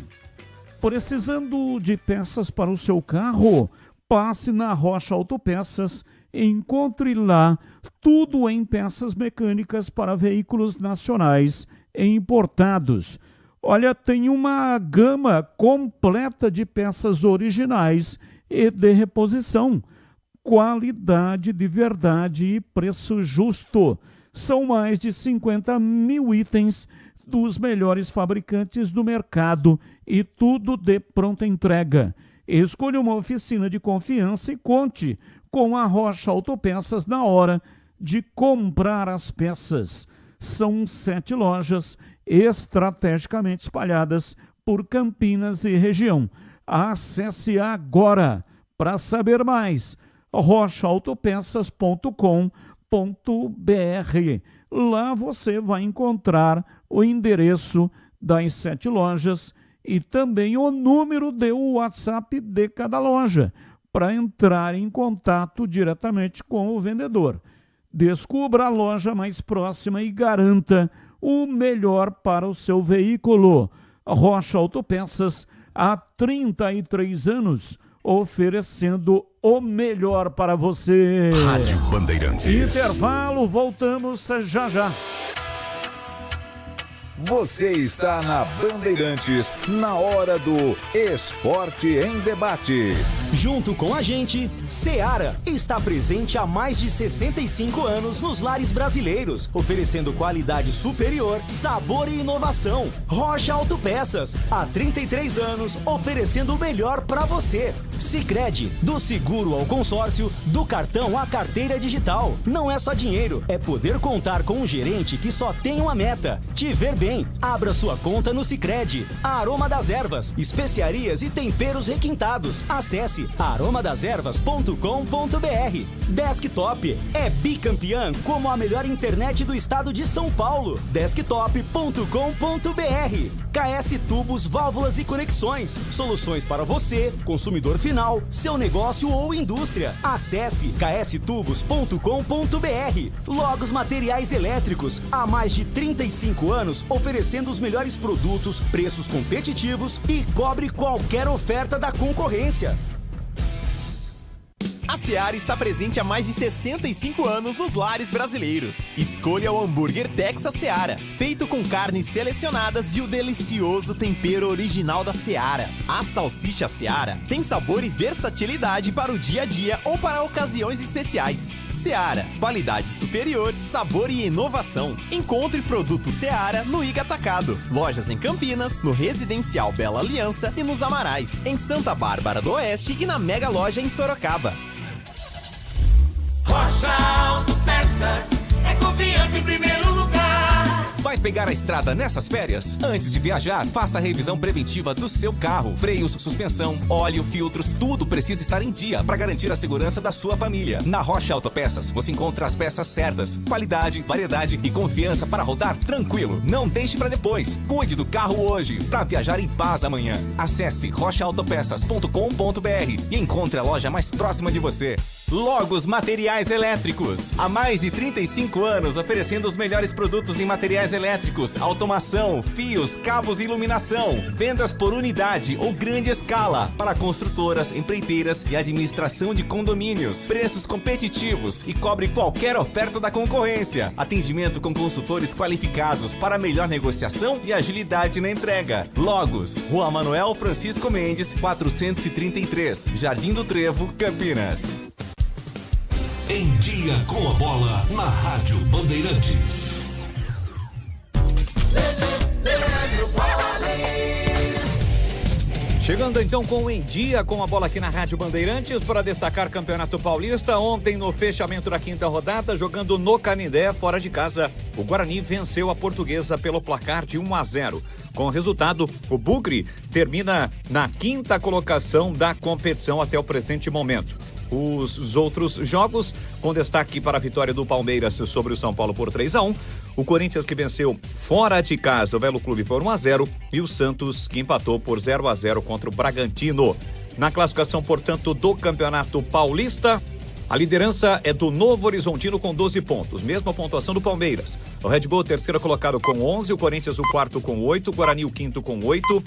Precisando de peças para o seu carro? Passe na Rocha Autopeças e encontre lá tudo em peças mecânicas para veículos nacionais e importados. Olha, tem uma gama completa de peças originais e de reposição. Qualidade de verdade e preço justo. São mais de 50 mil itens dos melhores fabricantes do mercado e tudo de pronta entrega. Escolha uma oficina de confiança e conte com a Rocha Autopeças na hora de comprar as peças. São 7 lojas estrategicamente espalhadas por Campinas e região. Acesse agora para saber mais rochaautopeças.com.br. Lá você vai encontrar o endereço das 7 lojas e também o número de WhatsApp de cada loja para entrar em contato diretamente com o vendedor. Descubra a loja mais próxima e garanta o melhor para o seu veículo. Rocha Autopeças, há 33 anos, oferecendo o melhor para você. Rádio Bandeirantes. Intervalo, voltamos já já. Você está na Bandeirantes, na hora do Esporte em Debate. Junto com a gente, Seara está presente há mais de 65 anos nos lares brasileiros, oferecendo qualidade superior, sabor e inovação. Rocha Autopeças, há 33 anos, oferecendo o melhor para você. Sicredi, do seguro ao consórcio, do cartão à carteira digital. Não é só dinheiro, é poder contar com um gerente que só tem uma meta: te ver bem. Abra sua conta no Sicredi. Aroma das Ervas, especiarias e temperos requintados. Acesse aromadeservas.com.br. Desktop é bicampeã como a melhor internet do estado de São Paulo. Desktop.com.br. KS Tubos, Válvulas e Conexões. Soluções para você, consumidor final, seu negócio ou indústria. Acesse kstubos.com.br. Logos Materiais Elétricos. Há mais de 35 anos, oferecendo os melhores produtos, preços competitivos e cobre qualquer oferta da concorrência. A Seara está presente há mais de 65 anos nos lares brasileiros. Escolha o hambúrguer Texas Seara, feito com carnes selecionadas e o delicioso tempero original da Seara. A salsicha Seara tem sabor e versatilidade para o dia a dia ou para ocasiões especiais. Seara, qualidade superior, sabor e inovação. Encontre produto Seara no Iga Atacado. Lojas em Campinas, no Residencial Bela Aliança e nos Amarais, em Santa Bárbara do Oeste e na Mega Loja em Sorocaba. Rocha Autopeças, é confiança em primeiro lugar. Vai pegar a estrada nessas férias? Antes de viajar, faça a revisão preventiva do seu carro. Freios, suspensão, óleo, filtros, tudo precisa estar em dia para garantir a segurança da sua família. Na Rocha Autopeças, você encontra as peças certas, qualidade, variedade e confiança para rodar tranquilo. Não deixe para depois. Cuide do carro hoje para viajar em paz amanhã. Acesse rochaautopeças.com.br e encontre a loja mais próxima de você. Logos Materiais Elétricos. Há mais de 35 anos oferecendo os melhores produtos em materiais elétricos, automação, fios, cabos e iluminação. Vendas por unidade ou grande escala para construtoras, empreiteiras e administração de condomínios. Preços competitivos e cobre qualquer oferta da concorrência. Atendimento com consultores qualificados para melhor negociação e agilidade na entrega. Logos, Rua Manuel Francisco Mendes, 433, Jardim do Trevo, Campinas. Em Dia com a Bola, na Rádio Bandeirantes. Chegando então com o Em Dia com a Bola aqui na Rádio Bandeirantes para destacar Campeonato Paulista. Ontem, no fechamento da quinta rodada, jogando no Canindé, fora de casa, o Guarani venceu a Portuguesa pelo placar de 1-0. Com o resultado, o Bugre termina na quinta colocação da competição até o presente momento. Os outros jogos, com destaque para a vitória do Palmeiras sobre o São Paulo por 3-1, o Corinthians que venceu fora de casa o Velo Clube por 1-0 e o Santos que empatou por 0-0 contra o Bragantino. Na classificação, portanto, do Campeonato Paulista, a liderança é do Novo Horizontino com 12 pontos, mesma pontuação do Palmeiras. O Red Bull, terceiro colocado com 11, o Corinthians o quarto com 8, o Guarani o quinto com 8,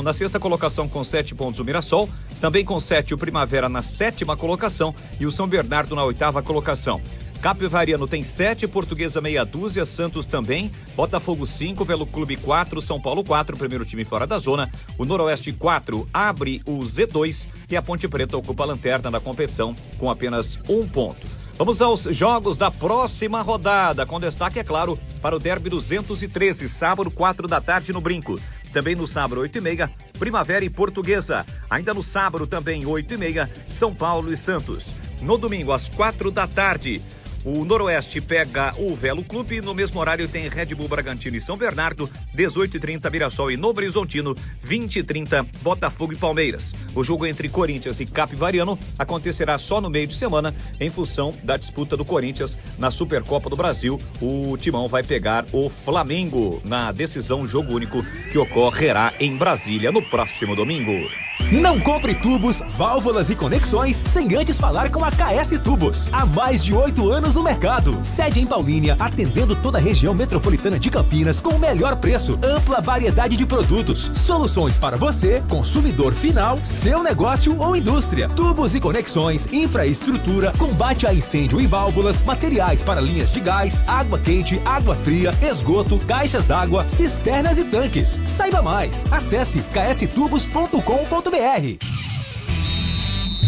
na sexta colocação com 7 pontos o Mirassol, também com 7 o Primavera na sétima colocação e o São Bernardo na oitava colocação. Capivariano tem 7, Portuguesa meia dúzia, Santos também, Botafogo 5, Velo Clube 4, São Paulo 4, primeiro time fora da zona, o Noroeste 4 abre o Z2 e a Ponte Preta ocupa a lanterna da competição com apenas 1 ponto. Vamos aos jogos da próxima rodada, com destaque, é claro, para o Derby 213, sábado 4 da tarde no Brinco. Também no sábado 8h30, Primavera e Portuguesa. Ainda no sábado também 8h30, São Paulo e Santos. No domingo às 4 da tarde, o Noroeste pega o Velo Clube, no mesmo horário tem Red Bull Bragantino e São Bernardo, 18h30 Mirassol e Novo Horizontino, 20h30 Botafogo e Palmeiras. O jogo entre Corinthians e Capivariano acontecerá só no meio de semana, em função da disputa do Corinthians na Supercopa do Brasil. O Timão vai pegar o Flamengo na decisão jogo único que ocorrerá em Brasília no próximo domingo. Não compre tubos, válvulas e conexões sem antes falar com a KS Tubos. Há mais de 8 anos no mercado. Sede em Paulínia, atendendo toda a região metropolitana de Campinas com o melhor preço, ampla variedade de produtos, soluções para você, consumidor final, seu negócio ou indústria. Tubos e conexões, infraestrutura, combate a incêndio e válvulas, materiais para linhas de gás, água quente, água fria, esgoto, caixas d'água, cisternas e tanques. Saiba mais. Acesse kstubos.com.br.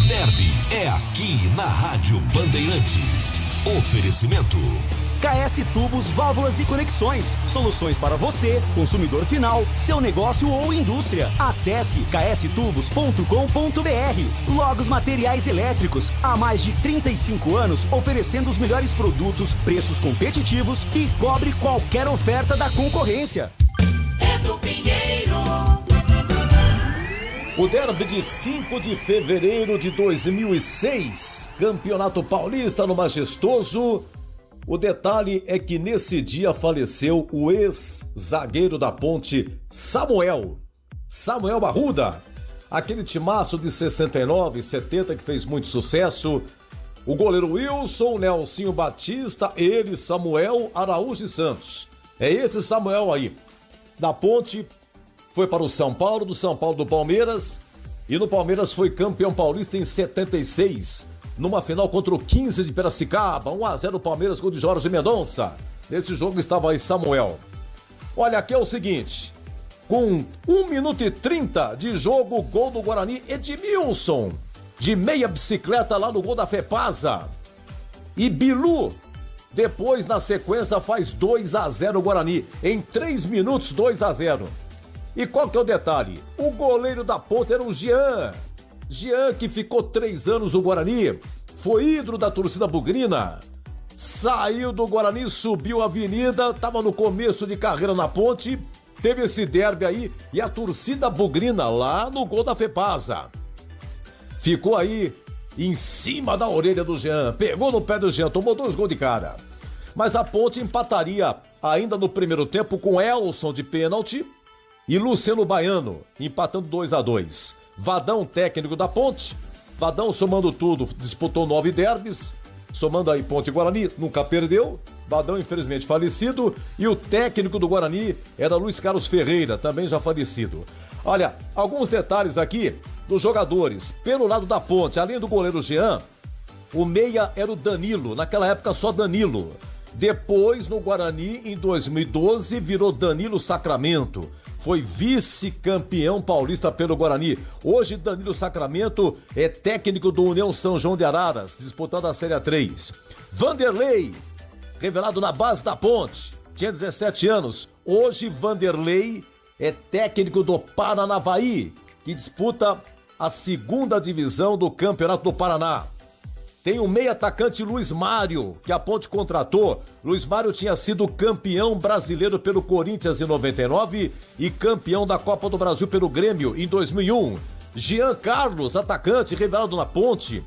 Derby é aqui na Rádio Bandeirantes. Oferecimento KS Tubos, válvulas e conexões. Soluções para você, consumidor final, seu negócio ou indústria. Acesse kstubos.com.br. Logos Materiais Elétricos. Há mais de 35 anos oferecendo os melhores produtos, preços competitivos e cobre qualquer oferta da concorrência. Edu Pinheiro. O derby de 5 de fevereiro de 2006, Campeonato Paulista no Majestoso. O detalhe é que nesse dia faleceu o ex-zagueiro da Ponte, Samuel Arruda. Aquele timaço de 69 e 70 que fez muito sucesso. O goleiro Wilson, Nelsinho Batista, ele, Samuel, Araújo e Santos. É esse Samuel aí, da Ponte. Foi para o São Paulo, do São Paulo do Palmeiras, e no Palmeiras foi campeão paulista em 76, numa final contra o 15 de Piracicaba, 1-0 Palmeiras, gol de Jorge Mendonça. Nesse jogo estava aí Samuel. Olha, aqui é o seguinte, com 1 minuto e 30 de jogo, gol do Guarani, Edmilson, de meia bicicleta lá no gol da Fepasa. E Bilu, depois na sequência faz 2-0 o Guarani, em 3 minutos 2-0. E qual que é o detalhe? O goleiro da Ponte era o Jean, que ficou 3 anos no Guarani, foi ídolo da torcida bugrina, saiu do Guarani, subiu a avenida, estava no começo de carreira na Ponte, teve esse derby aí e a torcida bugrina lá no gol da Fepasa. Ficou aí em cima da orelha do Jean, pegou no pé do Jean, tomou 2 gols de cara. Mas a Ponte empataria ainda no primeiro tempo com Elson de pênalti, e Luciano Baiano, empatando 2-2. Vadão, técnico da Ponte. Vadão, somando tudo, disputou 9 derbys. somando aí Ponte e Guarani, nunca perdeu. Vadão, infelizmente, falecido. E o técnico do Guarani era Luiz Carlos Ferreira, também já falecido. Olha, alguns detalhes aqui dos jogadores. Pelo lado da Ponte, além do goleiro Jean, o meia era o Danilo. Naquela época, só Danilo. Depois, no Guarani, em 2012, virou Danilo Sacramento. Foi vice-campeão paulista pelo Guarani. Hoje, Danilo Sacramento é técnico do União São João de Araras, disputando a Série A3. Vanderlei, revelado na base da Ponte, tinha 17 anos. Hoje, Vanderlei é técnico do Paranavaí, que disputa a 2ª divisão do Campeonato do Paraná. Tem o meio atacante Luiz Mário, que a Ponte contratou. Luiz Mário tinha sido campeão brasileiro pelo Corinthians em 99 e campeão da Copa do Brasil pelo Grêmio em 2001. Jean Carlos, atacante, revelado na Ponte.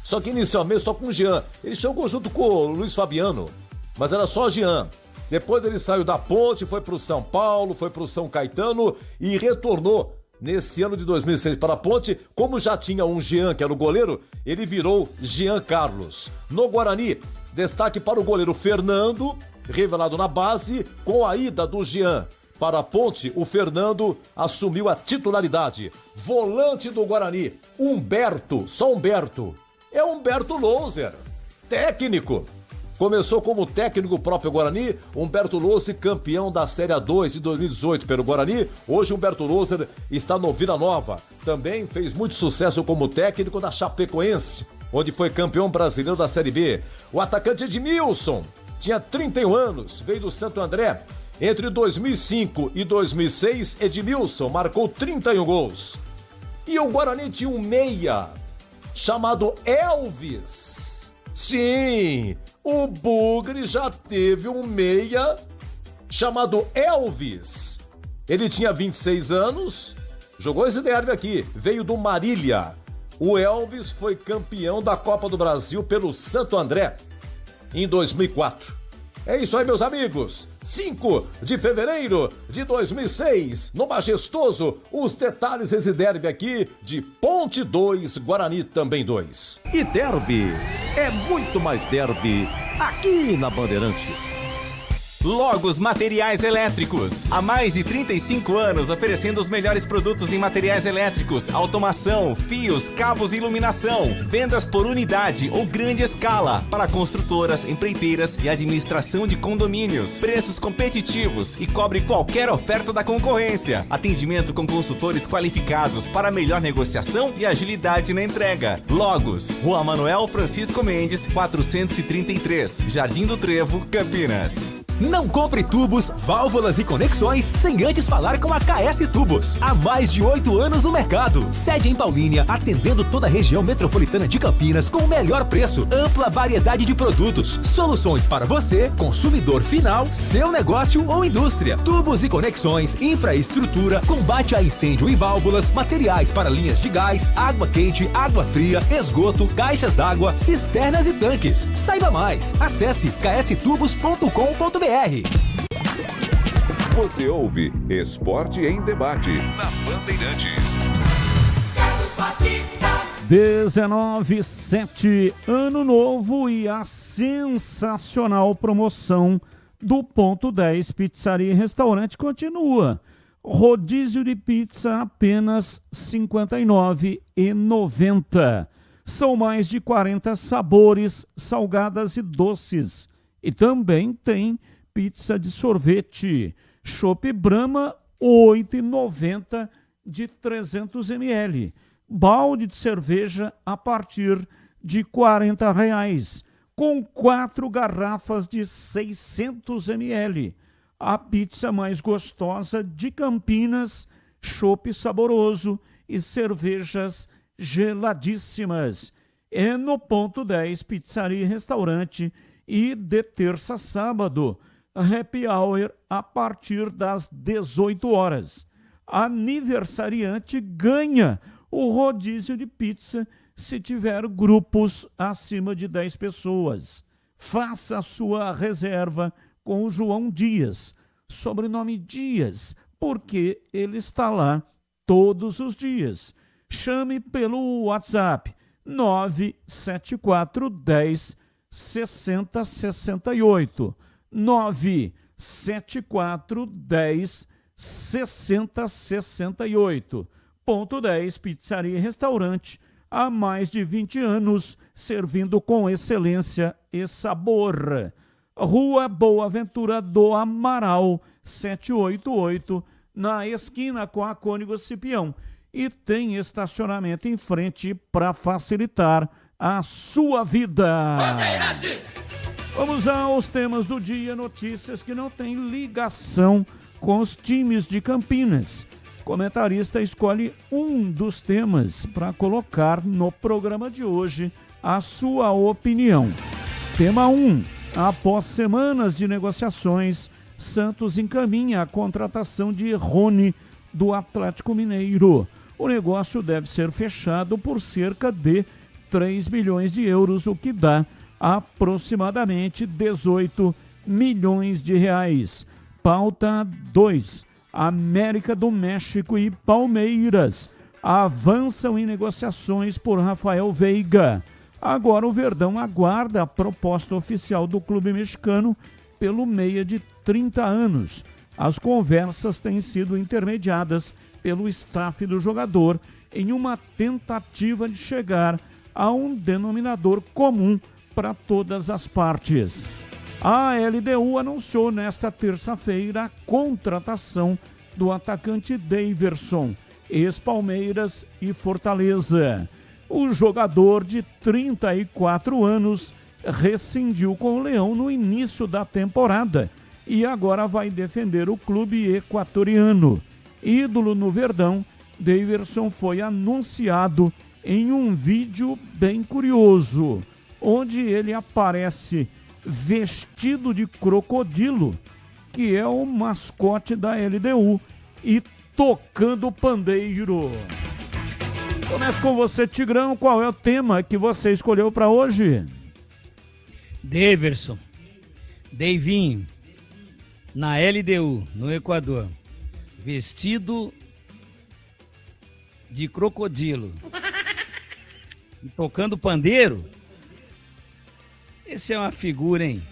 Só que inicialmente só com o Jean. Ele chegou junto com o Luiz Fabiano, mas era só Jean. Depois ele saiu da Ponte, foi para o São Paulo, foi para o São Caetano e retornou nesse ano de 2006 para a Ponte. Como já tinha um Jean, que era o goleiro, ele virou Jean Carlos. No Guarani, destaque para o goleiro Fernando, revelado na base, com a ida do Jean para a Ponte, o Fernando assumiu a titularidade. Volante do Guarani, Humberto, só Humberto. É Humberto Louser, técnico. Começou como técnico próprio Guarani, Humberto Louser, campeão da Série A2 de 2018 pelo Guarani. Hoje Humberto Louser está no Vila Nova. Também fez muito sucesso como técnico da Chapecoense, onde foi campeão brasileiro da Série B. O atacante Edmilson tinha 31 anos, veio do Santo André. Entre 2005 e 2006, Edmilson marcou 31 gols. E o Guarani tinha um meia chamado Elvis. Sim, o Bugre já teve um meia chamado Elvis. Ele tinha 26 anos, jogou esse derby aqui, veio do Marília. O Elvis foi campeão da Copa do Brasil pelo Santo André em 2004. É isso aí, meus amigos. 5 de fevereiro de 2006, no Majestoso, os detalhes desse derby aqui de Ponte 2, Guarani também 2. E derby é muito mais derby aqui na Bandeirantes. Logos Materiais Elétricos. Há mais de 35 anos oferecendo os melhores produtos em materiais elétricos, automação, fios, cabos e iluminação. Vendas por unidade ou grande escala para construtoras, empreiteiras e administração de condomínios. Preços competitivos e cobre qualquer oferta da concorrência. Atendimento com consultores qualificados para melhor negociação e agilidade na entrega. Logos, Rua Manuel Francisco Mendes, 433, Jardim do Trevo, Campinas. Não compre tubos, válvulas e conexões sem antes falar com a KS Tubos. Há mais de 8 anos no mercado. Sede em Paulínia, atendendo toda a região metropolitana de Campinas com o melhor preço, ampla variedade de produtos. Soluções para você, consumidor final, seu negócio ou indústria. Tubos e conexões, infraestrutura, combate a incêndio e válvulas, materiais para linhas de gás, água quente, água fria, esgoto, caixas d'água, cisternas e tanques. Saiba mais. Acesse kstubos.com.br. Você ouve Esporte em Debate na Bandeirantes. 19/7, Ano Novo e a sensacional promoção do Ponto 10 Pizzaria e Restaurante continua. Rodízio de pizza apenas R$ 59,90. São mais de 40 sabores, salgadas e doces. E também tem pizza de sorvete. Chopp Brahma, R$ 8,90 de 300 ml. Balde de cerveja a partir de R$ 40,00, com 4 garrafas de 600 ml. A pizza mais gostosa de Campinas, chopp saboroso e cervejas geladíssimas. É no Ponto 10 Pizzaria e Restaurante e de terça a sábado, happy hour a partir das 18 horas. Aniversariante ganha o rodízio de pizza se tiver grupos acima de 10 pessoas. Faça a sua reserva com o João Dias, sobrenome Dias, porque ele está lá todos os dias. Chame pelo WhatsApp 97410 6068. 974 10 6068. Ponto 10, pizzaria e restaurante, há mais de 20 anos, servindo com excelência e sabor. Rua Boa Ventura do Amaral, 788, na esquina com a Cônigo Cipião. E tem estacionamento em frente para facilitar a sua vida. Vamos aos temas do dia, notícias que não têm ligação com os times de Campinas. O comentarista escolhe um dos temas para colocar no programa de hoje a sua opinião. Tema 1. Após semanas de negociações, Santos encaminha a contratação de Rony do Atlético Mineiro. O negócio deve ser fechado por cerca de 3 milhões de euros, o que dá aproximadamente 18 milhões de reais. Pauta 2. América do México e Palmeiras avançam em negociações por Rafael Veiga. Agora o Verdão aguarda a proposta oficial do clube mexicano pelo meia de 30 anos. As conversas têm sido intermediadas pelo staff do jogador em uma tentativa de chegar a um denominador comum para todas as partes. A LDU anunciou nesta terça-feira a contratação do atacante Daverson, ex-Palmeiras e Fortaleza. O jogador de 34 anos rescindiu com o Leão no início da temporada e agora vai defender o clube equatoriano. Ídolo no Verdão, Daverson foi anunciado em um vídeo bem curioso, onde ele aparece vestido de crocodilo, que é o mascote da LDU, e tocando pandeiro. Começo com você, Tigrão. Qual é o tema que você escolheu para hoje? Daverson, Deivinho, na LDU, no Equador, vestido de crocodilo e tocando pandeiro. Esse é uma figura, hein?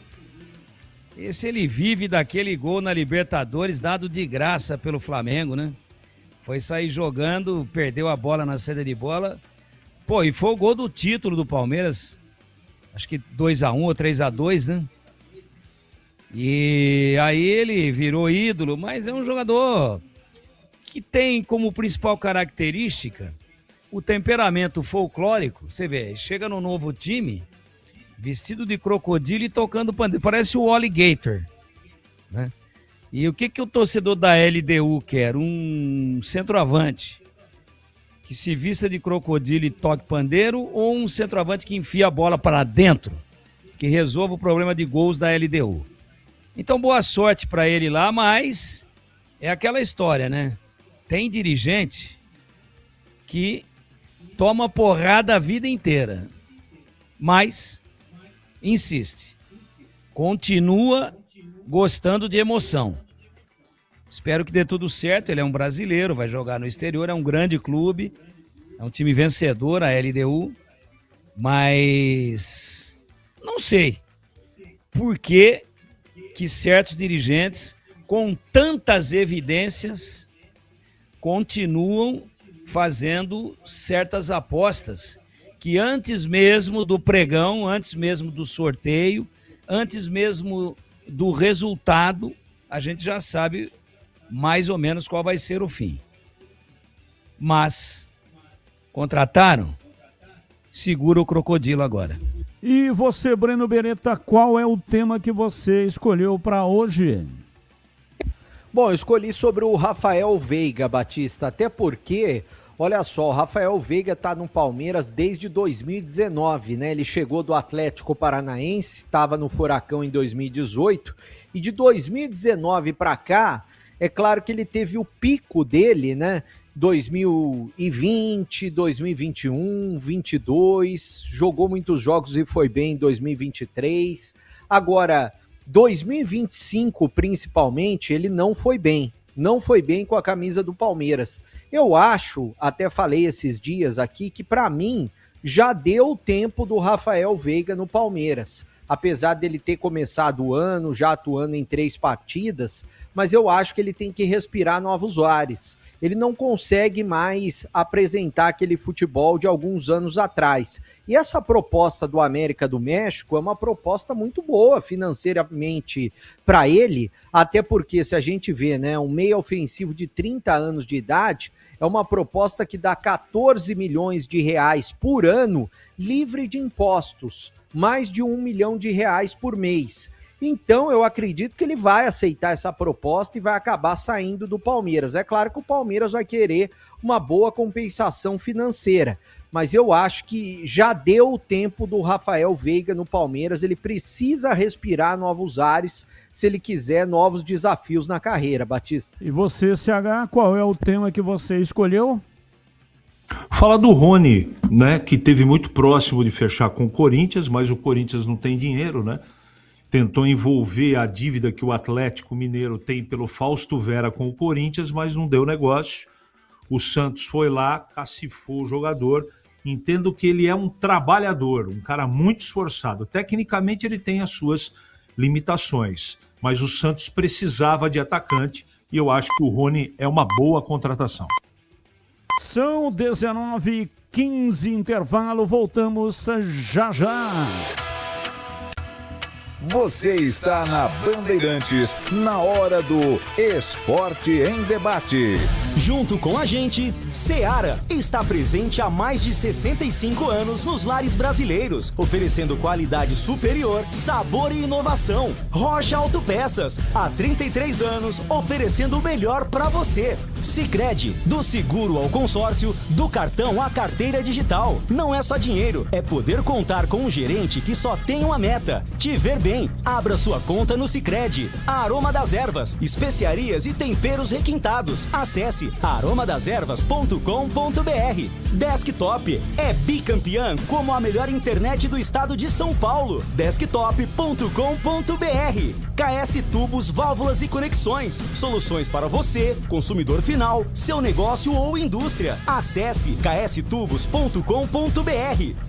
Esse ele vive daquele gol na Libertadores dado de graça pelo Flamengo, né? Foi sair jogando, perdeu a bola na saída de bola. Pô, e foi o gol do título do Palmeiras. Acho que 2-1 ou 3-2, né? E aí ele virou ídolo, mas é um jogador que tem como principal característica o temperamento folclórico. Você vê, chega no novo time vestido de crocodilo e tocando pandeiro. Parece o Alligator, né? E o que o torcedor da LDU quer? Um centroavante que se vista de crocodilo e toque pandeiro, ou um centroavante que enfia a bola para dentro, que resolva o problema de gols da LDU? Então, boa sorte para ele lá, mas é aquela história, né? Tem dirigente que toma porrada a vida inteira, mas insiste, continua gostando de emoção. Espero que dê tudo certo. Ele é um brasileiro, vai jogar no exterior, é um grande clube, é um time vencedor, a LDU, mas não sei por que certos dirigentes, com tantas evidências, continuam fazendo certas apostas que antes mesmo do pregão, antes mesmo do sorteio, antes mesmo do resultado, a gente já sabe mais ou menos qual vai ser o fim. Mas contrataram, segura o crocodilo agora. E você, Breno Beretta, qual é o tema que você escolheu para hoje? Bom, eu escolhi sobre o Rafael Veiga, Batista, até porque, olha só, o Rafael Veiga tá no Palmeiras desde 2019, né? Ele chegou do Atlético Paranaense, estava no Furacão em 2018, e de 2019 para cá, é claro que ele teve o pico dele, né? 2020, 2021, 22, jogou muitos jogos e foi bem em 2023. Agora, 2025 principalmente, ele não foi bem com a camisa do Palmeiras. Eu acho, até falei esses dias aqui, que para mim já deu o tempo do Rafael Veiga no Palmeiras. Apesar dele ter começado o ano já atuando em 3 partidas, mas eu acho que ele tem que respirar novos ares. Ele não consegue mais apresentar aquele futebol de alguns anos atrás. E essa proposta do América do México é uma proposta muito boa financeiramente para ele, até porque se a gente vê, né, um meio ofensivo de 30 anos de idade, é uma proposta que dá 14 milhões de reais por ano livre de impostos, mais de R$1 milhão por mês. Então, eu acredito que ele vai aceitar essa proposta e vai acabar saindo do Palmeiras. É claro que o Palmeiras vai querer uma boa compensação financeira, mas eu acho que já deu o tempo do Rafael Veiga no Palmeiras. Ele precisa respirar novos ares se ele quiser novos desafios na carreira, Batista. E você, CH, qual é o tema que você escolheu? Fala do Rony, né, que teve muito próximo de fechar com o Corinthians, mas o Corinthians não tem dinheiro, né? Tentou envolver a dívida que o Atlético Mineiro tem pelo Fausto Vera com o Corinthians, mas não deu negócio. O Santos foi lá, cacifou o jogador. Entendo que ele é um trabalhador, um cara muito esforçado. Tecnicamente ele tem as suas limitações, mas o Santos precisava de atacante e eu acho que o Rony é uma boa contratação. São 19h15, intervalo, voltamos já já. Você está na Bandeirantes, na hora do Esporte em Debate. Junto com a gente, Seara está presente há mais de 65 anos nos lares brasileiros, oferecendo qualidade superior, sabor e inovação. Rocha Autopeças, há 33 anos, oferecendo o melhor para você. Sicredi, do seguro ao consórcio, do cartão à carteira digital. Não é só dinheiro, é poder contar com um gerente que só tem uma meta: te ver bem. Abra sua conta no Sicredi. Aroma das Ervas, especiarias e temperos requintados. Acesse aromadeservas.com.br. Desktop é bicampeã como a melhor internet do estado de São Paulo. Desktop.com.br. KS Tubos, Válvulas e Conexões. Soluções para você, consumidor final, seu negócio ou indústria. Acesse kstubos.com.br.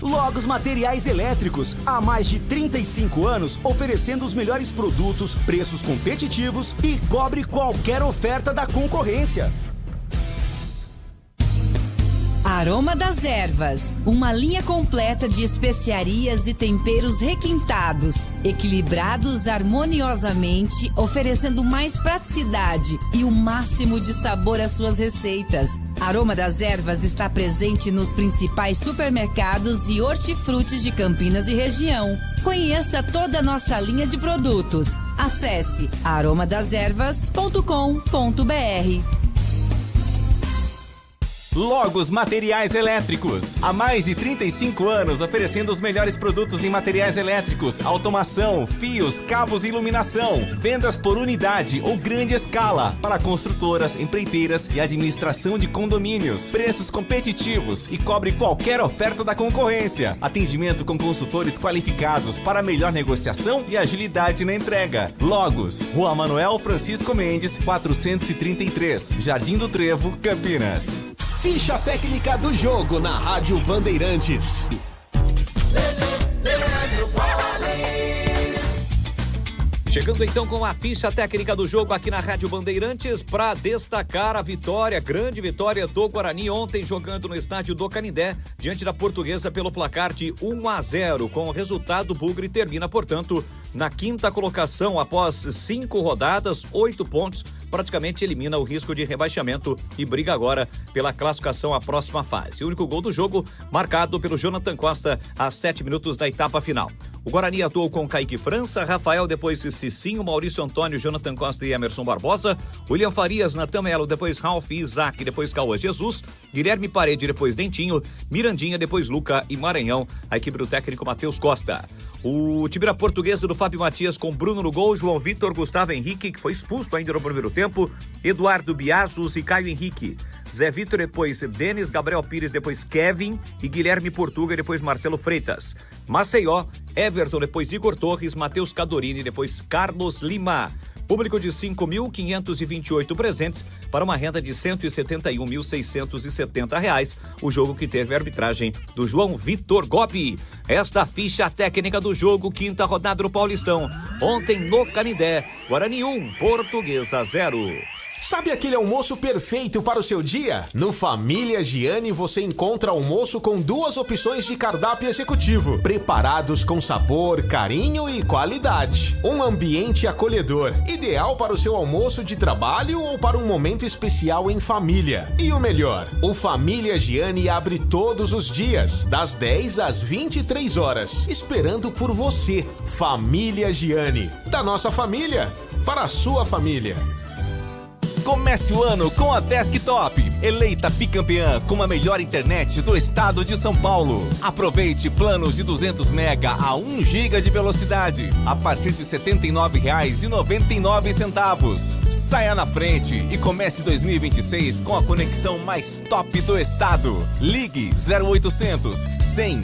Logos Materiais Elétricos, há mais de 35 anos oferecendo os melhores produtos, preços competitivos e cobre qualquer oferta da concorrência. Aroma das Ervas, uma linha completa de especiarias e temperos requintados, equilibrados harmoniosamente, oferecendo mais praticidade e o máximo de sabor às suas receitas. Aroma das Ervas está presente nos principais supermercados e hortifrutis de Campinas e região. Conheça toda a nossa linha de produtos. Acesse aromadeservas.com.br. Logos Materiais Elétricos. Há mais de 35 anos oferecendo os melhores produtos em materiais elétricos, automação, fios, cabos e iluminação. Vendas por unidade ou grande escala para construtoras, empreiteiras e administração de condomínios. Preços competitivos e cobre qualquer oferta da concorrência. Atendimento com consultores qualificados para melhor negociação e agilidade na entrega. Logos, Rua Manuel Francisco Mendes, 433, Jardim do Trevo, Campinas. Ficha técnica do jogo na Rádio Bandeirantes. Chegando então com a ficha técnica do jogo aqui na Rádio Bandeirantes para destacar a vitória, grande vitória do Guarani ontem jogando no estádio do Canindé diante da Portuguesa pelo placar de 1-0. Com o resultado, o Bugre termina, portanto, na 5ª colocação após 5 rodadas, 8 pontos, praticamente elimina o risco de rebaixamento e briga agora pela classificação à próxima fase. O único gol do jogo marcado pelo Jonathan Costa aos 7 minutos da etapa final. O Guarani atuou com Kaique França, Rafael, depois Cicinho, Maurício Antônio, Jonathan Costa e Emerson Barbosa, William Farias, Natan Melo, depois Ralf e Isaac, depois Cauã Jesus, Guilherme Parede, depois Dentinho, Mirandinha, depois Luca e Maranhão, a equipe do técnico Matheus Costa. O time da Portuguesa do Fábio Matias com Bruno no gol, João Vitor, Gustavo Henrique, que foi expulso ainda no primeiro tempo, Eduardo Biazos e Caio Henrique. Zé Vitor, depois Denis, Gabriel Pires, depois Kevin e Guilherme Portuga, depois Marcelo Freitas. Maceió, Everton, depois Igor Torres, Matheus Cadorini, depois Carlos Lima. Público de 5.528 presentes para uma renda de R$ 171.670. O jogo que teve a arbitragem do João Vitor Gobi. Esta ficha técnica do jogo, quinta rodada do Paulistão. Ontem no Canindé, Guarani 1, Portuguesa 0. Sabe aquele almoço perfeito para o seu dia? No Família Giani você encontra almoço com 2 opções de cardápio executivo, preparados com sabor, carinho e qualidade. Um ambiente acolhedor, ideal para o seu almoço de trabalho ou para um momento especial em família. E o melhor, o Família Giani abre todos os dias, das 10 às 23 horas, esperando por você. Família Giani, da nossa família, para a sua família. Comece o ano com a Desktop, eleita bicampeã com a melhor internet do estado de São Paulo. Aproveite planos de 200 mega a 1 giga de velocidade a partir de R$ 79,99. Saia na frente e comece 2026 com a conexão mais top do estado. Ligue 0800 100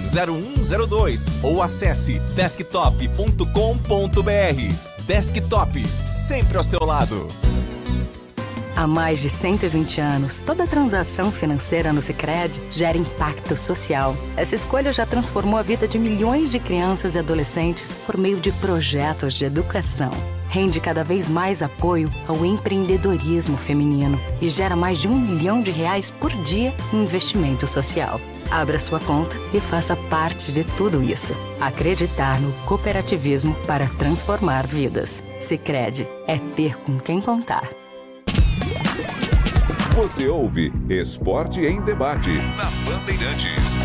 0102 ou acesse desktop.com.br. Desktop, sempre ao seu lado. Há mais de 120 anos, toda transação financeira no Sicredi gera impacto social. Essa escolha já transformou a vida de milhões de crianças e adolescentes por meio de projetos de educação. Rende cada vez mais apoio ao empreendedorismo feminino e gera mais de R$ 1 milhão por dia em investimento social. Abra sua conta e faça parte de tudo isso. Acreditar no cooperativismo para transformar vidas. Sicredi é ter com quem contar. Você ouve Esporte em Debate na Bandeirantes.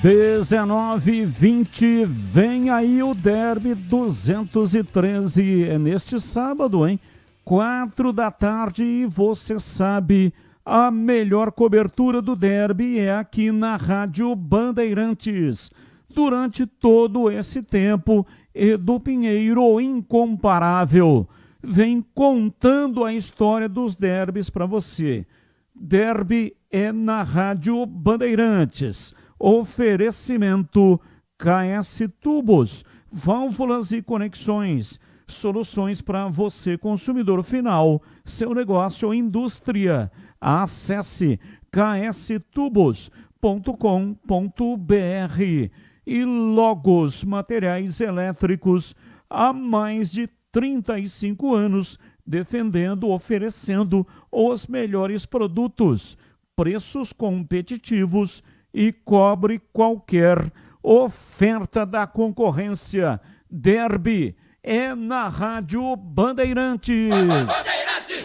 19h20, vem aí o Derby 213, é neste sábado, hein? 4 da tarde e você sabe, a melhor cobertura do Derby é aqui na Rádio Bandeirantes. Durante todo esse tempo, Edu Pinheiro, incomparável, vem contando a história dos derbys para você. Derby é na Rádio Bandeirantes. Oferecimento KS Tubos, válvulas e conexões, soluções para você, consumidor final, seu negócio ou indústria. Acesse kstubos.com.br. E Logos Materiais Elétricos, há mais de 35 anos, defendendo, oferecendo os melhores produtos, preços competitivos e cobre qualquer oferta da concorrência. Derby é na Rádio Bandeirantes.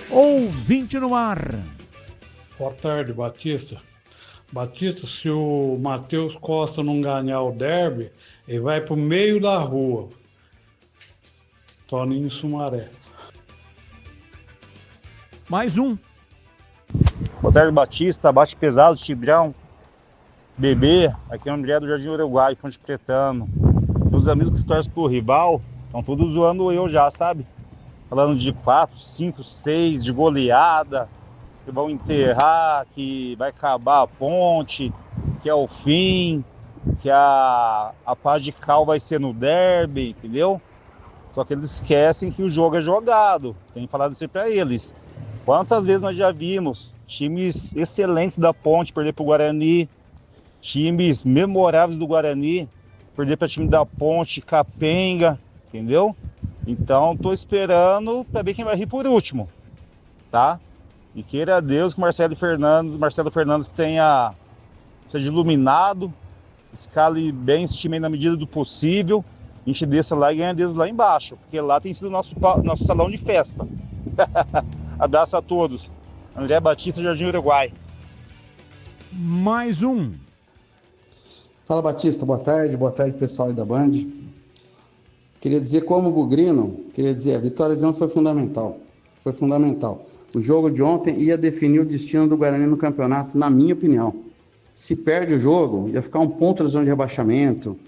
Ouvinte no ar. Boa tarde, Batista. Batista, se o Matheus Costa não ganhar o derby, ele vai pro meio da rua. Toninho Sumaré. Mais um. Boa tarde, Batista, Bate Pesado, Tibrão, Bebê, aqui é o André do Jardim Uruguai, Ponte Pretano. Meus amigos que torcem pro rival, estão todos zoando eu já, sabe? Falando de 4, 5, 6, de goleada, que vão enterrar, que vai acabar a ponte, que é o fim, que a paz de cal vai ser no derby, entendeu? Só que eles esquecem que o jogo é jogado. Tem que falar isso para eles. Quantas vezes nós já vimos times excelentes da Ponte perder para o Guarani, times memoráveis do Guarani perder para time da Ponte, Capenga, entendeu? Então estou esperando para ver quem vai rir por último, tá? E queira Deus que Marcelo Fernandes seja iluminado, escale bem esse time aí na medida do possível. A gente desça lá e ganha deles lá embaixo, porque lá tem sido nosso salão de festa. Abraço a todos. André Batista, Jardim Uruguai. Mais um. Fala, Batista, boa tarde pessoal aí da Band. Queria dizer como bugrino, a vitória de ontem foi fundamental. O jogo de ontem ia definir o destino do Guarani no campeonato, na minha opinião. Se perde o jogo, ia ficar um ponto da zona de rebaixamento,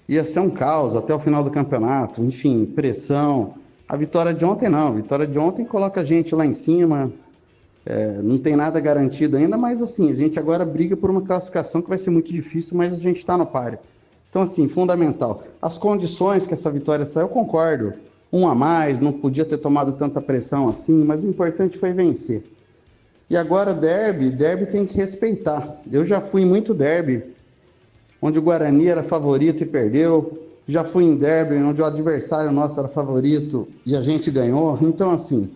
ia ser um caos até o final do campeonato, enfim, pressão. A vitória de ontem não, a vitória de ontem coloca a gente lá em cima, não tem nada garantido ainda, mas assim, a gente agora briga por uma classificação que vai ser muito difícil, mas a gente está no páreo. Então assim, fundamental. As condições que essa vitória saiu, eu concordo. um a mais, não podia ter tomado tanta pressão assim, mas o importante foi vencer. E agora derby tem que respeitar. Eu já fui em muito derby, onde o Guarani era favorito e perdeu. Já fui em derby, onde o adversário nosso era favorito e a gente ganhou. Então, assim,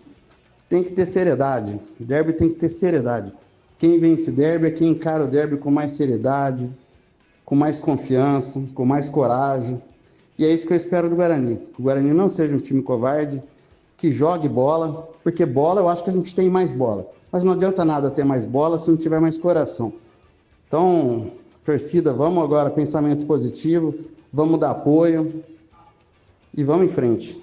tem que ter seriedade. Derby tem que ter seriedade. Quem vence derby é quem encara o derby com mais seriedade, com mais confiança, com mais coragem. E é isso que eu espero do Guarani. Que o Guarani não seja um time covarde, que jogue bola, porque bola eu acho que a gente tem mais bola. Mas não adianta nada ter mais bola se não tiver mais coração. Então, torcida, vamos agora, pensamento positivo, vamos dar apoio e vamos em frente.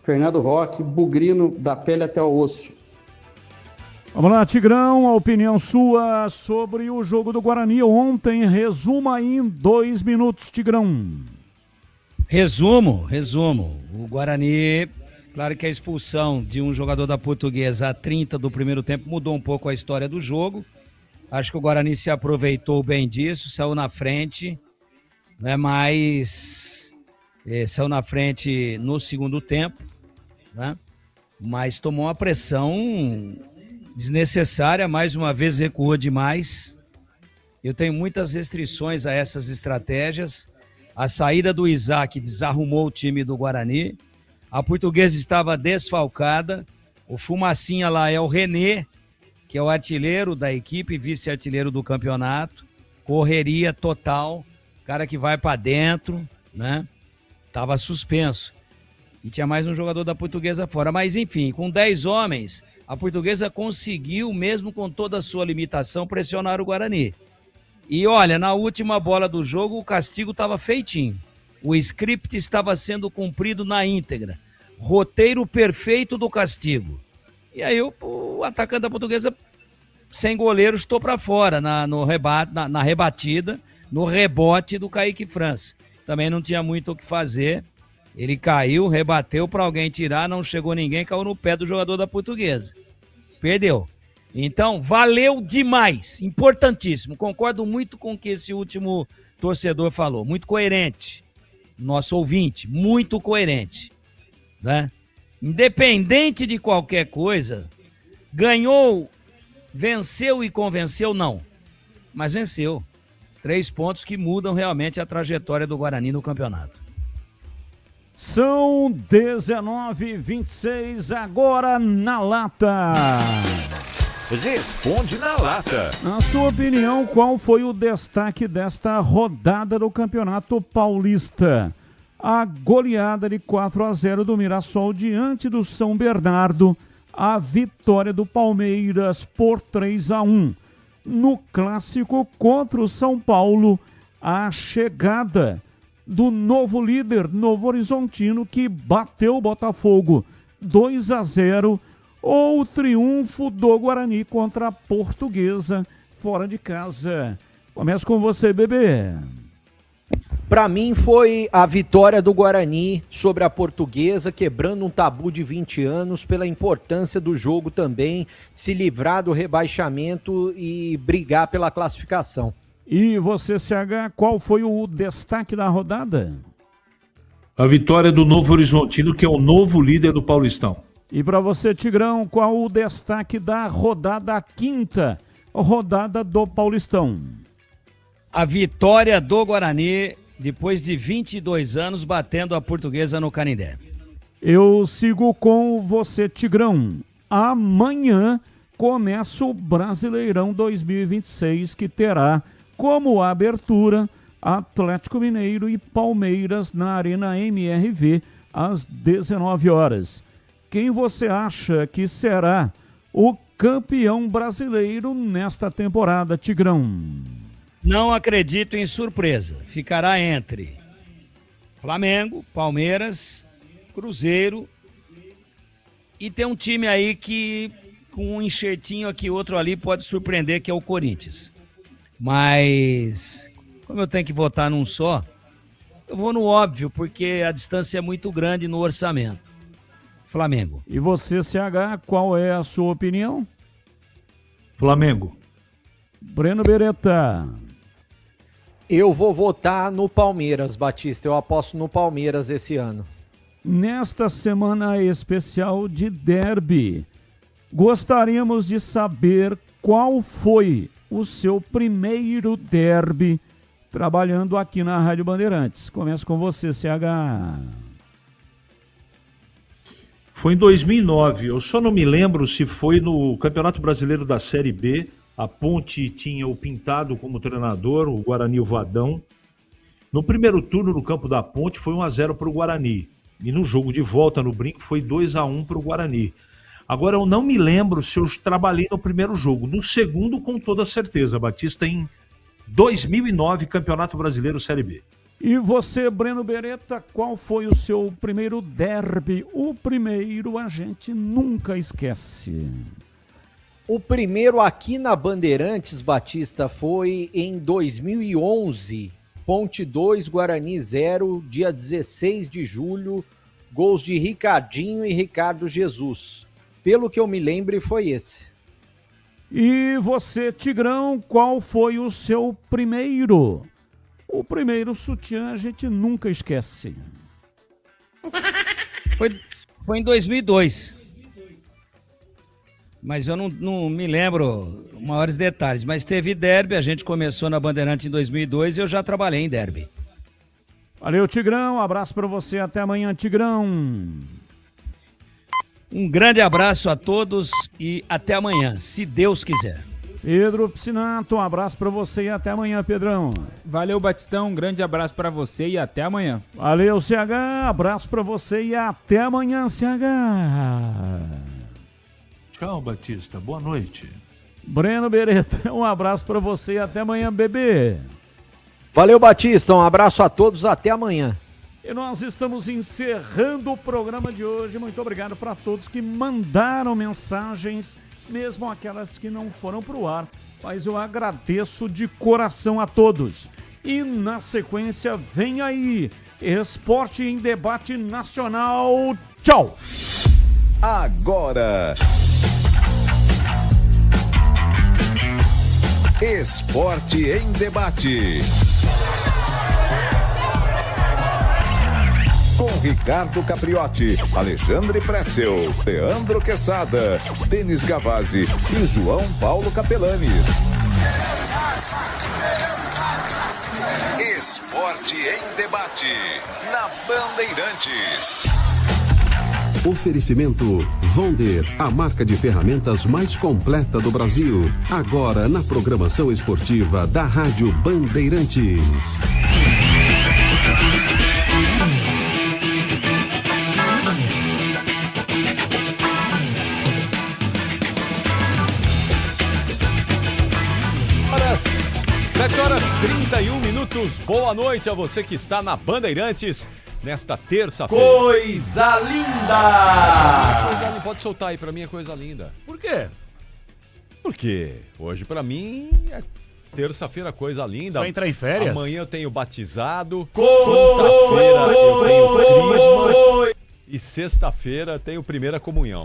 Fernando Roque, bugrino da pele até o osso. Vamos lá, Tigrão, a opinião sua sobre o jogo do Guarani ontem. Resuma aí em 2 minutos, Tigrão. Resumo. O Guarani, claro que a expulsão de um jogador da Portuguesa a 30 do primeiro tempo mudou um pouco a história do jogo. Acho que o Guarani se aproveitou bem disso, saiu na frente, né? Mas saiu na frente no segundo tempo, né? Mas tomou uma pressão desnecessária, mais uma vez recuou demais. Eu tenho muitas restrições a essas estratégias. A saída do Isaac desarrumou o time do Guarani. A Portuguesa estava desfalcada. O Fumacinha lá é o René, que é o artilheiro da equipe, vice-artilheiro do campeonato. Correria total, cara que vai para dentro, né? Tava suspenso. E tinha mais um jogador da Portuguesa fora. Mas enfim, com 10 homens, a Portuguesa conseguiu, mesmo com toda a sua limitação, pressionar o Guarani. E olha, na última bola do jogo, o castigo estava feitinho. O script estava sendo cumprido na íntegra. Roteiro perfeito do castigo. E aí o atacante da Portuguesa, sem goleiro, estou para fora na rebatida, no rebote do Kaique França. Também não tinha muito o que fazer. Ele caiu, rebateu para alguém tirar, não chegou ninguém, caiu no pé do jogador da Portuguesa. Perdeu. Então, valeu demais, importantíssimo. Concordo muito com o que esse último torcedor falou. Muito coerente. Nosso ouvinte, muito coerente. Né? Independente de qualquer coisa, ganhou, venceu e convenceu, não. Mas venceu. 3 pontos que mudam realmente a trajetória do Guarani no campeonato. São 19h26, agora na lata. Responde na lata. Na sua opinião, qual foi o destaque desta rodada do Campeonato Paulista? A goleada de 4-0 do Mirassol diante do São Bernardo, a vitória do Palmeiras por 3-1. No clássico contra o São Paulo, a chegada do novo líder, Novo Horizontino, que bateu o Botafogo 2-0, ou o triunfo do Guarani contra a Portuguesa fora de casa. Começa com você, Bebê. Para mim foi a vitória do Guarani sobre a Portuguesa, quebrando um tabu de 20 anos, pela importância do jogo também, se livrar do rebaixamento e brigar pela classificação. E você, CH, qual foi o destaque da rodada? A vitória do Novo Horizontino, que é o novo líder do Paulistão. E para você, Tigrão, qual o destaque da rodada quinta, rodada do Paulistão? A vitória do Guarani, depois de 22 anos, batendo a Portuguesa no Canindé. Eu sigo com você, Tigrão. Amanhã começa o Brasileirão 2026, que terá como abertura Atlético Mineiro e Palmeiras na Arena MRV às 19 horas. Quem você acha que será o campeão brasileiro nesta temporada, Tigrão? Não acredito em surpresa. Ficará entre Flamengo, Palmeiras, Cruzeiro e tem um time aí que com um enxertinho aqui, outro ali, pode surpreender, que é o Corinthians. Mas como eu tenho que votar num só, eu vou no óbvio, porque a distância é muito grande no orçamento. Flamengo. E você, CH, qual é a sua opinião? Flamengo. Breno Beretta. Eu vou votar no Palmeiras, Batista. Eu aposto no Palmeiras esse ano. nesta semana especial de derby. Gostaríamos de saber qual foi o seu primeiro derby trabalhando aqui na Rádio Bandeirantes. Começo com você, CH. Foi em 2009, eu só não me lembro se foi no Campeonato Brasileiro da Série B. A Ponte tinha o Pintado como treinador, o Guarani o Vadão. No primeiro turno no campo da Ponte foi 1-0 para o Guarani. E no jogo de volta no Brinco foi 2-1 para o Guarani. Agora eu não me lembro se eu trabalhei no primeiro jogo. No segundo, com toda certeza, Batista, em 2009, Campeonato Brasileiro Série B. E você, Breno Beretta, qual foi o seu primeiro derby? O primeiro a gente nunca esquece. O primeiro aqui na Bandeirantes, Batista, foi em 2011. Ponte 2, Guarani 0, dia 16 de julho. Gols de Ricardinho e Ricardo Jesus. Pelo que eu me lembre, foi esse. E você, Tigrão, qual foi o seu primeiro? O primeiro sutiã a gente nunca esquece. Foi em 2002. Mas eu não me lembro maiores detalhes. Mas teve derby, a gente começou na Bandeirante em 2002 e eu já trabalhei em derby. Valeu, Tigrão. Abraço para você. Até amanhã, Tigrão. Um grande abraço a todos e até amanhã, se Deus quiser. Pedro Piscinato, um abraço para você e até amanhã, Pedrão. Valeu, Batistão, um grande abraço para você e até amanhã. Valeu, CH, abraço para você e até amanhã, CH. Tchau, Batista, boa noite. Breno Beretta, um abraço para você e até amanhã, bebê. Valeu, Batista, um abraço a todos, até amanhã. E nós estamos encerrando o programa de hoje. Muito obrigado para todos que mandaram mensagens, mesmo aquelas que não foram para o ar. Mas eu agradeço de coração a todos. E na sequência, vem aí, Esporte em Debate Nacional. Tchau! Agora, Esporte em Debate. Com Ricardo Capriotti, Alexandre Pretzel, Leandro Quesada, Denis Gavazzi e João Paulo Capelanes. Esporte em Debate, na Bandeirantes. Oferecimento Vonder, a marca de ferramentas mais completa do Brasil. Agora na programação esportiva da Rádio Bandeirantes. Horas, 7h31. Boa noite a você que está na Bandeirantes nesta terça-feira. Coisa linda! Coisa linda. Pode soltar aí, pra mim é coisa linda. Por quê? Porque hoje pra mim é terça-feira, coisa linda. Você vai entrar em férias? Amanhã eu tenho batizado. Quinta-feira eu tenho crisma. E sexta-feira tenho primeira comunhão.